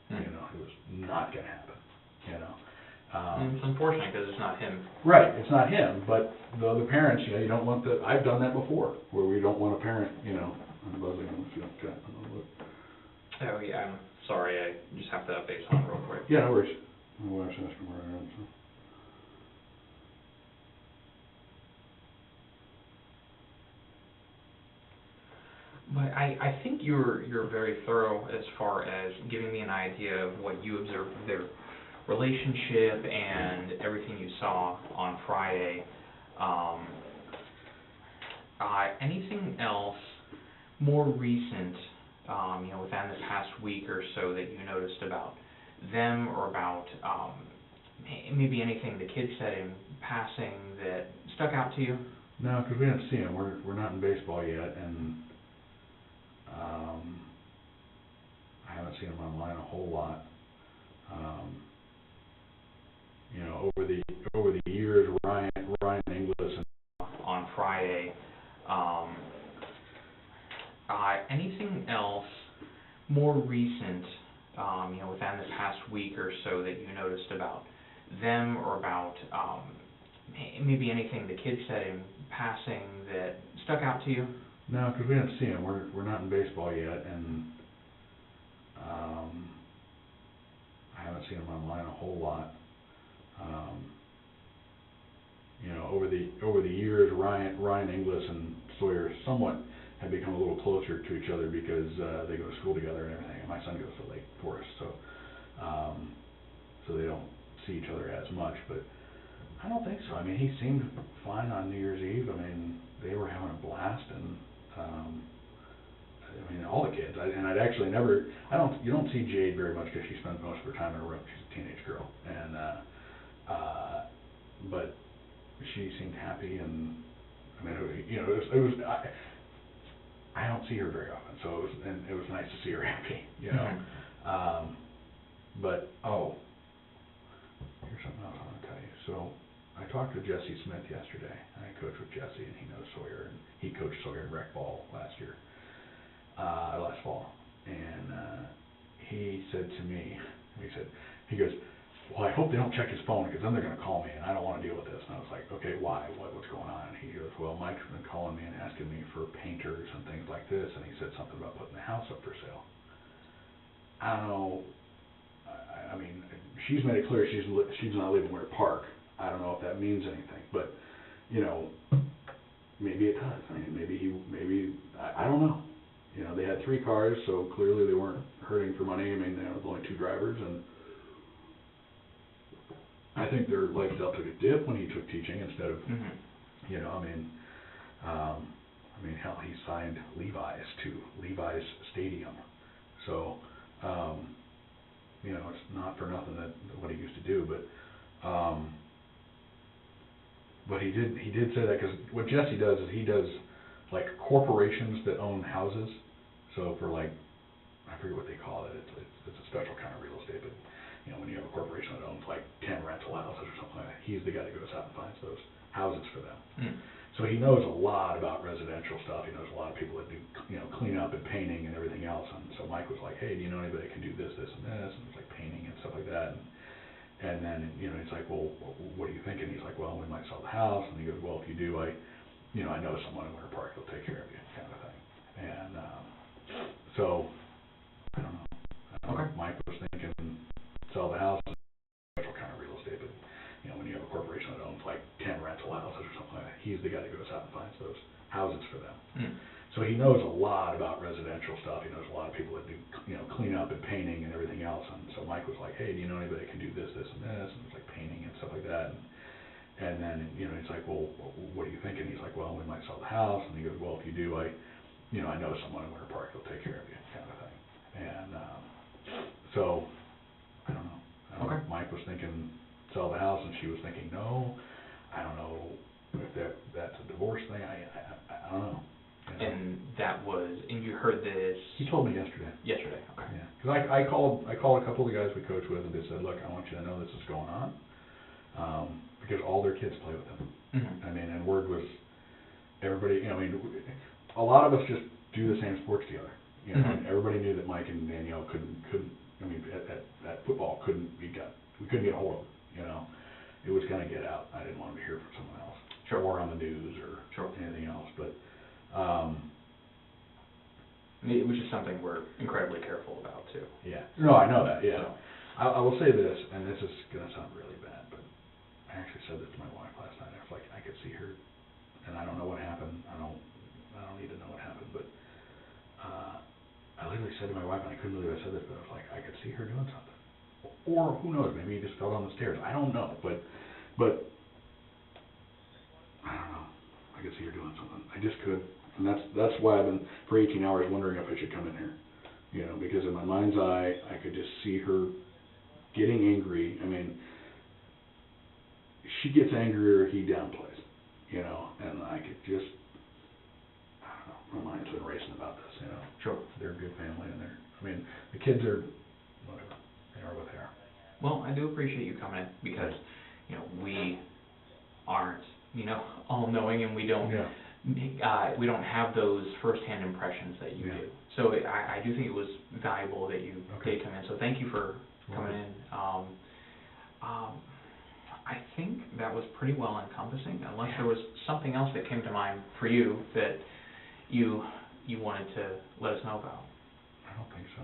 You know, it was not going to happen, you know. It's unfortunate because it's not him. Right, it's not him, but the other parents, you know, you don't want the. I've done that before, where we don't want a parent, you know. I'm buzzing on this. Okay, Oh yeah, I'm sorry. I just have to update something real quick. yeah, no worries. My wife's asking where I am. So. But I think you're very thorough as far as giving me an idea of what you observed of their relationship and everything you saw on Friday. Anything else more recent, you know, within this past week or so that you noticed about them or about maybe anything the kids said in passing that stuck out to you? No, because we didn't see them. We're not in baseball yet, and I haven't seen them online a whole lot. You know, over the years, Ryan Inglis and on Friday. Anything else more recent, you know, within this past week or so that you noticed about them or about maybe anything the kids said in passing that stuck out to you? No, because we didn't see them. We're not in baseball yet, and I haven't seen them online a whole lot. You know, over the years, Ryan Inglis and Sawyer somewhat have become a little closer to each other because they go to school together and everything. And my son goes to Lake Forest, so they don't see each other as much. But I don't think so. I mean, he seemed fine on New Year's Eve. I mean, they were having a blast, and I mean, all the kids. I'd actually never. You don't see Jade very much because she spends most of her time in her room. She's a teenage girl, and but she seemed happy, and I mean, you know, it was I don't see her very often, so it was nice to see her happy, you know. Mm-hmm. But here's something else I want to tell you. So I talked to Jesse Smith yesterday. I coached with Jesse, and he knows Sawyer, and he coached Sawyer in rec ball last fall. And he said to me, he goes, well, I hope they don't check his phone, because then they're going to call me, and I don't want to deal with this. And I was like, okay, why? What's going on? And he goes, well, Mike's been calling me and asking me for painters and things like this, and he said something about putting the house up for sale. I don't know. I mean, she's made it clear she's not leaving Ware Park. I don't know if that means anything, but you know, maybe it does. I mean, I don't know. You know, they had 3 cars, so clearly they weren't hurting for money. I mean, there was only 2 drivers, and I think their lifestyle took a dip when he took teaching instead of, you know, I mean, hell, he signed Levi's to Levi's Stadium, so. You know, it's not for nothing that what he used to do, but he did say that, because what Jesse does is he does like corporations that own houses. So for like, I forget what they call it. It's a special kind of real estate, but you know, when you have a corporation that owns like 10 rental houses or something like that, he's the guy that goes out and finds those houses for them. So he knows a lot about residential stuff. He knows a lot of people that do, you know, clean up and painting and everything else. And so Mike was like, hey, do you know anybody that can do this, this, and this? And it's like painting and stuff like that. And then, you know, it's like, well, what are you thinking? He's like, well, we might sell the house. And he goes, well, if you do, I know someone in Ware Park that'll take care of you, kind of thing. And so, I don't know. Okay. Mike was thinking sell the house, special kind of real estate, but you know, when you have a corporation that owns like 10 rental houses or something like that, he's the guy that goes out and finds those houses for them. So he knows a lot about residential stuff. He knows a lot of people that do, you know, clean up and painting and everything else. And so Mike was like, hey, do you know anybody that can do this, this, and this? And it's like painting and stuff like that. And then, you know, it's like, well, what are you thinking? He's like, well, we might sell the house. And he goes, well, if you do, I know someone in Ware Park that'll take care of you, kind of thing. And so, I don't know. Okay. Mike was thinking sell the house, and she was thinking no. I don't know if that's a divorce thing. I don't know. You know? And you heard this? He told me yesterday. Yesterday, okay. Yeah, because I called a couple of the guys we coach with, and they said, look, I want you to know this is going on, because all their kids play with them. I mean, and word was everybody. You know, I mean, a lot of us just do the same sports together. You know, and everybody knew that Mike and Danielle couldn't. I mean, at football we couldn't get a hold of them. You know, it was going to get out. I didn't want them to hear from someone else, or on the news, or anything else. But it was just something we're incredibly careful about too. Yeah. No, I know that. Yeah. So. I will say this, and this is going to sound really bad, but I actually said this to my wife last night. I was like, I could see her, and I don't know what happened. I don't need to know what happened, but I literally said to my wife, and I couldn't believe I said this, but I was like, I could see her doing something. Or who knows, maybe he just fell down the stairs. I don't know, but I don't know. I could see her doing something. I just could, and that's why I've been for 18 hours wondering if I should come in here, you know, because in my mind's eye, I could just see her getting angry. I mean, she gets angrier, he downplays, you know, and I could just, I don't know, my mind's been racing about this, you know. Sure. They're a good family, and the kids are, whatever, they are what they are. Well, I do appreciate you coming in, because, you know, we aren't, you know, all-knowing, and we don't have those first-hand impressions that you do. So I do think it was valuable that you did come in. So thank you for coming in. I think that was pretty well encompassing, unless there was something else that came to mind for you that you wanted to let us know about. I don't think so.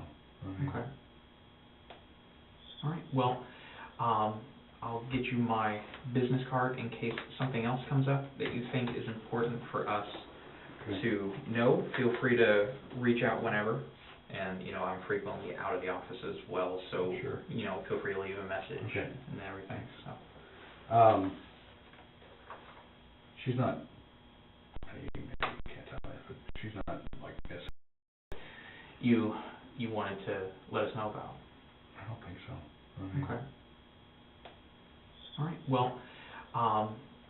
Okay. All right. Well, I'll get you my business card in case something else comes up that you think is important for us to know. Feel free to reach out whenever. And, you know, I'm frequently out of the office as well, so, you know, feel free to leave a message and everything. So. She's not, you can't tell me, but she's not like this. You wanted to let us know about? I don't think so. Okay. All right. Well,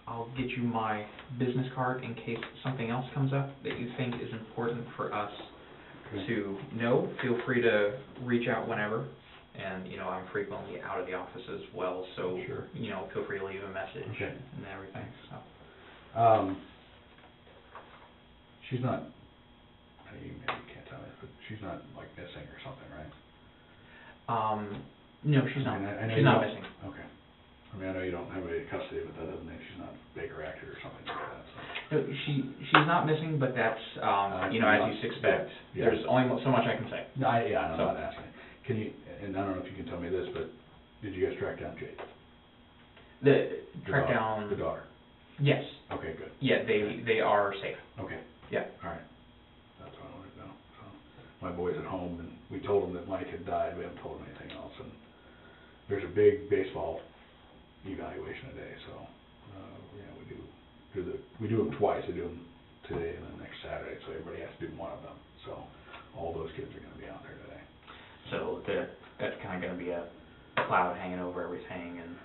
I'll get you my business card in case something else comes up that you think is important for us to know. Feel free to reach out whenever. And, I'm frequently out of the office as well, so, Sure. Feel free to leave a message Okay. and everything, so. She's not, you maybe can't tell me, but she's not, like, missing or something, right? No, she's not. I know She's you not don't- missing. Okay. I mean, I know you don't have any custody, but that doesn't mean she's not Baker acted or something like that, so. No, she's not missing, but that's, as you suspect. Yeah. There's only so much I can say. No, I'm So- not asking. Can you, and I don't know if you can tell me this, but did you guys track down Jade? Track down. The daughter? Yes. Okay, good. Yeah, they are safe. Okay. Yeah. All right. That's what I wanted to know. So, my boy's at home, and we told him that Mike had died. We haven't told him anything else, and there's a big baseball evaluation today, so, we do them twice. We do them today and then next Saturday, so everybody has to do one of them. So, all those kids are gonna be out there today. So that's kind of going to be a cloud hanging over everything, and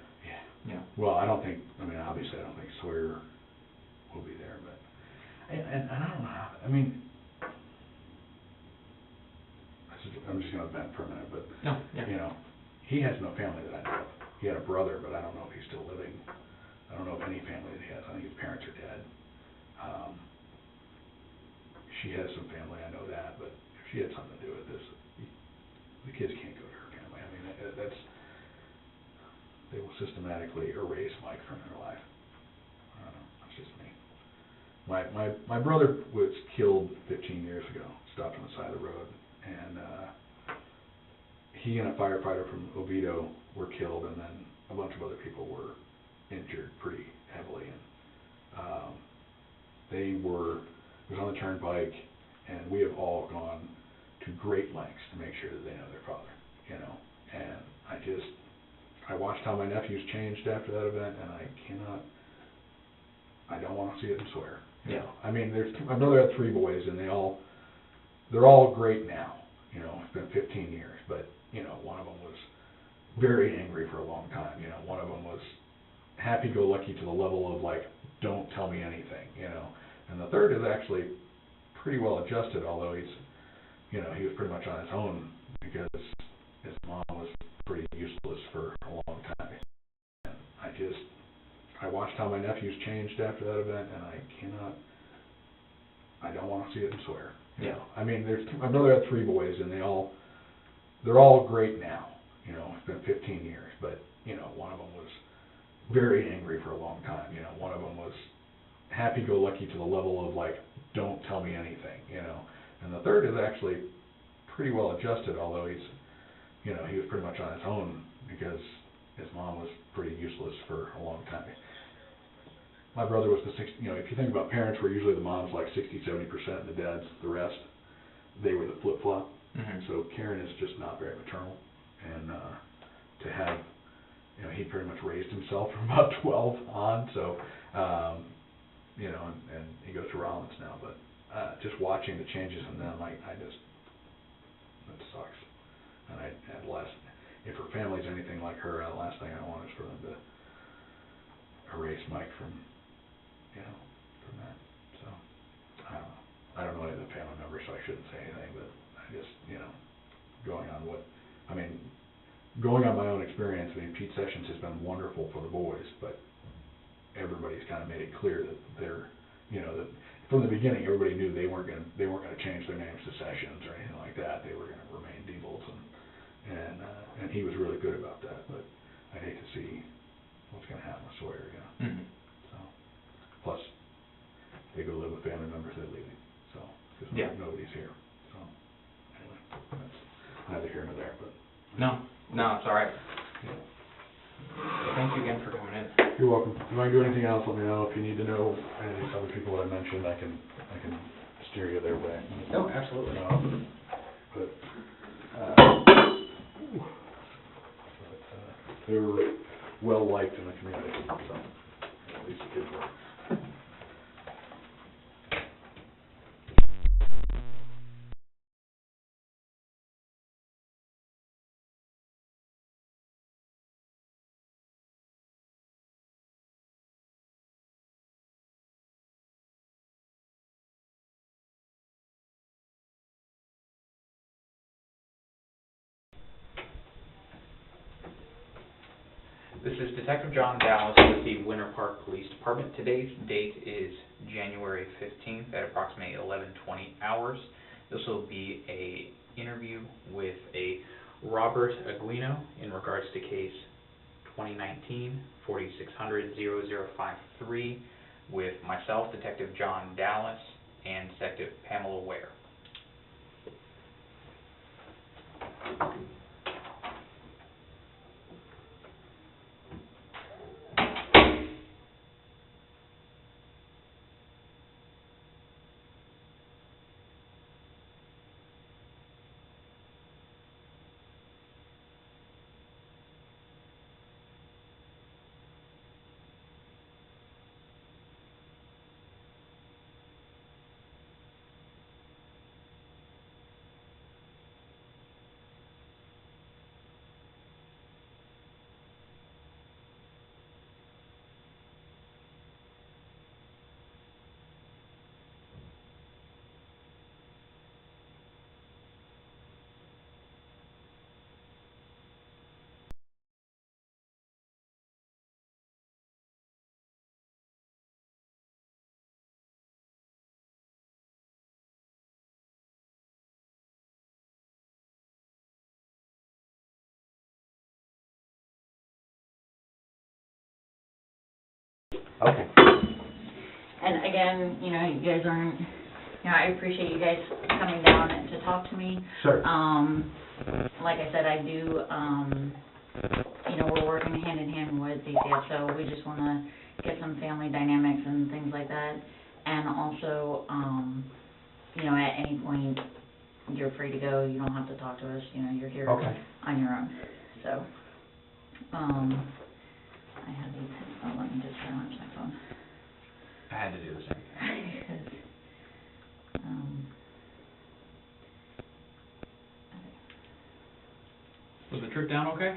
Yeah. Well, obviously I don't think Sawyer will be there, but, and I don't know how, I'm just gonna vent for a minute, but, no, yeah. He has no family that I know of. He had a brother, but I don't know if he's still living. I don't know of any family that he has. I think his parents are dead. She has some family, I know that, but if she had something to do with this, the kids can't go to her family. They will systematically erase Mike from their life. I don't know, that's just me. My brother was killed 15 years ago, stopped on the side of the road, and he and a firefighter from Oviedo were killed, and then a bunch of other people were injured pretty heavily. And it was on the turnpike, and we have all gone to great lengths to make sure that they know their father, and I watched how my nephews changed after that event, and I don't want to see it in Sawyer. My brother had 3 boys, and they're all great now. It's been 15 years, but one of them was very angry for a long time. One of them was happy-go-lucky to the level of like, don't tell me anything. And the third is actually pretty well adjusted, although he was pretty much on his own because his mom was pretty useless for a long time. And I watched how my nephews changed after that event, and I don't want to see it in Sawyer. My brother had 3 boys, and they're all great now. It's been 15 years, but one of them was very angry for a long time. One of them was happy-go-lucky to the level of like, don't tell me anything. And the third is actually pretty well adjusted, although he was pretty much on his own because his mom was pretty useless for a long time. My brother was if you think about parents where usually the mom's like 60-70% and the dad's the rest, they were the flip-flop. Mm-hmm. So Karen is just not very maternal, and to have, he pretty much raised himself from about 12 on, so, and he goes to Rollins now, but just watching the changes in them, that sucks. And if her family's anything like her, the last thing I want is for them to erase Mike from that. So, I don't know. I don't know any of the family members, so I shouldn't say anything, but I just, going on my own experience, Pete Sessions has been wonderful for the boys, but everybody's kind of made it clear that they're, that from the beginning, everybody knew they weren't going to change their names to Sessions or anything like that. They were going to remain Diebels, and he was really good about that, but I'd hate to see what's going to happen with Sawyer, Mm-hmm. So, plus, they go live with family members, they're leaving, so, because nobody's here. So, anyway, that's neither here nor there, but. No, it's all right. Yeah. Thank you again for coming in. You're welcome. If I can do anything else, let me know. If you need to know any of these other people that I mentioned, I can steer you their way. No, absolutely. They were well liked in the community, so at least the kids were. This is Detective John Dallas with the Winter Park Police Department. Today's date is January 15th at approximately 11:20 hours. This will be a interview with a Robert Aquin in regards to case 2019-4600-0053 with myself, Detective John Dallas, and Detective Pamela Ware. Okay. And again, you guys aren't, I appreciate you guys coming down and to talk to me. Sure. Like I said, I do, we're working hand in hand with DCF, so we just want to get some family dynamics and things like that. And also, at any point, you're free to go. You don't have to talk to us. You're here Okay. on your own. So, I have these. Oh, let me just silence my phone. I had to do the same. Because, Was the trip down okay?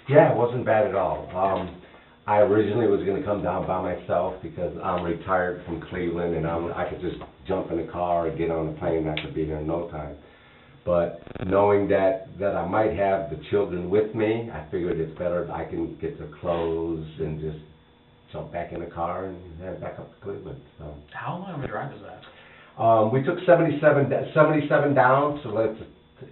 Yeah, it wasn't bad at all. I originally was going to come down by myself because I'm retired from Cleveland and I could just jump in the car and get on the plane and I could be here in no time. But knowing that I might have the children with me, I figured it's better I can get their clothes and just jump back in the car and head back up to Cleveland. So How long of a drive is that? we took 77 down, so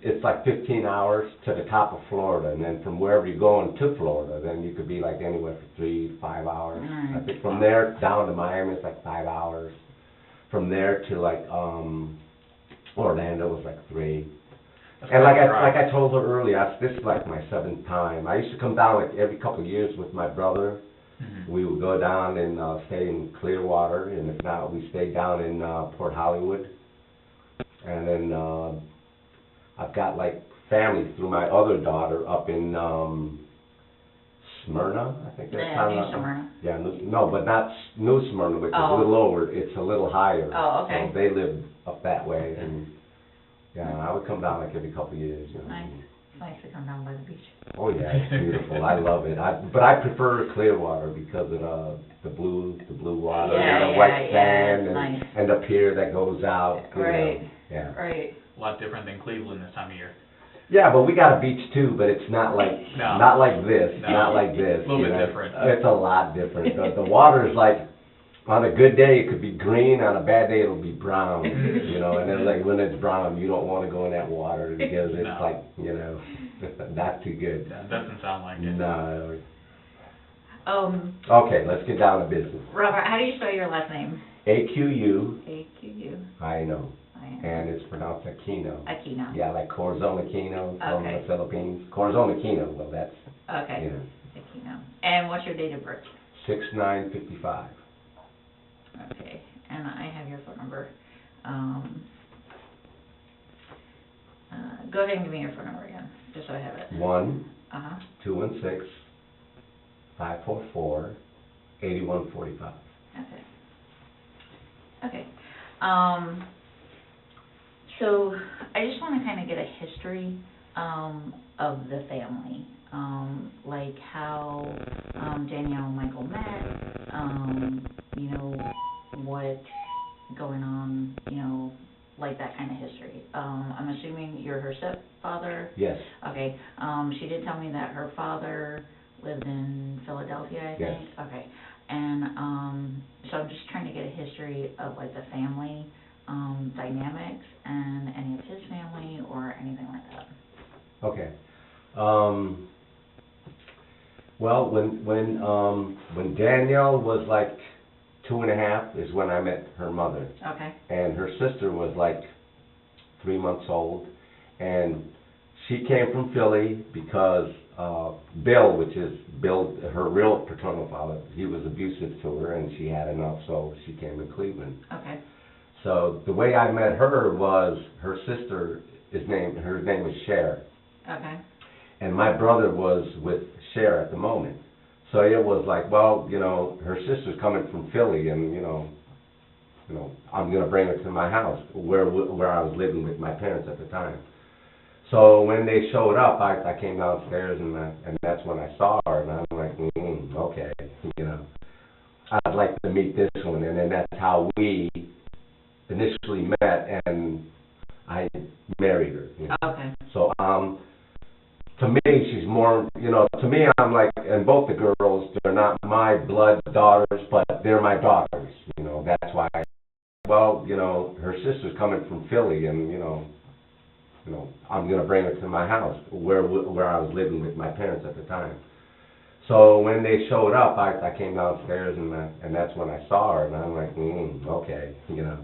it's like 15 hours to the top of Florida, and then from wherever you're going to Florida, then you could be like anywhere for 3-5 hours. Right. I think from there down to Miami it's like 5 hours. From there to like Orlando was like 3. That's And quite like a drive. I told her earlier, this is like my 7th time. I used to come down like every couple of years with my brother. Mhm. We would go down and stay in Clearwater, and if not, we stayed down in Port Hollywood. And then I've got like family through my other daughter up in Smyrna, I think that's how. New Smyrna. Yeah, no, but not New Smyrna, which is a little lower. It's a little higher. Oh, okay. So they live up that way, and yeah, I would come down like every couple of years. Nice. It's nice to come down by the beach. Oh yeah, it's beautiful. I love it. But I prefer Clearwater because of the blue water, Yeah, and the white yeah, sand, it's and nice. and the pier that goes out. you Right. know. Yeah. Right. A lot different than Cleveland this time of year. Yeah, but we got a beach too, but it's not like No. not like this, No. not like this. A little you bit know. different. It's a lot different. The water is like, on a good day it could be green, on a bad day it'll be brown, and then like when it's brown you don't want to go in that water because it's No. like, not too good. Yeah, it doesn't sound like it. No. Um, Okay, let's get down to business. Robert, how do you spell your last name? AQU, A-Q-U. I know, I am. and it's pronounced Aquino. Aquino. Yeah, like Corazon Aquino from Okay. the Philippines. Corazon Aquino, well, that's, Okay. Aquino. And what's your date of birth? 6955. Okay. And I have your phone number. Go ahead and give me your phone number again, just so I have it. 1-216-544-8145. Okay. Okay. So I just want to kind of get a history of the family, like how Danielle and Michael met, what going on, like that kind of history. I'm assuming you're her stepfather? Yes. Okay. She did tell me that her father lived in Philadelphia, I Yes. think? Okay. And, so I'm just trying to get a history of like the family, dynamics and any of his family or anything like that. Okay. Well, when Danielle was like 2.5 is when I met her mother. Okay. And her sister was like 3 months old. And she came from Philly because Bill, which is Bill, her real paternal father, he was abusive to her and she had enough, so she came to Cleveland. Okay. So the way I met her was her sister, her name is Cher. Okay. And my brother was with Cher at the moment. So it was like, well, you know, her sister's coming from Philly and, you know, I'm going to bring her to my house where I was living with my parents at the time. So when they showed up, I came downstairs and that's when I saw her and I'm like, okay, you know, I'd like to meet this one. And then that's how we initially met and I married her. You know? Okay. So, to me, she's more, you know, to me, I'm like, and both the girls, they're not my blood daughters, but they're my daughters, you know, that's why, well, you know, her sister's coming from Philly and, you know, I'm going to bring her to my house where I was living with my parents at the time. So when they showed up, I came downstairs and that's when I saw her and I'm like, okay, you know,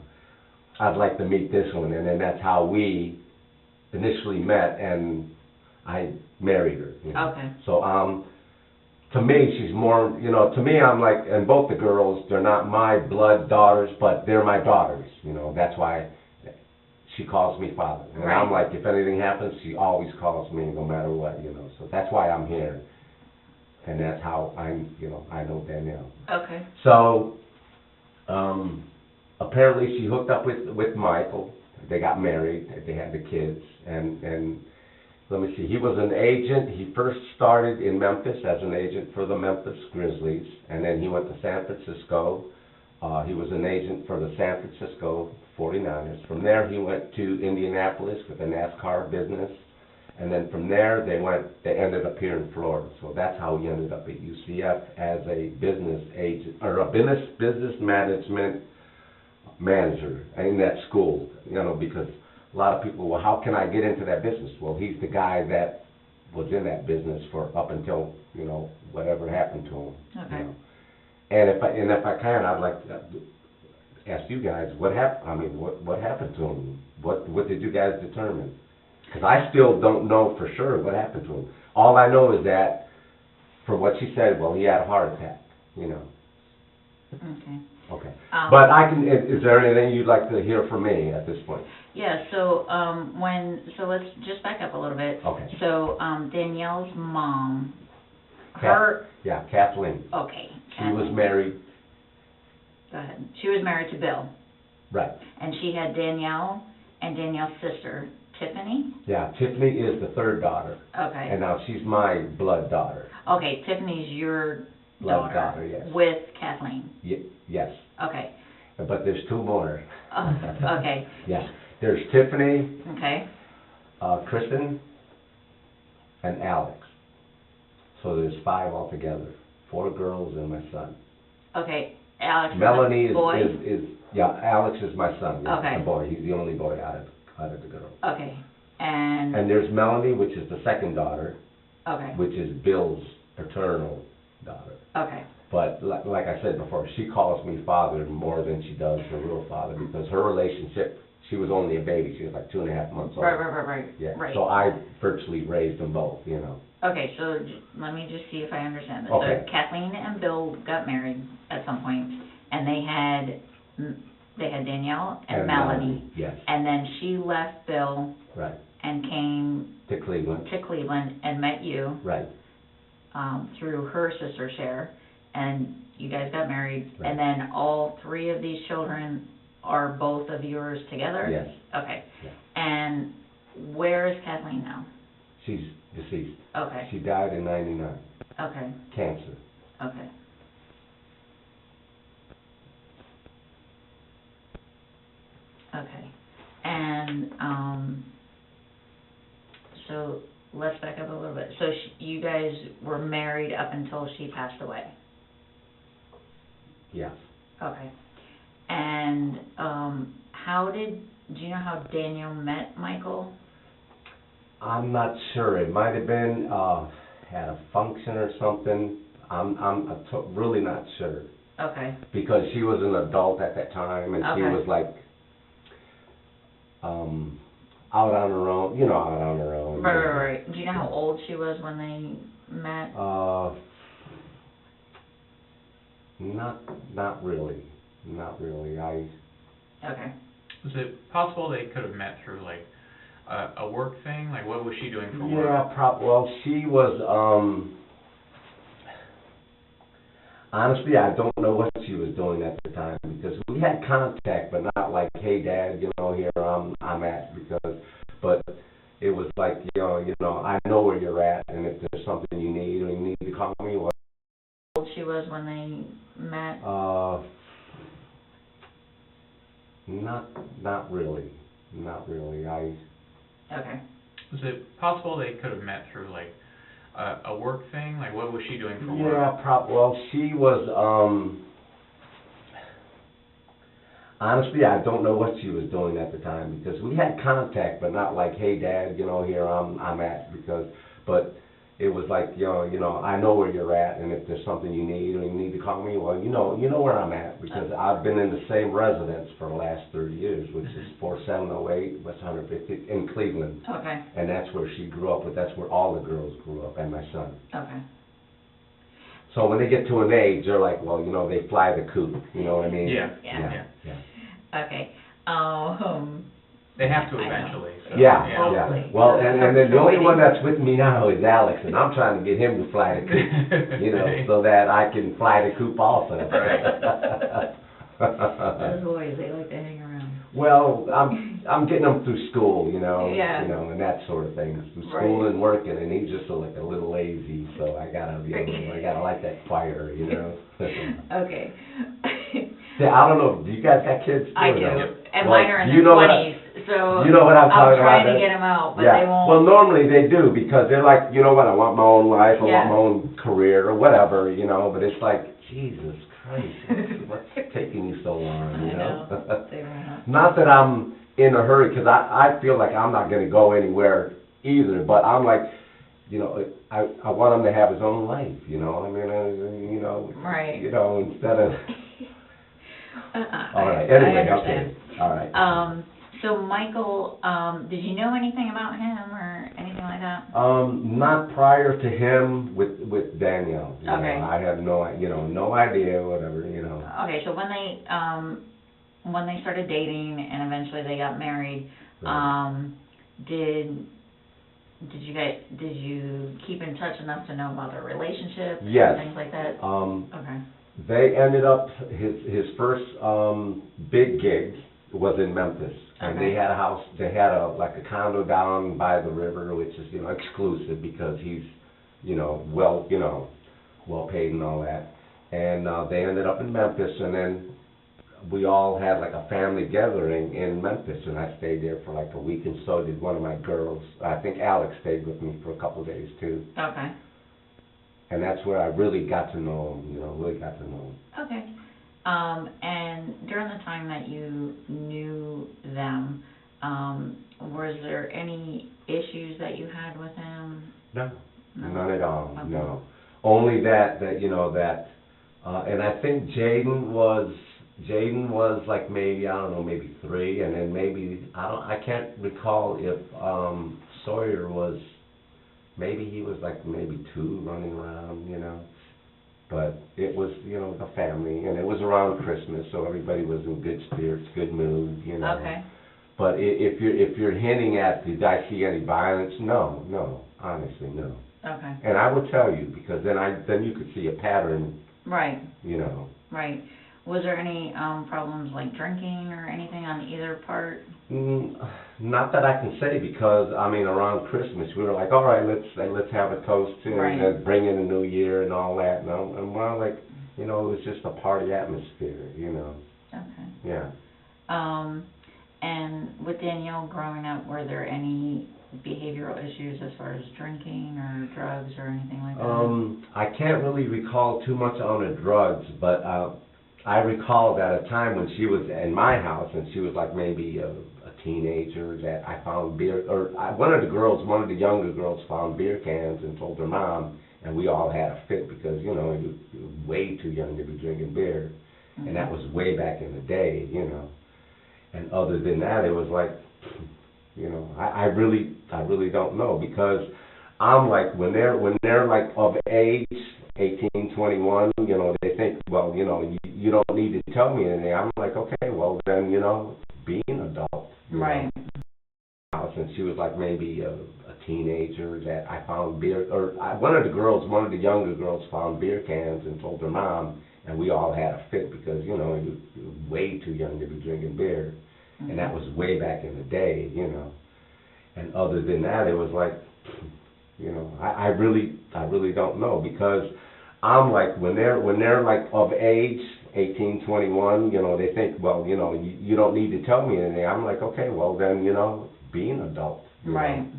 I'd like to meet this one. And then that's how we initially met and I married her. You know? Okay. So, to me, she's more, you know, to me, I'm like, and both the girls, they're not my blood daughters, but they're my daughters, you know, that's why she calls me father. And Right. I'm like, if anything happens, she always calls me no matter what, you know, so that's why I'm here. And that's how I know Danielle. Okay. So, apparently she hooked up with Michael. They got married, they had the kids, and let me see, he was an agent. He first started in Memphis as an agent for the Memphis Grizzlies, and then he went to San Francisco. He was an agent for the San Francisco 49ers. From there, he went to Indianapolis with a NASCAR business, and then from there, they ended up here in Florida. So that's how he ended up at UCF as a business agent, or a business management manager in that school, you know, because a lot of people, well, how can I get into that business? Well, he's the guy that was in that business for up until, you know, whatever happened to him. Okay. You know. And if I can, I'd like to ask you guys what happened. I mean, what happened to him? What did you guys determine? Because I still don't know for sure what happened to him. All I know is that, from what she said, well, he had a heart attack. You know. Okay. Okay. But is there anything you'd like to hear from me at this point? Yeah, so, so let's just back up a little bit. Okay. So, Danielle's mom, Kathleen. okay. She was married. Go ahead. She was married to Bill. Right. And she had Danielle and Danielle's sister, Tiffany? Yeah, Tiffany is the third daughter. Okay. And now she's my blood daughter. Okay, Tiffany's your Blood daughter, yes. With Kathleen? Yes. Okay. But there's two more. Okay. Yeah. There's Tiffany, Okay. Kristen, and Alex. So there's 5 altogether. 4 girls and my son. Okay. Alex Melanie is a boy? Alex is my son. Yeah, Okay. the boy. He's the only boy out of the girls. Okay. And there's Melanie, which is the second daughter, okay. which is Bill's paternal daughter. Okay. But like I said before, she calls me father more than she does her real father because her relationship, she was only a baby. She was like 2.5 months old. Right. Yeah. Right. So I virtually raised them both, you know. Okay, so let me just see if I understand this. Okay. So Kathleen and Bill got married at some point, and they had Danielle and Melanie. Yes. And then she left Bill. Right. And came to Cleveland and met you. Right. Through her sister Cher, and you guys got married, Right. and then all 3 of these children are both of yours together? Yes. Okay. Yeah. And where is Kathleen now? She's deceased. Okay. She died in 99. Okay. Cancer. Okay. Okay. And, so let's back up a little bit. So you guys were married up up until she passed away? Yes. Okay. And do you know how Danielle met Michael? I'm not sure. It might have been at a function or something. I'm really not sure. Okay. Because she was an adult at that time, and she was like out on her own, out on her own. Right. Do you know how old she was when they met? Not really. Not really. Okay. Is it possible they could have met through like a work thing? Like, what was she doing for work? Yeah, well, she was, honestly, I don't know what she was doing at the time, because we had contact, but not like, hey, Dad, here I'm at, but it was like, I know where you're at, and if there's something you need, or you need to call me, what? How old she was when they met? Not really. Not really. Okay. Is it possible they could have met through like a work thing? Like, what was she doing for work? Yeah, well, she was, honestly, I don't know what she was doing at the time, because we had contact, but not like, hey, Dad, here I'm at, but it was like, I know where you're at, and if there's something you need, or you need to call me, well, you know where I'm at, because I've been in the same residence for the last 30 years, which is 4708 West 150 in Cleveland. Okay. And that's where she grew up, but that's where all the girls grew up, and my son. Okay. So when they get to an age, they're like, well, they fly the coop, you know what I mean? Yeah. Okay. They have to I know. eventually. So, Yeah. Hopefully. Well, and then the only one that's with me now is Alex, and I'm trying to get him to fly the coop, so that I can fly the coop also. Those boys, they like to hang around. Well, I'm getting them through school, Yeah. and that sort of thing, through school and working, and he's just like a little lazy, so I gotta like that fire, Okay. See, I don't know, do you guys got kids? I do, No? and Well, mine are in you their know what 20s, so you know what I'm talking about? trying to get them out, but yeah. they won't. Well, normally they do, because they're like, you know what, I want my own life, I Yeah. want my own career, or whatever, but it's like, Jesus Christ, what's taking you so long, I know. They won't. Not that I'm in a hurry, because I feel like I'm not going to go anywhere either, but I'm like, I want him to have his own life, Right. Instead of... All right, anyway, okay, all right. So Michael, did you know anything about him or anything like that? Not prior to him with Danielle. Okay. I have no idea, whatever, Okay, so when they started dating and eventually they got married, Right. did you keep in touch enough to know about their relationship Yes. and things like that? Okay. They ended up, his first big gig was in Memphis. And Okay. they had a house, they had a condo down by the river, which is, exclusive because he's, well paid and all that. And they ended up in Memphis, and then we all had like a family gathering in Memphis, and I stayed there for like a week, and so did one of my girls. I think Alex stayed with me for a couple of days too. Okay. And that's where I really got to know him, Okay. And during the time that you knew them, was there any issues that you had with him? No, No? none at all, Okay. no. Only that, and I think Jaden was like maybe, I don't know, maybe 3, and then maybe, I can't recall if Sawyer was, maybe he was like maybe 2 running around, But it was, the family, and it was around Christmas, so everybody was in good spirits, good mood, Okay. But if you're hinting at, did I see any violence? No, honestly, no. Okay. And I will tell you, because then you could see a pattern, Right. Right. Was there any problems like drinking or anything on either part? Not that I can say, because around Christmas we were like, all right, let's have a toast and Right. bring in the new year and all that, and we're like, it was just a party atmosphere, Okay. Yeah. And with Danielle growing up, were there any behavioral issues as far as drinking or drugs or anything like that? I can't really recall too much on the drugs, but I recall that a time when she was in my house and she was like maybe a teenager, that I found beer, or one of the younger girls found beer cans and told her mom, and we all had a fit because, you know, you're way too young to be drinking beer. Mm-hmm. And that was way back in the day, you know. And other than that, it was like, you know, I really don't know, because I'm like, when they're like of age, 18, 21, you know, they think, well, you know, you don't need to tell me anything. I'm like, okay, well then, you know, be an adult. Right. Since she was like maybe a teenager, that I found beer, or one of the younger girls found beer cans and told her mom, and we all had a fit because, you know, you're way too young to be drinking beer. Mm-hmm. And that was way back in the day, you know. And other than that, it was like, you know, I really don't know, because I'm like, when they're like of age, 18, 21, you know, they think, well, you know, you don't need to tell me anything. I'm like, okay, well then, you know, be an adult. Right. Know?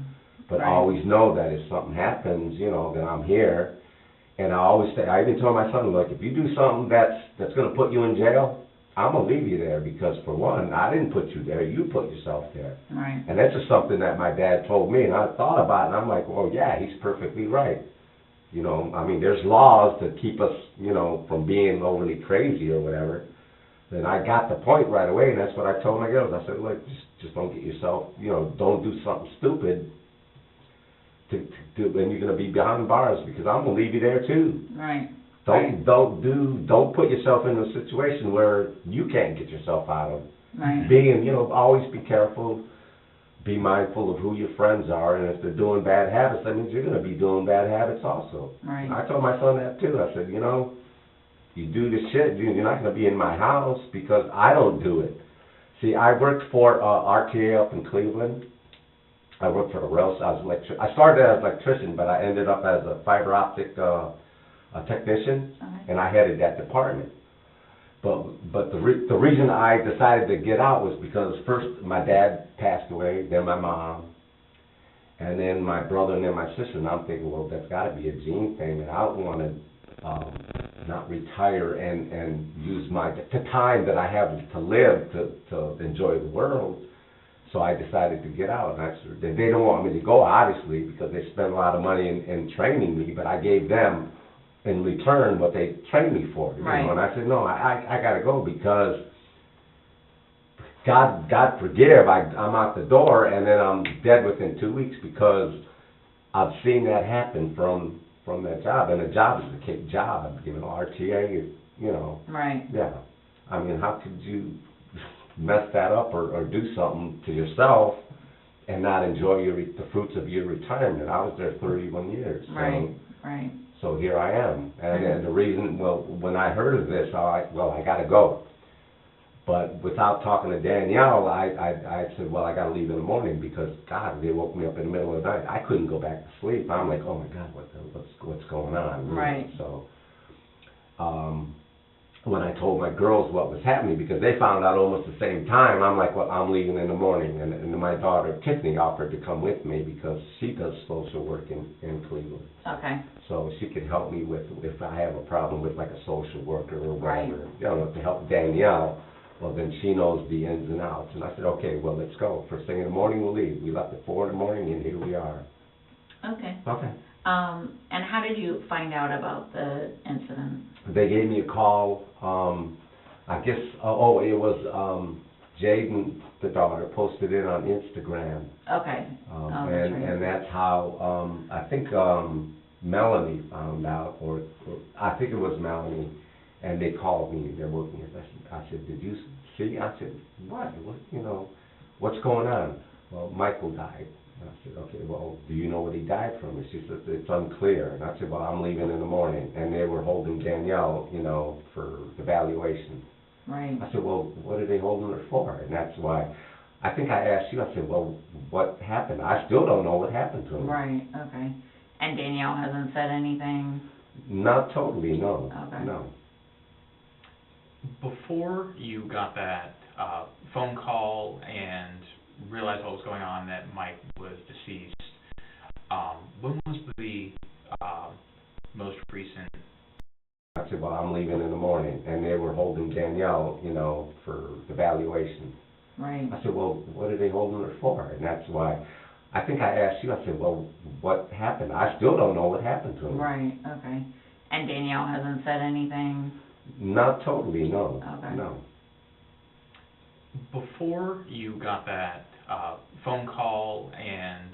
But Right. I always know that if something happens, you know, then I'm here. And I always say, I even told my son, look, if you do something that's going to put you in jail, I'm going to leave you there, because for one, I didn't put you there, you put yourself there. Right. And that's just something that my dad told me, and I thought about it, and I'm like, well, yeah, he's perfectly right. You know, I mean, there's laws to keep us, you know, from being overly crazy or whatever. Then I got the point right away, and that's what I told my girls. I said, look, just don't get yourself, you know, don't do something stupid and you're going to be behind bars, because I'm going to leave you there too. Right. Don't put yourself in a situation where you can't get yourself out of. Right. Being, you know, always be careful, be mindful of who your friends are, and if they're doing bad habits, that means you're going to be doing bad habits also. Right. I told my son that too. I said, you know, you do this shit, you're not going to be in my house because I don't do it. See, I worked for RTA up in Cleveland. I worked for the rail. I started as an electrician, but I ended up as a fiber optic technician, and I headed that department. But the reason I decided to get out was because first my dad passed away, then my mom, and then my brother, and then my sister. And I'm thinking, well, that's got to be a gene thing, and I don't want to not retire and use the time that I have to live to enjoy the world. So I decided to get out. And they don't want me to go, obviously, because they spent a lot of money in training me, but I gave them in return what they trained me for. Right. You know? And I said, no, I got to go, because God forgive, I'm out the door and then I'm dead within 2 weeks, because I've seen that happen from that job. And the job is a kick job, you know, RTA is, you know. Right. Yeah. I mean, how could you mess that up or do something to yourself and not enjoy the fruits of your retirement? I was there 31 years. Right. Right. So here I am. And the reason, well, when I heard of this, I got to go. But without talking to Danielle, I said, well, I got to leave in the morning, because, God, they woke me up in the middle of the night. I couldn't go back to sleep. I'm like, oh, my God, what's going on? Right. So when I told my girls what was happening, because they found out almost the same time, I'm like, well, I'm leaving in the morning. And my daughter, Tiffany, offered to come with me because she does social work in Cleveland. Okay. So she could help me with, if I have a problem with like a social worker or whatever, Right. you know, to help Danielle. Well, then she knows the ins and outs. And I said, okay, well, let's go. First thing in the morning, we'll leave. We left at 4 in the morning, and here we are. Okay. Okay. And how did you find out about the incident? They gave me a call. I guess, it was Jaden, the daughter, posted it on Instagram. Okay. That's right. And that's how, I think Melanie found out, or I think it was Melanie, and they called me. They're working. I said, did you see? I said, what? You know, what's going on? Well, Michael died. And I said, okay, well, do you know what he died from? And she said, it's unclear. And I said, well, I'm leaving in the morning. And they were holding Danielle, you know, for evaluation. Right. I said, well, what are they holding her for? And that's why, I think I asked you, I said, well, what happened? I still don't know what happened to him. Right, okay. And Danielle hasn't said anything? Not totally, no. Okay. No. Before you got that phone call and realized what was going on, that Mike was deceased, when was the most recent? I said, well, I'm leaving in the morning, and they were holding Danielle, for evaluation. Right. I said, well, what are they holding her for? And that's why, I think I asked you, I said, well, what happened? I still don't know what happened to him. Right, okay. And Danielle hasn't said anything? Not totally, no. Okay. No. Before you got that phone call and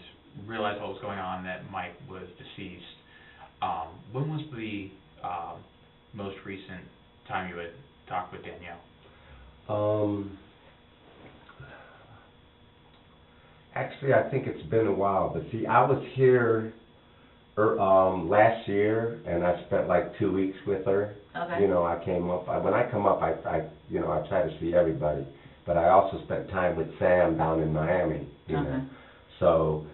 realized what was going on, that Mike was deceased, when was the most recent time you had talked with Danielle? Actually, I think it's been a while, but see, I was here last year, and I spent like 2 weeks with her. Okay. I came up, when I come up, I try to see everybody, but I also spent time with Sam down in Miami, Okay. So,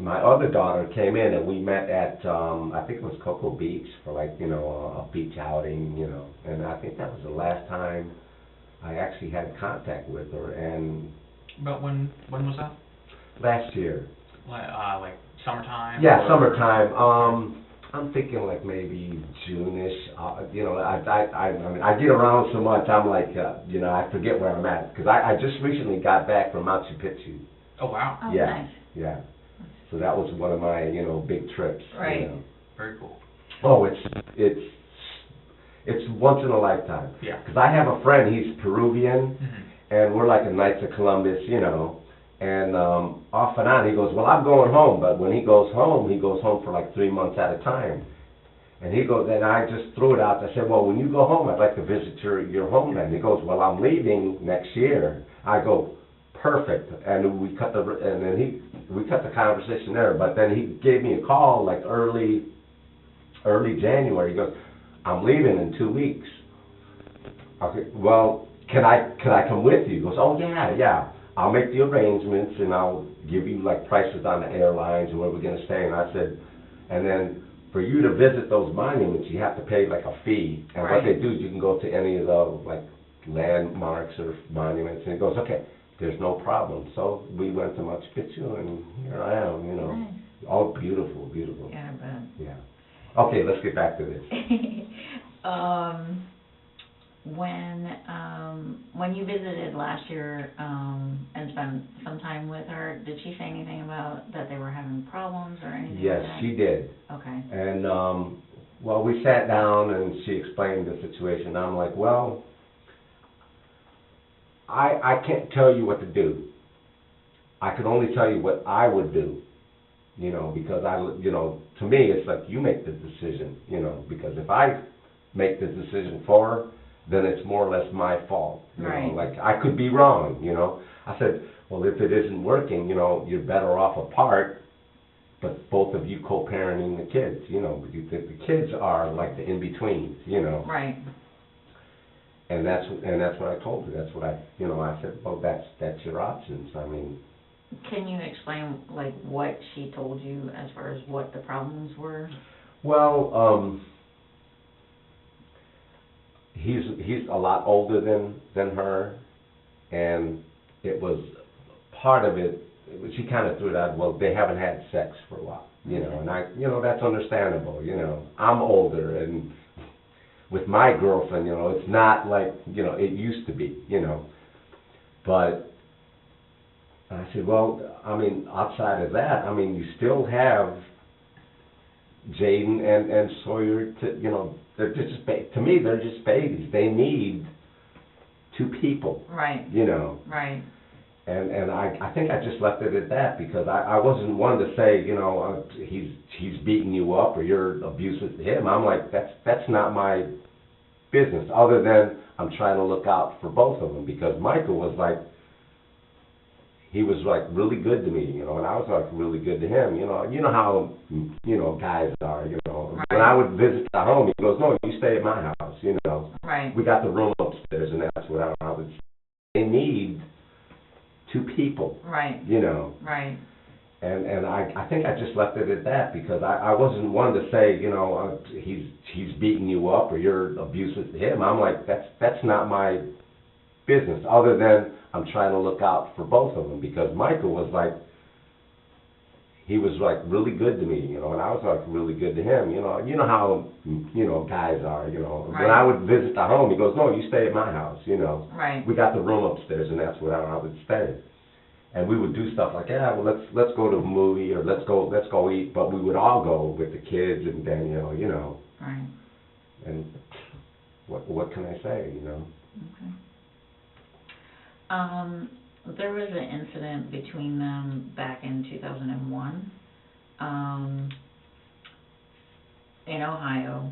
my other daughter came in, and we met at, I think it was Cocoa Beach for like, a beach outing, and I think that was the last time I actually had contact with her, and... But when was that? Last year. Like summertime? Yeah, or... summertime. I'm thinking like maybe June-ish. I mean, I get around so much, I'm like, I forget where I'm at. Because I just recently got back from Machu Picchu. Oh, wow. Oh, Yeah, nice. yeah. So that was one of my, big trips. Right. Very cool. Oh, it's once in a lifetime. Yeah. Because I have a friend, he's Peruvian, Mm-hmm. and we're like a Knights of Columbus, and off and on he goes, well, I'm going home, but when he goes home for like 3 months at a time. And he goes, and I just threw it out. I said, well, when you go home, I'd like to visit your home then. He goes, well, I'm leaving next year. I go, perfect. And we cut the conversation there. But then he gave me a call like early January. He goes, I'm leaving in 2 weeks. Okay, well, can I come with you? He goes, oh yeah. I'll make the arrangements and I'll give you like prices on the airlines and where we're gonna stay. And I said, and then for you to visit those monuments, you have to pay like a fee. And Right. what they do is you can go to any of the like landmarks or monuments. And he goes, okay, there's no problem. So we went to Machu Picchu and here I am, Nice. All beautiful. Yeah, I bet. Yeah. Okay, let's get back to this. When you visited last year, and spent some time with her, did she say anything about that they were having problems or anything Yes, like that? she did. Okay. And, well, we sat down and she explained the situation. I'm like, well, I can't tell you what to do. I can only tell you what I would do, because to me, it's like you make the decision, because if I make the decision for her, then it's more or less my fault. Right. Like, I could be wrong, I said, well, if it isn't working, you're better off apart, but both of you co-parenting the kids, the kids are like the in-betweens, Right. And that's what I told her. That's what I said, well, that's your options. I mean. Can you explain, like, what she told you as far as what the problems were? Well, he's a lot older than her, and it was part of it. She kind of threw it out. Well, they haven't had sex for a while, and I, that's understandable. I'm older, and with my girlfriend, it's not like it used to be, But I said, well, I mean, outside of that, I mean, you still have Jaden and Sawyer. They're just to me, they're just babies. They need two people. Right. Right. And I think I just left it at that because I wasn't one to say, he's beating you up or you're abusive to him. I'm like, that's not my business, other than I'm trying to look out for both of them, because Michael was like, he was like really good to me, and I was like really good to him, you know how, guys are, Right. When I would visit the home, he goes, no, you stay at my house, Right. We got the room upstairs, and that's what I would say. They need two people, Right. Right. And I think I just left it at that, because I wasn't one to say, he's beating you up or you're abusive to him. I'm like, that's not my business, other than I'm trying to look out for both of them, because Michael was like, he was like really good to me, you know, and I was like really good to him, you know. You know how, you know, guys are, you know. Right. When I would visit the home, he goes, no, you stay at my house, you know. Right. We got the room upstairs, and that's where I would stay. And we would do stuff like, yeah, well, let's go to a movie, or let's go eat, but we would all go with the kids and Danielle, you know. Right. And what can I say, you know? Okay. There was an incident between them back in 2001, in Ohio.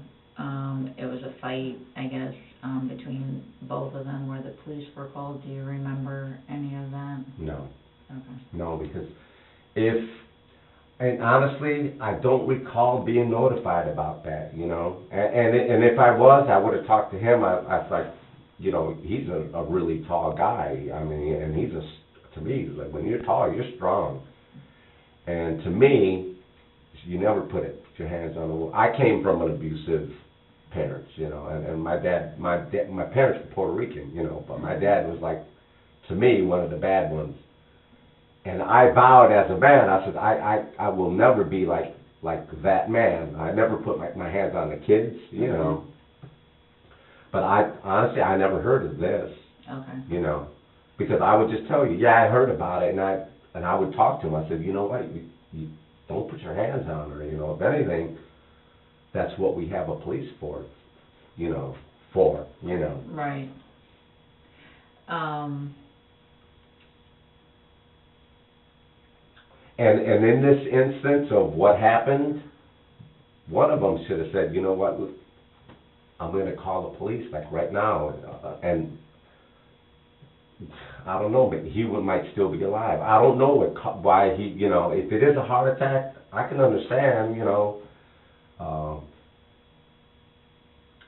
It was a fight, I guess, between both of them where the police were called. Do you remember any of that? No. Okay. No, because and honestly, I don't recall being notified about that, you know. And if I was, I would have talked to him. I was like, you know, he's a really tall guy. I mean, and to me, like, when you're tall, you're strong. And to me, you never put your hands on the wall. I came from an abusive parents, you know, and my parents were Puerto Rican, you know, but my dad was like, to me, one of the bad ones. And I vowed as a man, I said, I will never be like that man. I never put my hands on the kids, you know. But honestly, I never heard of this, Okay. you know, because I would just tell you, yeah, I heard about it, and I would talk to him. I said, you know what, you don't put your hands on her, you know. If anything, that's what we have a police for, you know, you know. Right. And in this instance of what happened, one of them should have said, you know what, I'm going to call the police, like right now, and I don't know, but he might still be alive. I don't know why he, you know, if it is a heart attack, I can understand, you know.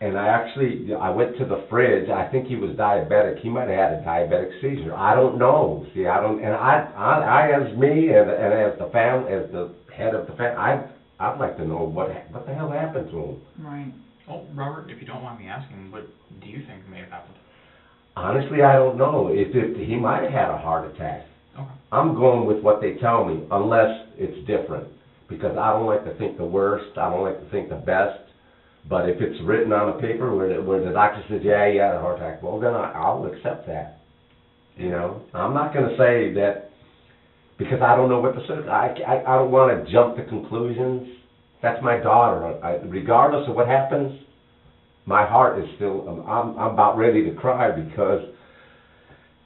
And I went to the fridge. I think he was diabetic. He might have had a diabetic seizure. I don't know. See, I don't, and I as me, and as the family, as the head of the family, I'd like to know what the hell happened to him. Right. Well, Robert, if you don't mind me asking, what do you think may have happened? Honestly, I don't know. If he might have had a heart attack. Okay. I'm going with what they tell me, unless it's different, because I don't like to think the worst. I don't like to think the best. But if it's written on a paper where the doctor says, yeah, he had a heart attack, well, then I'll accept that. You know, I'm not going to say that, because I don't know what the circumstances. I don't want to jump to conclusions. That's my daughter. Regardless of what happens, my heart is still. I'm about ready to cry, because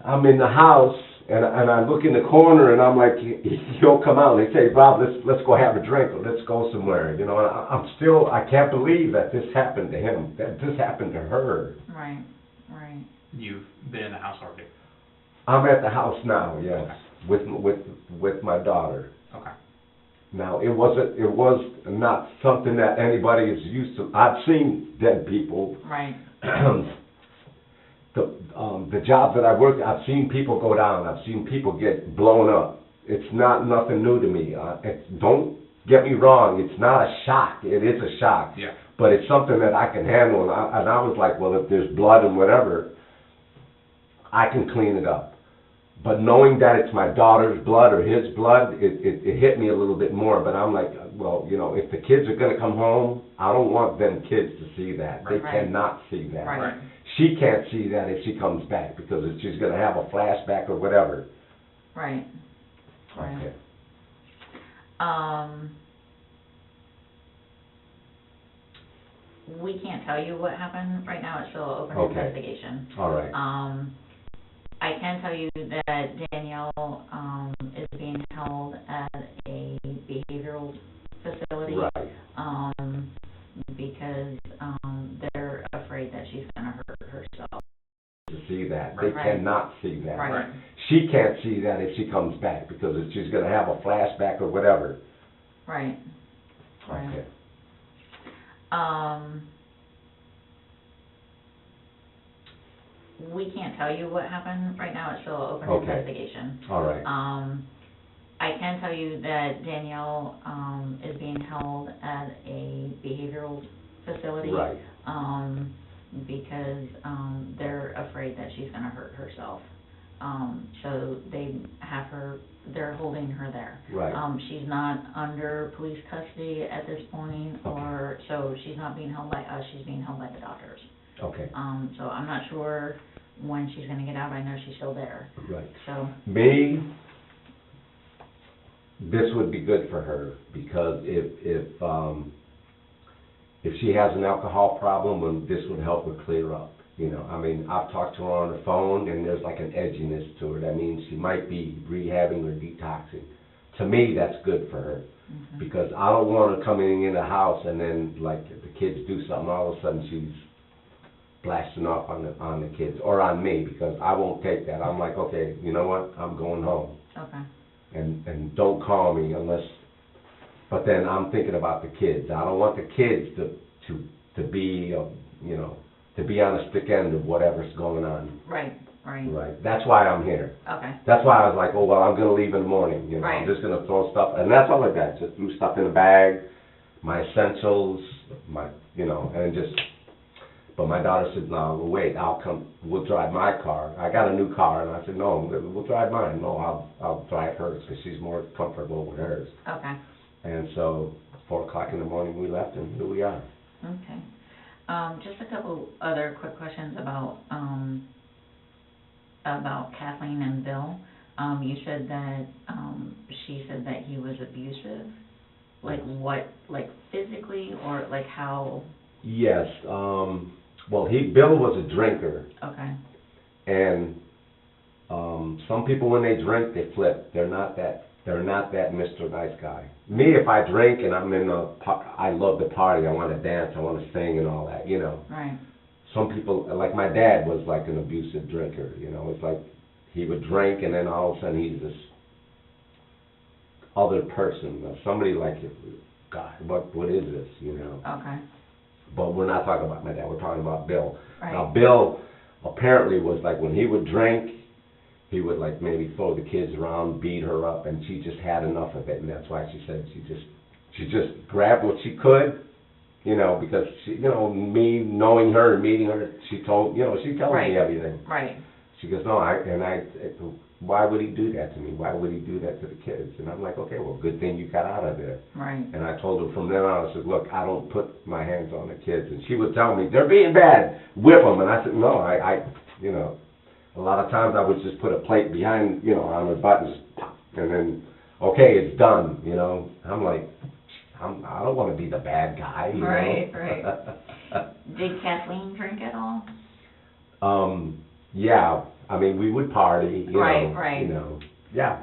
I'm in the house and I look in the corner and I'm like, he'll come out and they say, Bob, let's go have a drink, or let's go somewhere. You know, and I can't believe that this happened to him. That this happened to her. Right. Right. You've been in the house already? I'm at the house now, yes, Okay. with my daughter. Okay. Now, it was not something that anybody is used to. I've seen dead people. Right. The job that I work, I've seen people go down. I've seen people get blown up. It's not nothing new to me. Don't get me wrong. It's not a shock. It is a shock. Yeah. But it's something that I can handle. And I was like, well, if there's blood and whatever, I can clean it up. But knowing that it's my daughter's blood or his blood, it hit me a little bit more. But I'm like, well, you know, if the kids are going to come home, I don't want them kids to see that. They Right. cannot see that. Right. She can't see that if she comes back, because she's going to have a flashback or whatever. Right. Right. Okay. We can't tell you what happened right now. It's still an open Okay. investigation. All right. I can tell you that Danielle is being held at a behavioral facility. Right. Because they're afraid that she's going to hurt herself. To see that. They Right. cannot see that. Right. She can't see that if she comes back, because she's going to have a flashback or whatever. Right. Right. Okay. We can't tell you what happened right now. It's still an open Okay. investigation. All right. I can tell you that Danielle is being held at a behavioral facility. Right. because, they're afraid that she's gonna hurt herself. So they have her, they're holding her there. Right. She's not under police custody at this point, or, so she's not being held by us, she's being held by the doctors. Okay. So I'm not sure when she's gonna get out, I know she's still there, Right. so, Me, this would be good for her, because if she has an alcohol problem, then this would help her clear up. You know, I mean, I've talked to her on the phone, and there's like an edginess to her. That means she might be rehabbing or detoxing. To me, that's good for her, because I don't want her coming in the house and then, like, if the kids do something, all of a sudden she's blasting off on the kids, or on me, because I won't take that. I'm like, okay, you know what, I'm going home. okay, And don't call me unless, but then I'm thinking about the kids. I don't want the kids to be, you know, to be on the stick end of whatever's going on. right. Right. That's why I'm here. Okay, That's why I was like, oh, well, I'm gonna leave in the morning, you know, I'm Right. just gonna throw stuff, and that's all I got, just threw stuff in the bag, my essentials, my, you know, and just, but my daughter said, no, wait, I'll come, we'll drive my car. I got a new car, and I said, no, we'll drive mine. No, I'll drive hers, because she's more comfortable with hers. okay, And so, 4 o'clock in the morning, we left, and here we are. okay. Just a couple other quick questions about Kathleen and Bill. You said that, she said that he was abusive, like what, like physically, or like how? Yes, well, Bill was a drinker, Okay, and some people, when they drink, they flip. They're not that Mr. Nice Guy. Me, if I drink and I'm I love to party, I want to dance, I want to sing and all that, you know. right, Some people, like my dad was like an abusive drinker, you know. It's like he would drink and then all of a sudden he's this other person, somebody like, God, what is this, you know? okay, But we're not talking about my dad, we're talking about Bill. right, Now, Bill apparently was like, when he would drink, he would like maybe throw the kids around, beat her up, and she just had enough of it, and that's why she said she just grabbed what she could, you know, because she, you know, me knowing her and meeting her, she tells Right. me everything. right, She goes, no, why would he do that to me? Why would he do that to the kids? And I'm like, okay, well, good thing you got out of there. right, And I told her from then on, I said, look, I don't put my hands on the kids. And she would tell me, they're being bad, whip them. And I said, no, I you know, a lot of times I would just put a plate behind, you know, on her butt and just pop, and then, okay, it's done, you know. I'm like, I don't want to be the bad guy, you Right, know. right. Did Kathleen drink at all? Yeah, I mean, we would party, you Right, know. right. You know, yeah.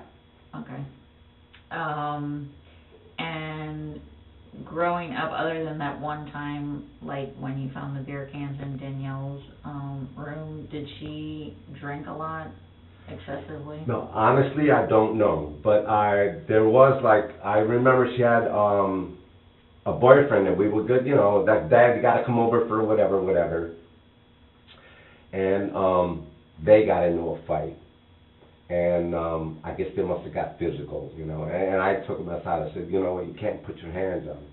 Okay. And growing up, other than that one time, like when you found the beer cans in Danielle's room, did she drink a lot, excessively? No, honestly, I don't know. But there was like, I remember she had a boyfriend and we were good, you know, that dad, you gotta come over for whatever. And they got into a fight. And I guess they must have got physical, you know. And I took him aside. I said, you know what, you can't put your hands on her.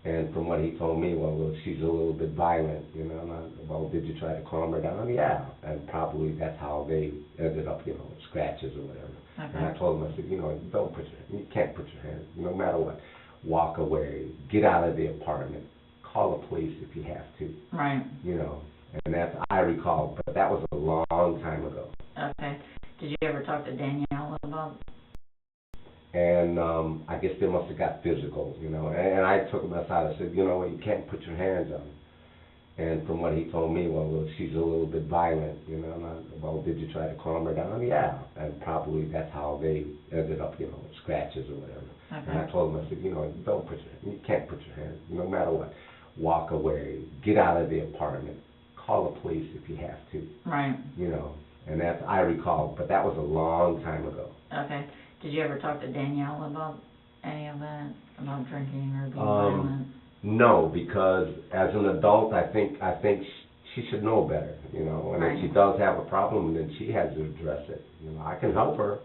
And from what he told me, well, she's a little bit violent, you know. And well, did you try to calm her down? Yeah. And probably that's how they ended up, you know, scratches or whatever. Okay. And I told him, I said, you know, you can't put your hands, no matter what. Walk away, get out of the apartment, call the police if you have to, Right. you know. And that's, I recall, but that was a long time ago. Okay. Did you ever talk to Danielle about? And I guess they must have got physical, you know. And I took him aside. I said, you know what, you can't put your hands on her. And from what he told me, well, she's a little bit violent, you know. And well, did you try to calm her down? Yeah. And probably that's how they ended up, you know, scratches or whatever. Okay. And I told him, I said, you know, you can't put your hands, no matter what. Walk away, get out of the apartment, call the police if you have to, Right. you know. And that's, I recall, but that was a long time ago. Okay. Did you ever talk to Danielle about any of that, about drinking or being violent? No, because as an adult, I think she should know better, you know. And Right. if she does have a problem, then she has to address it. You know, I can help her,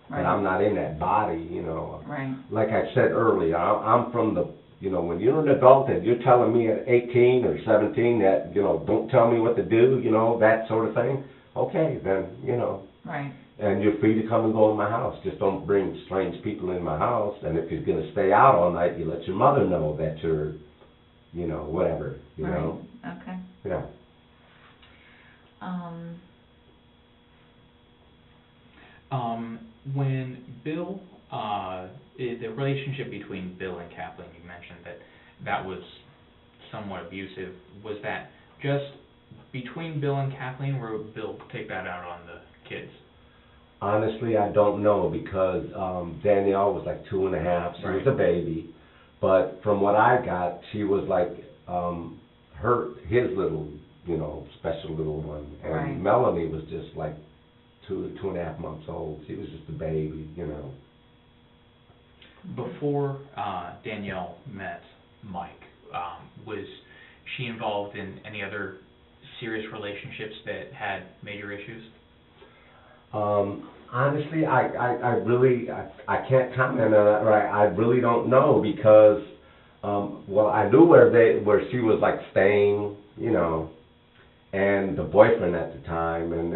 Right. but I'm not in that body, you know. Right. Like I said earlier, I'm from you know, when you're an adult and you're telling me at 18 or 17 that, you know, don't tell me what to do, you know, that sort of thing, okay, then, you know. Right. And you're free to come and go in my house. Just don't bring strange people in my house. And if you're going to stay out all night, you let your mother know that you're, you know, whatever, you know. Okay. Yeah. When Bill, the relationship between Bill and Kathleen, you mentioned that was somewhat abusive. Was that just between Bill and Kathleen, or would Bill take that out on the kids? Honestly, I don't know, because Danielle was like 2.5. She was a baby. But from what I got, she was like his little, you know, special little one. And Melanie was just like 2.5 months old. She was just a baby, you know. Before Danielle met Mike, was she involved in any other serious relationships that had major issues? Honestly, I really can't comment on that. Right, I really don't know, because well, I knew where she was like staying, you know, and the boyfriend at the time, and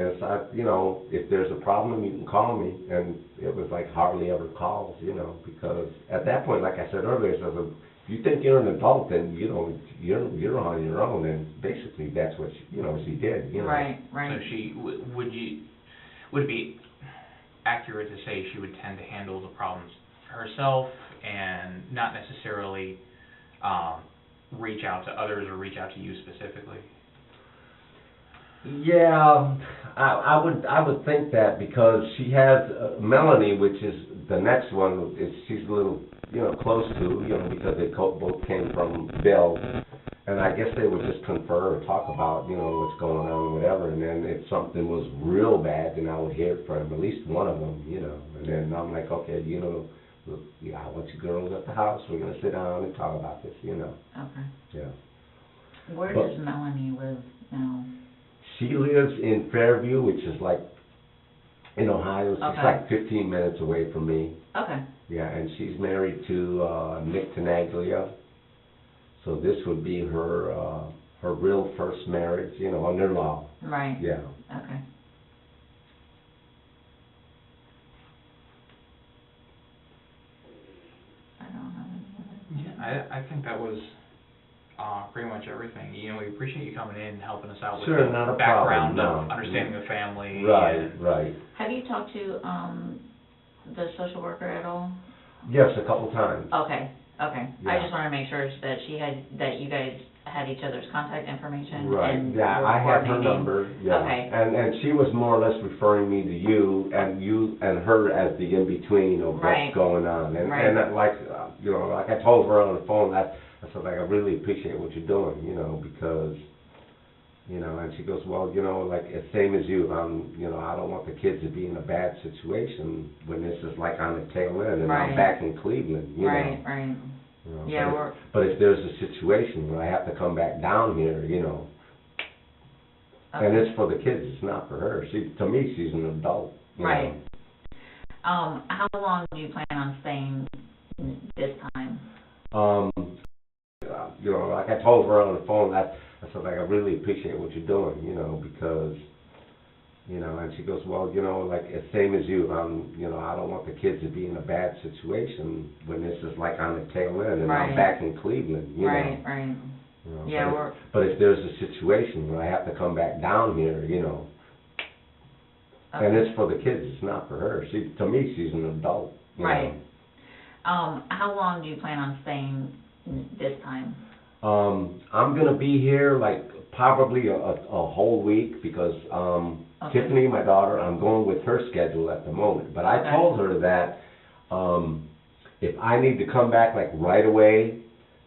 you know, if there's a problem, you can call me, and it was like hardly ever calls, you know, because at that point, like I said earlier, if you think you're an adult, then you know you're on your own, and basically that's what she did, you know. Right. So she would it be accurate to say she would tend to handle the problems herself and not necessarily reach out to others or reach out to you specifically? Yeah, I would think that, because she has Melanie, which is the next one. She's a little, you know, close to, you know, because they both came from Bill, and I guess they would just confer or talk about, you know, what's going on or whatever. And then if something was real bad, then I would hear it from at least one of them, you know. And then I'm like, okay, you know, look, I want you girls at the house. We're gonna sit down and talk about this, you know. Okay. Yeah. Where does Melanie live now? She lives in Fairview, which is like in Ohio. She's like 15 minutes away from me. Okay. Yeah, and she's married to Nick Tenaglia. So this would be her real first marriage, you know, under law. Right. Yeah. Okay. I don't know. Yeah, I think that was pretty much everything. You know, we appreciate you coming in and helping us out with Sure, the not a background problem, of understanding the family. Right. Have you talked to the social worker at all? Yes, a couple times. Okay. Yeah. I just want to make sure that you guys had each other's contact information. Right. And Yeah, were I have her coordinating. number. Yeah. Okay. And she was more or less referring me to you and her as the in between of what's going on. And that, like you know, like I told her on the phone, I said, like, I really appreciate what you're doing, you know, because, you know, and she goes, well, you know, like, same as you, you know, I don't want the kids to be in a bad situation when this is like on the tail end, and I'm back in Cleveland, you know. Right. You know, Yeah, but if there's a situation where I have to come back down here, you know, and it's for the kids, it's not for her. To me, she's an adult. You know. How long do you plan on staying this time? You know, like I told her on the phone, I said, like, I really appreciate what you're doing, you know, because, you know, and she goes, well, you know, like, same as you, you know, I don't want the kids to be in a bad situation when this is like on the tail end, and I'm back in Cleveland, you know. Right. You know, Yeah, but if there's a situation where I have to come back down here, you know, and it's for the kids, it's not for her. To me, she's an adult. You know. How long do you plan on staying this time? I'm gonna be here like probably a whole week, because Tiffany, my daughter, I'm going with her schedule at the moment. But I told her that if I need to come back like right away,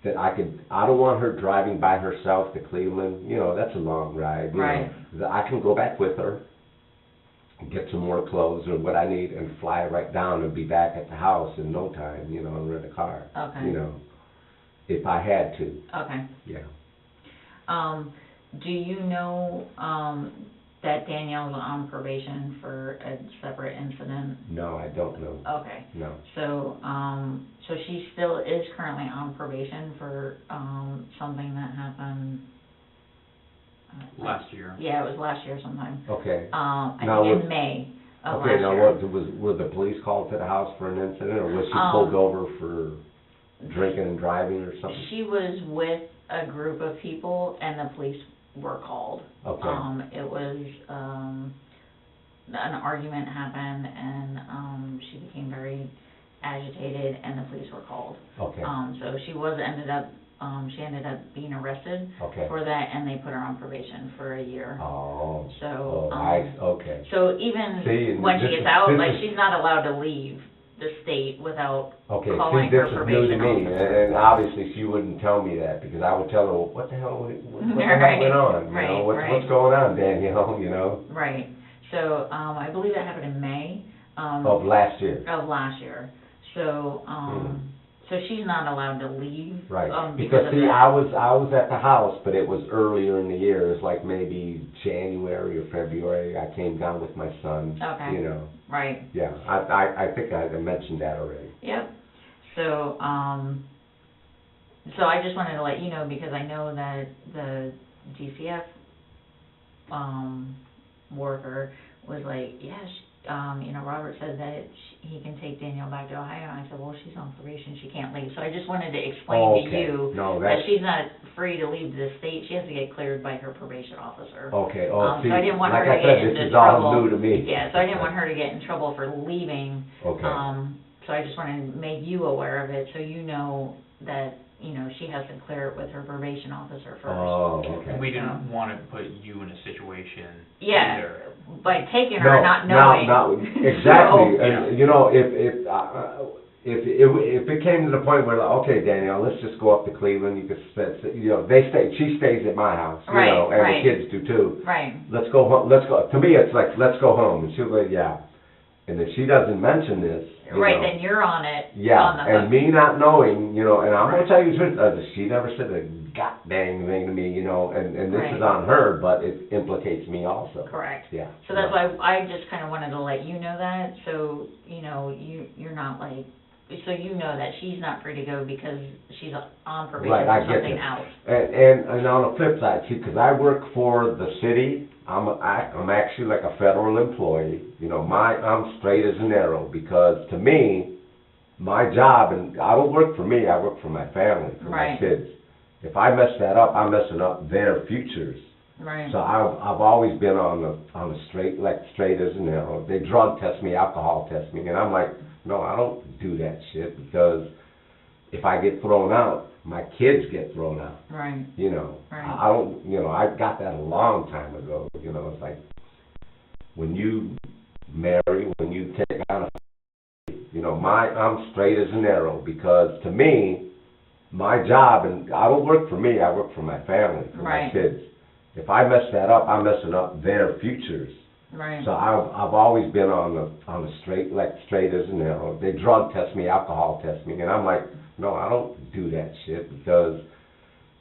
that I don't want her driving by herself to Cleveland. You know, that's a long ride. You know, that I can go back with her, get some more clothes or what I need, and fly right down and be back at the house in no time, you know, and rent a car. You know, if I had to. Okay. Yeah. Do you know that Danielle's on probation for a separate incident? No, I don't know. Okay. No. So, so she still is currently on probation for, something that happened. Last year. Yeah, it was last year sometime. Okay. I Now think was- in May of Okay, last now year. were the police called to the house for an incident, or was she Um, pulled over for drinking and driving or something? She was with a group of people and the police were called. Okay. It was, an argument happened and, she became very agitated and the police were called. Okay, So she ended up being arrested okay. for that and they put her on probation for a year. Oh, So, okay. so even See, when she this gets is- out, this like, is- she's not allowed to leave the state without Okay, calling see, her this is new to probation me, officer. and obviously she wouldn't tell me that, because I would tell her, well, what the hell went on, Right, you know, right, what's right. going on, Danielle, you know, Right, so, I believe that happened in May, of last year. of last year. So, so she's not allowed to leave, Right, because because of see, that. I was at the house, but it was earlier in the year, it was like maybe January or February, I came down with my son, Okay. you know, Right, yeah, I think I mentioned that already. yep. So, so I just wanted to let you know, because I know that the DCF, worker was like, yes, you know, Robert said that he can take Danielle back to Ohio, and I said, well, she's on probation, she can't leave. So I just wanted to explain to Okay. you No, that that's, she's not free to leave the state, she has to get cleared by her probation officer. okay, So see, I didn't want like her I to said, get this into is all trouble. new to me. Yeah, so I didn't want her to get in trouble for leaving, Okay, so I just wanted to make you aware of it, so you know that, you know, she has to clear it with her probation officer first. oh, okay. We didn't want to put you in a situation Yeah, either. by taking her, not No, knowing. no, exactly, So- and, you know, if it came to the point where, like, okay, Danielle, let's just go up to Cleveland, you could, you know, she stays at my house, you Right, know, and right. the kids do too. Right, Let's go home, to me, it's like, let's go home, and she'll go, yeah. And if she doesn't mention this, you right, know, then you're on it, yeah, on the and hook. me not knowing, you know, and I'm gonna Right. tell you the truth, she never said a goddamn thing to me, you know, and this Right. is on her, but it implicates me also. Correct. Yeah. So that's why I just kinda wanted to let you know that, so, you know, you're not like, so you know that she's not free to go because she's on probation Right, I for get something you. else. And on the flip side, see, because I work for the city, I'm actually like a federal employee, you know, I'm straight as an arrow, because to me, my job, and I don't work for me, I work for my family, for my Right. kids. If I mess that up, I'm messing up their futures. Right, So I've always been on the straight as an arrow. They drug test me, alcohol test me, and I'm like, no, I don't do that shit, because if I get thrown out, my kids get thrown out, right, you know. Right. I don't, you know, I got that a long time ago, you know, it's like, when you marry, when you take on a, you know, I'm straight as an arrow, because to me, my job, and I don't work for me, I work for my family, for my Right. kids. If I mess that up, I'm messing up their futures. right, So I've always been on the straight as an arrow. They drug test me, alcohol test me, and I'm like, no, I don't do that shit, because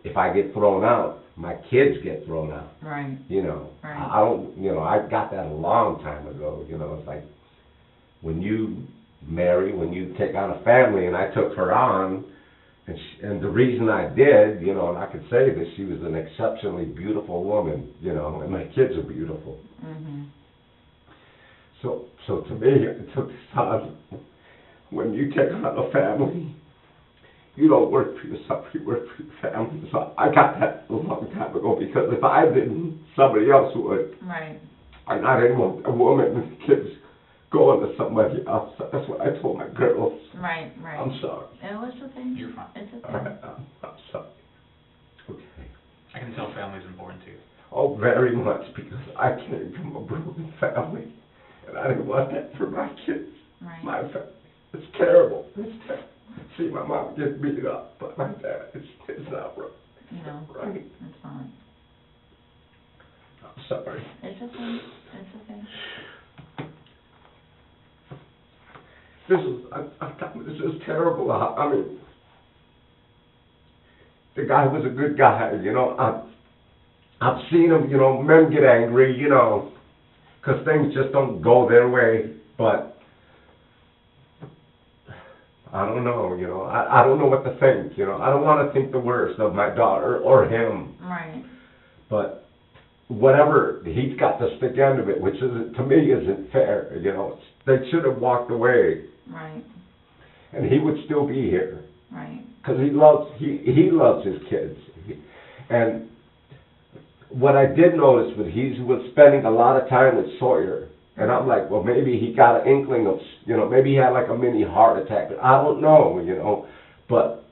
if I get thrown out, my kids get thrown out, right, you know. Right. I don't, you know, I got that a long time ago, you know. It's like, when you marry, when you take on a family, and I took her on, and the reason I did, you know, and I could say this, she was an exceptionally beautiful woman, you know, and my kids are beautiful. mhm, So to me, I took this on, when you take on a family, you don't work for yourself, you work for your family. So I got that a long time ago, because if I didn't, somebody else would. right, And I didn't want a woman with kids going to somebody else. That's what I told my girls. right, right. I'm sorry. No, it's okay. You're fine. It's All okay. right, I'm sorry. Okay. I can tell family's important to you. Oh, very much, because I came from a broken family, and I didn't want that for my kids. Right. My family. It's terrible. It's terrible. See my mom get beat up by my dad. It's not right. You know, Right. it's not. I'm sorry. It's okay. It's okay. This is terrible. I mean, the guy was a good guy, you know. I've seen them, you know, men get angry, you know, 'cause things just don't go their way, but I don't know, you know, I don't know what to think, you know. I don't want to think the worst of my daughter or him. Right. But whatever, he's got the stick end of it, which isn't, to me, isn't fair, you know. They should have walked away, Right. and he would still be here. Right. Because he loves his kids. And what I did notice was he was spending a lot of time with Sawyer. And I'm like, well, maybe he got an inkling of, you know, maybe he had like a mini heart attack. But I don't know, you know. But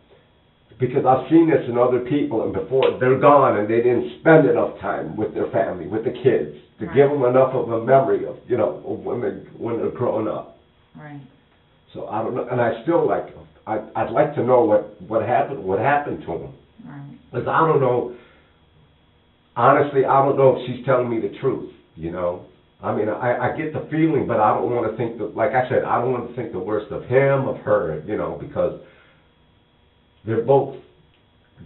because I've seen this in other people, and before they're gone and they didn't spend enough time with their family, with the kids, to give them enough of a memory of, you know, of when they're growing up. Right. So I don't know, and I still like, I'd like to know what happened to him. Right. Because I don't know, honestly, I don't know if she's telling me the truth, you know. I mean, I get the feeling, but I don't want to think, like I said, I don't want to think the worst of him, of her, you know, because they're both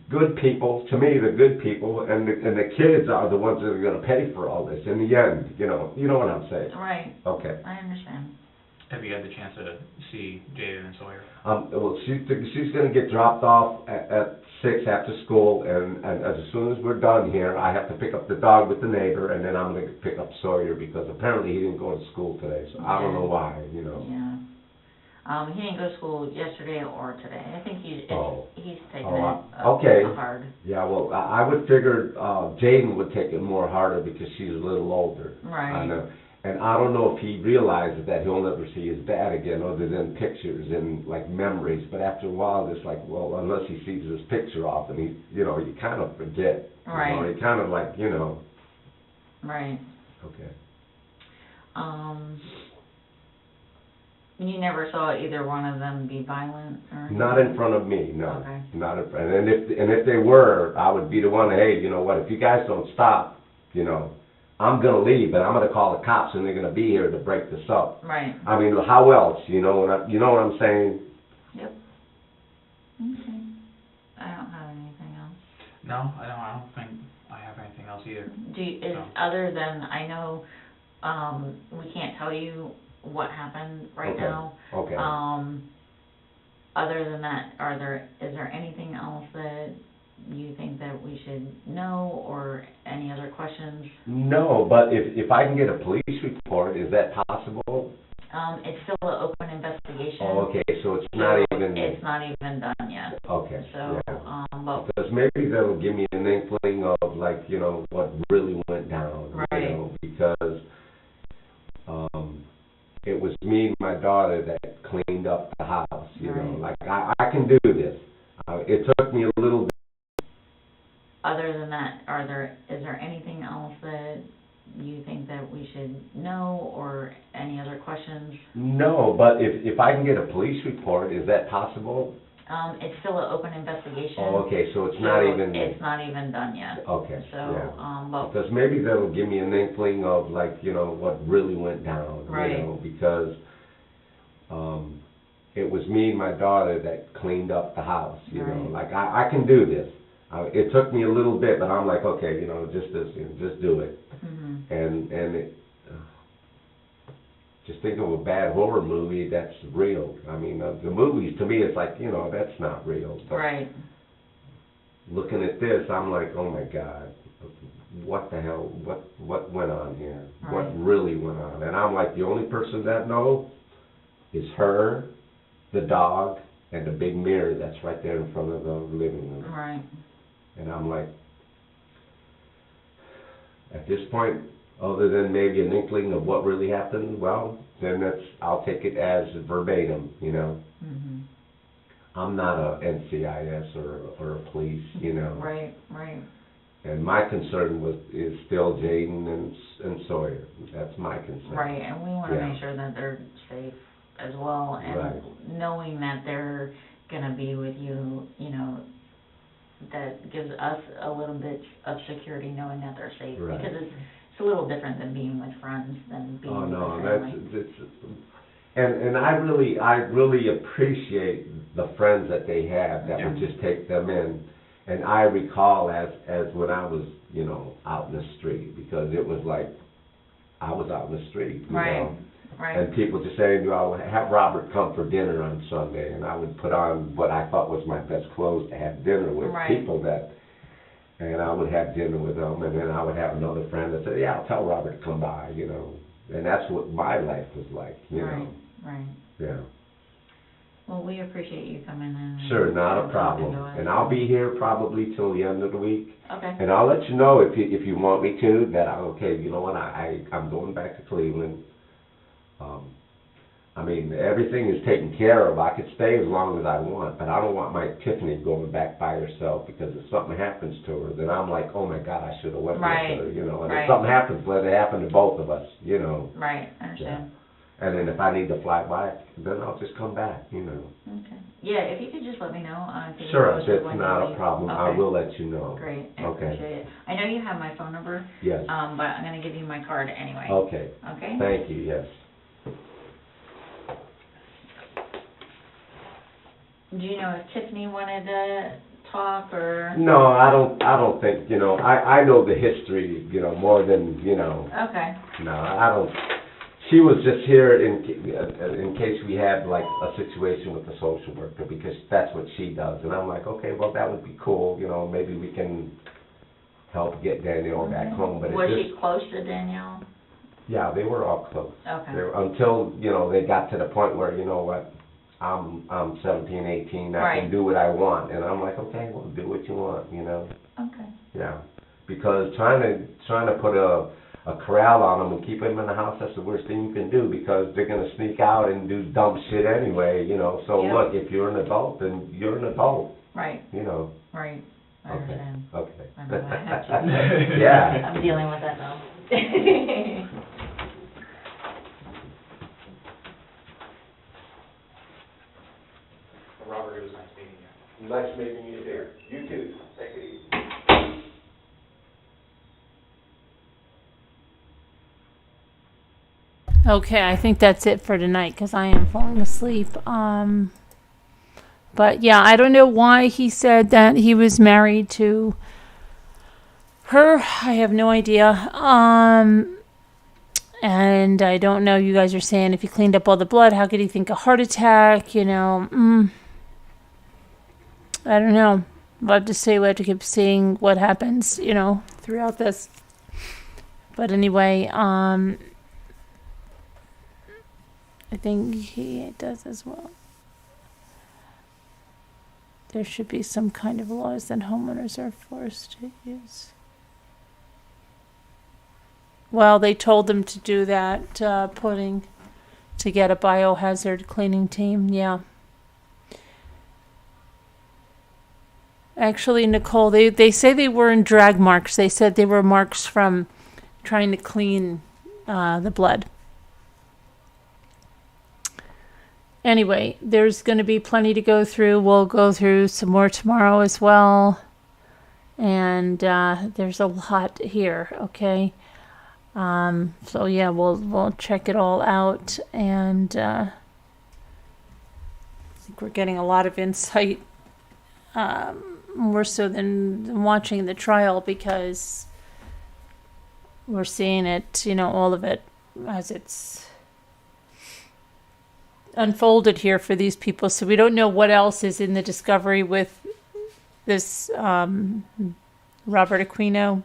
good people. To me, they're good people, and the kids are the ones that are going to pay for all this in the end, you know. You know what I'm saying? Right. Okay. I understand. Have you had the chance to see Jaden and Sawyer? Well, she's going to get dropped off at 6 after school, and as soon as we're done here, I have to pick up the dog with the neighbor, and then I'm going to pick up Sawyer, because apparently he didn't go to school today, so I don't know why, you know. Yeah. He didn't go to school yesterday or today. I think he's taking okay. it hard. Yeah, well, I would figure Jaden would take it more harder because she's a little older. Right. I know. And I don't know if he realizes that he'll never see his dad again other than pictures and, like, memories. But after a while, it's like, well, unless he sees his picture off, and he, you know, you kind of forget. Right. You know, you kind of like, you know. Right. Okay. You never saw either one of them be violent or anything? Not in front of me, no. Okay. Not in front. And if they were, I would be the one, hey, you know what, if you guys don't stop, you know, I'm going to leave, but I'm going to call the cops, and they're going to be here to break this up. Right. I mean, how else? You know what I'm saying? Yep. Okay. I don't have anything else. No, I don't think I have anything else either. Other than, I know, we can't tell you what happened right now. Okay. Other than that, is there anything else that you think that we should know, or any other questions? No, but if I can get a police report, is that possible? It's still an open investigation. Oh, okay, so it's not even... It's not even done yet. Okay, So, yeah. but... Because maybe that'll give me an inkling of, like, you know, what really went down. Right. You know, because it was me and my daughter that cleaned up the house, you know. Like, I can do this. It took me a little bit. Other than that, is there anything else that you think that we should know, or any other questions? No, but if I can get a police report, is that possible? It's still an open investigation. Oh, okay, so it's not even... It's not even done yet. Okay, So, yeah. but... Because maybe that'll give me an inkling of, like, you know, what really went down. Right. You know, because it was me and my daughter that cleaned up the house, you know. Like, I can do this. It took me a little bit, but I'm like, okay, you know, just do it. Mm-hmm. And it, just think of a bad horror movie that's real. I mean, the movies, to me, it's like, you know, that's not real. But right. looking at this, I'm like, oh my God, what the hell, what went on here? Right. What really went on? And I'm like, the only person that knows is her, the dog, and the big mirror that's right there in front of the living room. Right. And I'm like, at this point, other than maybe an inkling of what really happened, well, then I'll take it as verbatim, you know. Mm-hmm. I'm not a NCIS or a police, you know. Right, right. And my concern is still Jaden and Sawyer. That's my concern. Right, and we want to make sure that they're safe as well, and knowing that they're going to be with you, you know, that gives us a little bit of security knowing that they're safe. Right. Because it's a little different than being with friends than being with family. And I really appreciate the friends that they have that would just take them in. And I recall as when I was you know, out in the street, because it was like, I was out in the street, you Right. know. Right. And people just saying, you know, have Robert come for dinner on Sunday, and I would put on what I thought was my best clothes to have dinner with Right. people and I would have dinner with them, and then I would have another friend that said, yeah, I'll tell Robert to come by, you know. And that's what my life was like, you know. Right. Yeah. Well, we appreciate you coming in. Sure, not a and problem. talking to us. And I'll be here probably till the end of the week. Okay. And I'll let you know if you want me to, that okay, you know what, I'm going back to Cleveland. I mean, everything is taken care of. I could stay as long as I want, but I don't want my Tiffany going back by herself, because if something happens to her, then I'm like, oh my God, I should have went Right. with her, you know. And Right. if something happens, let it happen to both of us, you know. Right, I understand. And then if I need to fly back, then I'll just come back, you know. Okay. Yeah, if you could just let me know. Keep me Sure, posted that's when not you a leave. problem. I Okay. will let you know. Great, I Okay. appreciate it. I know you have my phone number, Yes. but I'm gonna give you my card anyway. Okay. Okay? Thank you, yes. Do you know if Tiffany wanted to talk, or? No, I don't think, you know, I know the history, you know, more than, you know, Okay, no, I don't. She was just here in case we had like a situation with the social worker, because that's what she does. And I'm like, okay, well, that would be cool, you know, maybe we can help get Danielle back Okay. home. But Was it she just, close to Danielle? yeah, they were all close. Okay. Until, you know, they got to the point where, you know what, I'm 17, 18, I Right. can do what I want. And I'm like, okay, well, do what you want, you know. Okay. Yeah, because trying to put a corral on them and keep them in the house, that's the worst thing you can do, because they're gonna sneak out and do dumb shit anyway, you know. So Yeah. look, if you're an adult, then you're an adult, Right, you know. right. I Okay. understand. Okay. I know I have to. Yeah. I'm dealing with that now. Robert, it was nice meeting you. Nice meeting you here. You too. Take it easy. Okay, I think that's it for tonight because I am falling asleep. But yeah, I don't know why he said that he was married to her. I have no idea. And I don't know. You guys are saying if he cleaned up all the blood, how could he think a heart attack? You know, I don't know. We'll have to see. We have to keep seeing what happens, you know, throughout this. But anyway, I think he does as well. There should be some kind of laws that homeowners are forced to use. Well, they told them to do that, to get a biohazard cleaning team, yeah. Actually, Nicole, they say they weren't drag marks. They said they were marks from trying to clean the blood. Anyway, there's going to be plenty to go through. We'll go through some more tomorrow as well. And there's a lot here, okay? So yeah, we'll check it all out, and I think we're getting a lot of insight, more so than watching the trial, because we're seeing it, you know, all of it as it's unfolded here for these people. So we don't know what else is in the discovery with this Robert Aquino.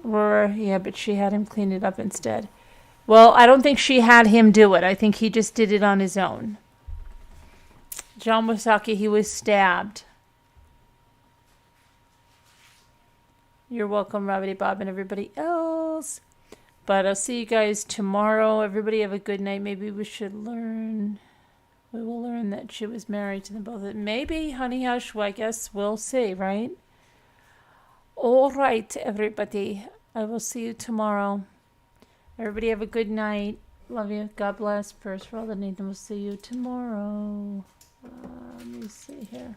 Or, yeah, but she had him clean it up instead. Well, I don't think she had him do it. I think he just did it on his own. John Wasaki, he was stabbed. You're welcome, Robbie Bob, and everybody else. But I'll see you guys tomorrow. Everybody have a good night. Maybe we will learn that she was married to them both. Maybe, honey hush, well, I guess we'll see, right? All right, everybody. I will see you tomorrow. Everybody have a good night. Love you. God bless. Prayers for all that need them. We'll see you tomorrow. Let me see here.